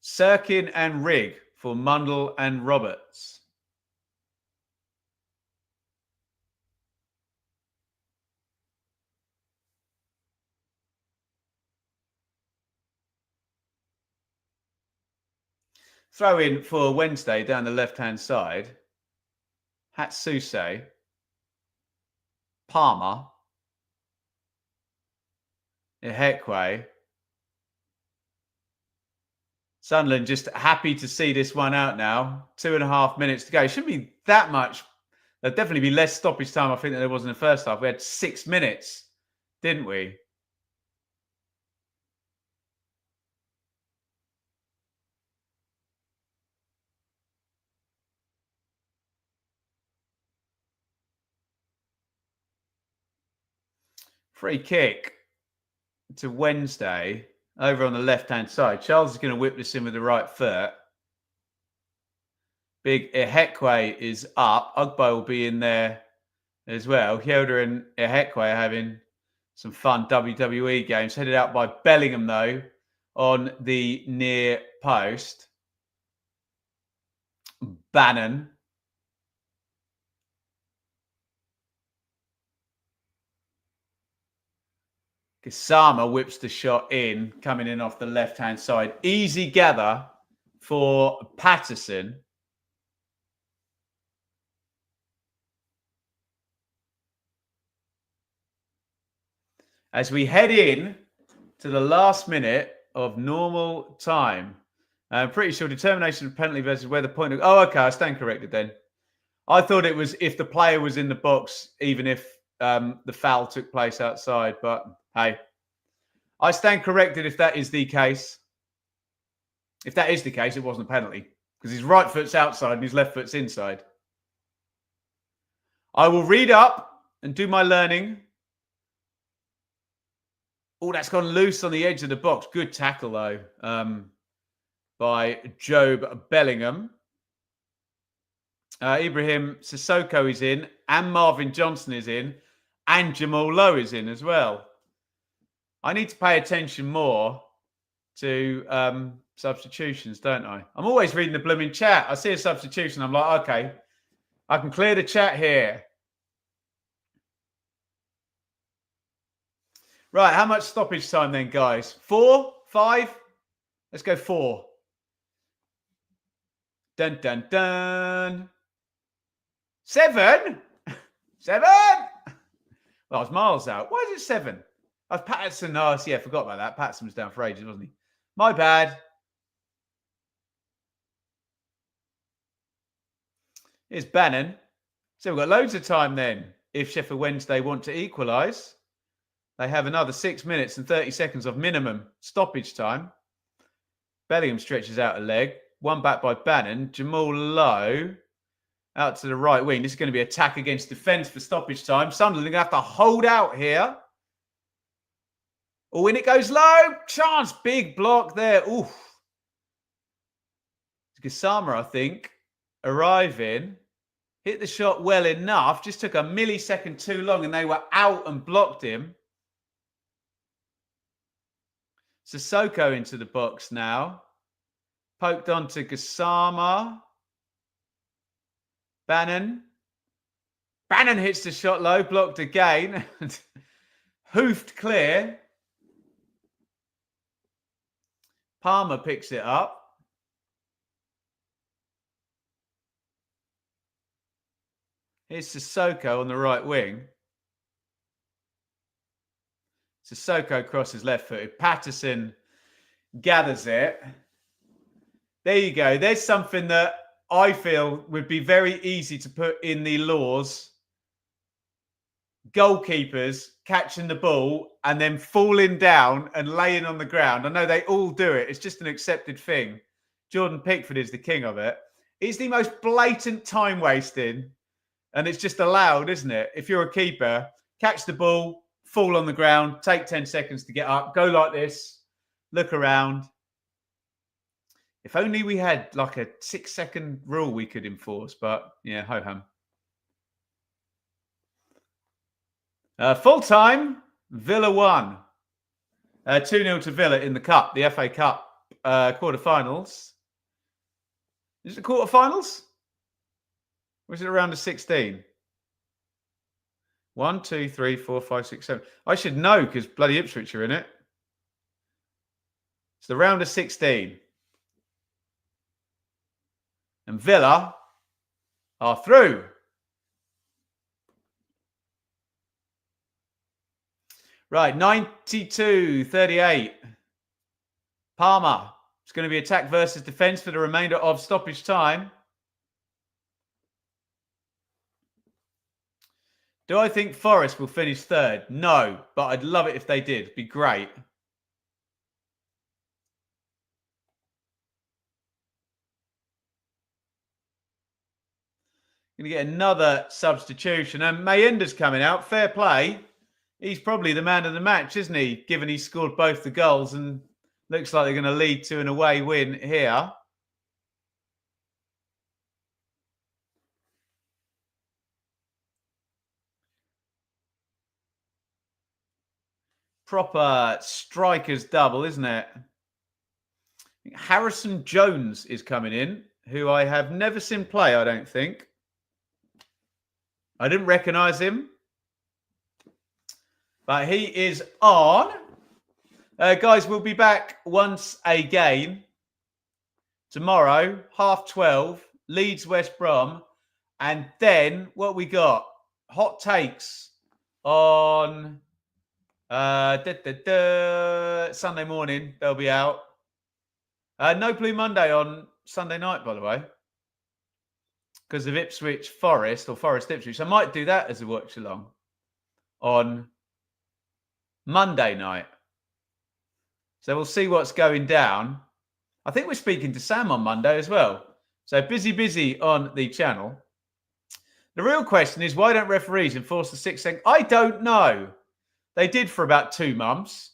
Sirkin and Rigg for Mundle and Roberts. Throw in for Wednesday down the left-hand side. Hatsuse, Palmer, Ihekwe, Sunderland just happy to see this one out now. 2.5 minutes to go. It shouldn't be that much. There'll definitely be less stoppage time, I think, than there was in the first half. We had 6 minutes, didn't we? Free kick to Wednesday over on the left-hand side. Charles is going to whip this in with the right foot. Big Ehekwe is up. Ugbo will be in there as well. Hyoda and Ehekwe are having some fun WWE games. Headed out by Bellingham, though, on the near post. Bannon. Kisama whips the shot in, coming in off the left-hand side. Easy gather for Patterson. As we head in to the last minute of normal time. I'm pretty sure determination of penalty versus where the point... Oh, okay, I stand corrected then. I thought it was if the player was in the box, even if the foul took place outside. But, hey, I stand corrected if that is the case. If that is the case, it wasn't a penalty. Because his right foot's outside and his left foot's inside. I will read up and do my learning. Oh, that's gone loose on the edge of the box. Good tackle, though, by Job Bellingham. Ibrahim Sissoko is in, and Marvin Johnson is in, and Jamal Lowe is in as well. I need to pay attention more to substitutions, don't I? I'm always reading the blooming chat. I see a substitution. I'm like, okay, I can clear the chat here. Right, how much stoppage time then, guys? 4? 5? Let's go 4. Dun, dun, dun. 7? 7? Well, I was miles out. Why is it 7? I was Patterson. Oh, yeah, I forgot about that. Patterson was down for ages, wasn't he? My bad. Here's Bannon. So we've got loads of time then. If Sheffield Wednesday want to equalise, they have another 6 minutes and 30 seconds of minimum stoppage time. Bellingham stretches out a leg. One back by Bannon. Jamal Lowe out to the right wing. This is going to be attack against defence for stoppage time. Sunderland are going to have to hold out here. Oh, and it goes low. Chance. Big block there. Oof. Gassama, I think, arriving. Hit the shot well enough. Just took a millisecond too long and they were out and blocked him. Sissoko into the box now. Poked on to Gassama. Bannon. Bannon hits the shot low. Blocked again. Hoofed clear. Palmer picks it up. Here's Sissoko on the right wing. Sissoko crosses left footed. Patterson gathers it. There you go. There's something that I feel would be very easy to put in the laws. Goalkeepers catching the ball and then falling down and laying on the ground. I know they all do it. It's just an accepted thing. Jordan Pickford is the king of it. It's the most blatant time wasting. And it's just allowed, isn't it? If you're a keeper, catch the ball, fall on the ground, take 10 seconds to get up, go like this, look around. If only we had like a 6-second rule we could enforce, but yeah, ho-hum. Full time, Villa 1. 2-0 to Villa in the Cup, the FA Cup quarterfinals. Is it the quarterfinals? Or is it around the 16? 1, 2, 3, 4, 5, 6, 7. I should know because bloody Ipswich are in it. It's the round of 16. And Villa are through. Right, 92-38. Palmer It's going to be attack versus defence for the remainder of stoppage time. Do I think Forest will finish third? No, but I'd love it if they did. It'd be great. Going to get another substitution. And Mayenda's coming out. Fair play. He's probably the man of the match, isn't he? Given he scored both the goals and looks like they're going to lead to an away win here. Proper strikers double, isn't it? Harrison Jones is coming in, who I have never seen play, I don't think. I didn't recognise him. But he is on. Guys, we'll be back once again tomorrow, 12:30, Leeds West Brom. And then what we got? Hot takes on Sunday morning. They'll be out. No Blue Monday on Sunday night, by the way, because of Ipswich Forest or Forest Ipswich. I might do that as a watch along on Monday night. So we'll see what's going down. I think we're speaking to Sam on Monday as well. So busy on the channel. The real question is, why don't referees enforce the 6 second? I don't know. They did for about 2 months.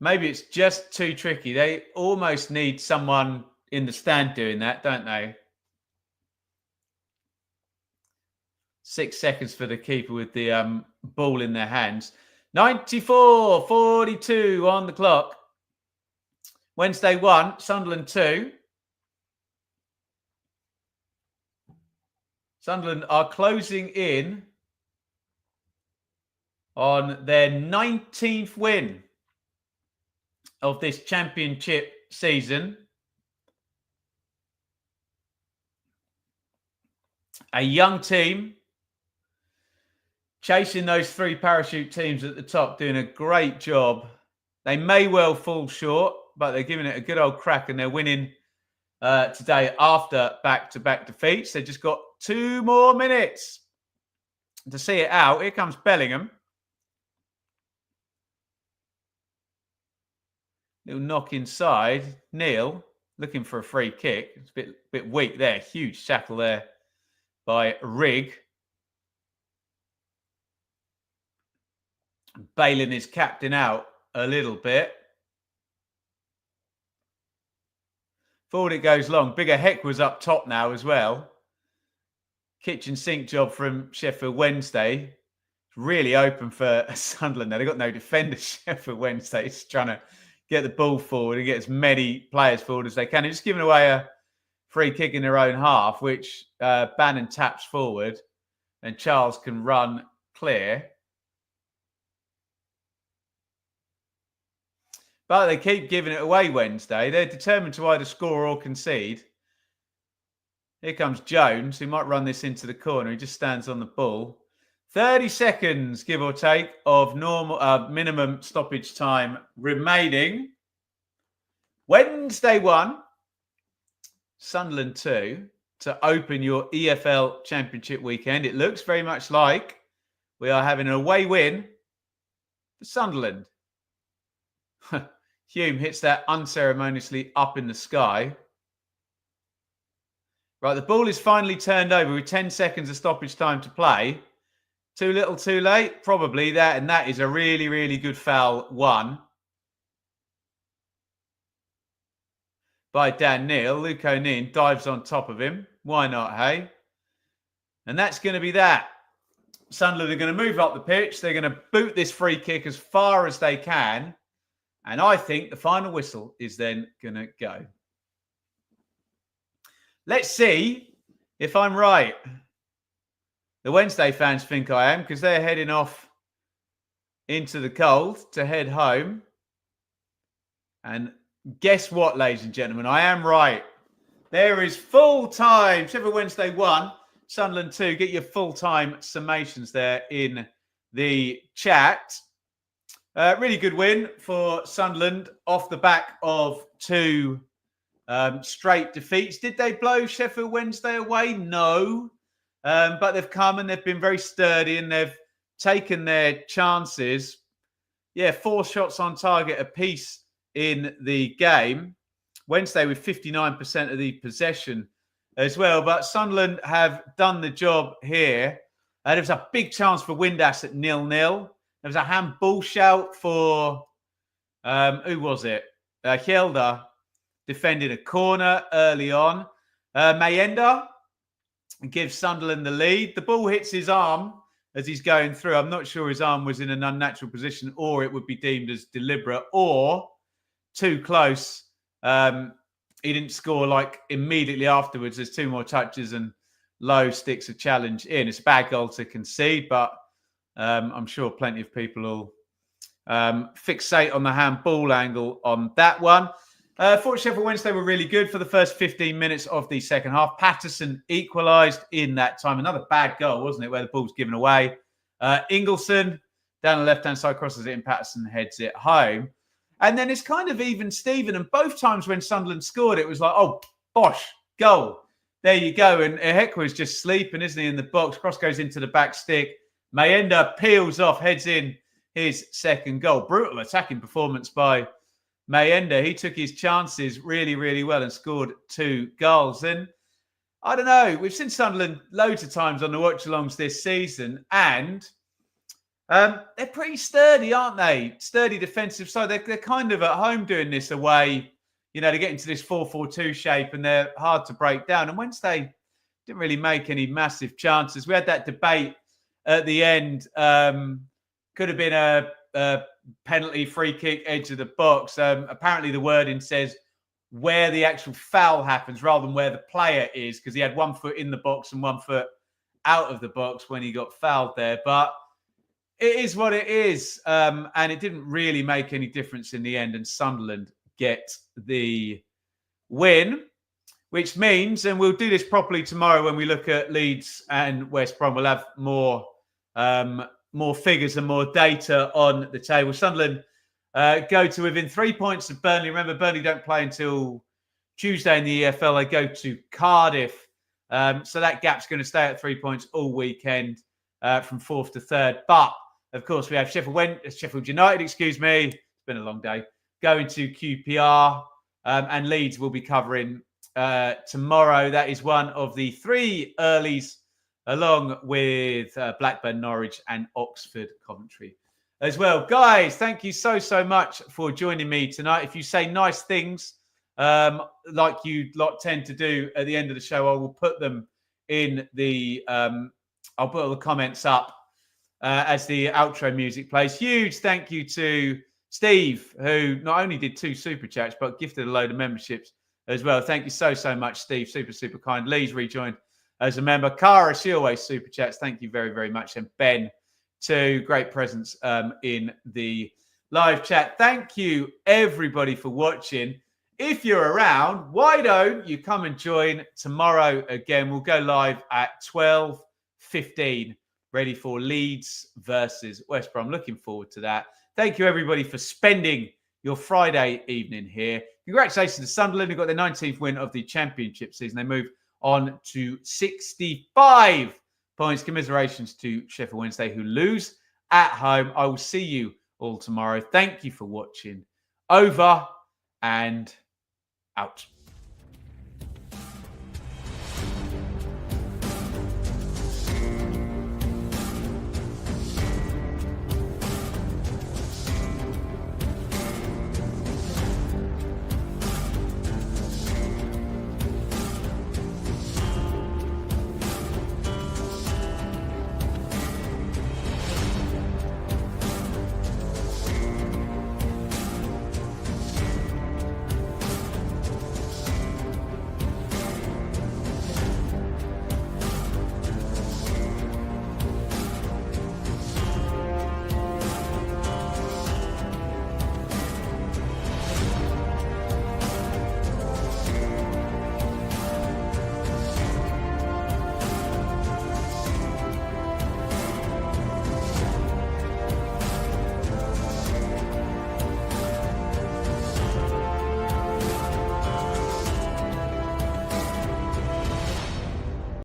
Maybe it's just too tricky. They almost need someone in the stand doing that, don't they? 6 seconds for the keeper with the ball in their hands. 94:42 on the clock. Wednesday 1, Sunderland 2. Sunderland are closing in on their 19th win of this championship season. A young team chasing those 3 parachute teams at the top, doing a great job. They may well fall short, but they're giving it a good old crack, and they're winning today after back-to-back defeats. They've just got 2 more minutes to see it out. Here comes Bellingham. Little knock inside. Neil looking for a free kick. It's a bit weak there. Huge tackle there by Rigg. Bailing his captain out a little bit. Forward it goes long. Bigger Heck was up top now as well. Kitchen sink job from Sheffield Wednesday. It's really open for Sunderland. They've got no defenders. Sheffield Wednesday is trying to get the ball forward and get as many players forward as they can. They're just giving away a free kick in their own half, which Bannon taps forward and Charles can run clear. But they keep giving it away Wednesday. They're determined to either score or concede. Here comes Jones, who might run this into the corner. He just stands on the ball. 30 seconds, give or take, of normal minimum stoppage time remaining. Wednesday 1, Sunderland 2, to open your EFL Championship weekend. It looks very much like we are having an away win for Sunderland. Hume hits that unceremoniously up in the sky. Right, the ball is finally turned over with 10 seconds of stoppage time to play. Too little, too late? Probably that. And that is a really, really good foul one by Dan Neil. Luke O'Neill dives on top of him. Why not, hey? And that's going to be that. Sunderland are going to move up the pitch. They're going to boot this free kick as far as they can. And I think the final whistle is then going to go. Let's see if I'm right. The Wednesday fans think I am, because they're heading off into the cold to head home. And guess what, ladies and gentlemen? I am right. There is full time. Sheffield Wednesday 1, Sunderland 2. Get your full time summations there in the chat. Really good win for Sunderland off the back of two straight defeats. Did they blow Sheffield Wednesday away? No. But they've come and they've been very sturdy and they've taken their chances. Yeah, 4 shots on target apiece in the game. Wednesday with 59% of the possession as well. But Sunderland have done the job here. There was a big chance for Windass at 0-0. There was a handball shout for, who was it? Mayenda defended a corner early on. Mayenda gives Sunderland the lead. The ball hits his arm as he's going through. I'm not sure his arm was in an unnatural position or it would be deemed as deliberate or too close. He didn't score like immediately afterwards. There's 2 more touches and Lowe sticks a challenge in. It's a bad goal to concede, but I'm sure plenty of people will fixate on the handball angle on that one. Thought Sheffield Wednesday were really good for the first 15 minutes of the second half. Patterson equalised in that time. Another bad goal, wasn't it, where the ball's given away. Ingleson down the left-hand side crosses it and Patterson heads it home. And then it's kind of even Steven. And both times when Sunderland scored, it was like, oh, bosh, goal. There you go. And Ehekwa is just sleeping, isn't he, in the box. Cross goes into the back stick. Mayenda peels off, heads in his second goal. Brutal attacking performance by Mayenda. He took his chances really, really well and scored 2 goals. And I don't know, we've seen Sunderland loads of times on the watch-alongs this season, and they're pretty sturdy, aren't they? Sturdy defensive side. They're kind of at home doing this away. You know, they get into this 4-4-2 shape and they're hard to break down. And Wednesday didn't really make any massive chances. We had that debate at the end. Could have been a penalty, free kick, edge of the box. Apparently the wording says where the actual foul happens rather than where the player is, because he had 1 foot in the box and 1 foot out of the box when he got fouled there. But it is what it is. And it didn't really make any difference in the end. And Sunderland get the win, which means, and we'll do this properly tomorrow when we look at Leeds and West Brom, we'll have more figures and more data on the table. Sunderland go to within 3 points of Burnley. Remember, Burnley don't play until Tuesday in the EFL. They go to Cardiff. So that gap's going to stay at 3 points all weekend from 4th to 3rd. But, of course, we have Sheffield United, it's been a long day, going to QPR. And Leeds will be covering tomorrow. That is one of the 3 earlies, along with Blackburn, Norwich, and Oxford, Coventry as well. Guys, thank you so much for joining me tonight. If you say nice things, like you lot tend to do at the end of the show, I will put them in the, I'll put all the comments up as the outro music plays. Huge thank you to Steve, who not only did 2 super chats, but gifted a load of memberships as well. Thank you so much, Steve. Super kind. Lee's rejoined as a member. Cara, she always super chats. Thank you very much. And Ben, too. Great presence in the live chat. Thank you, everybody, for watching. If you're around, why don't you come and join tomorrow again? We'll go live at 12:15, ready for Leeds versus West Brom. Looking forward to that. Thank you, everybody, for spending your Friday evening here. Congratulations to Sunderland, who got their 19th win of the Championship season. They move on to 65 points. Commiserations to Sheffield Wednesday, who lose at home. I will see you all tomorrow. Thank you for watching. Over and out.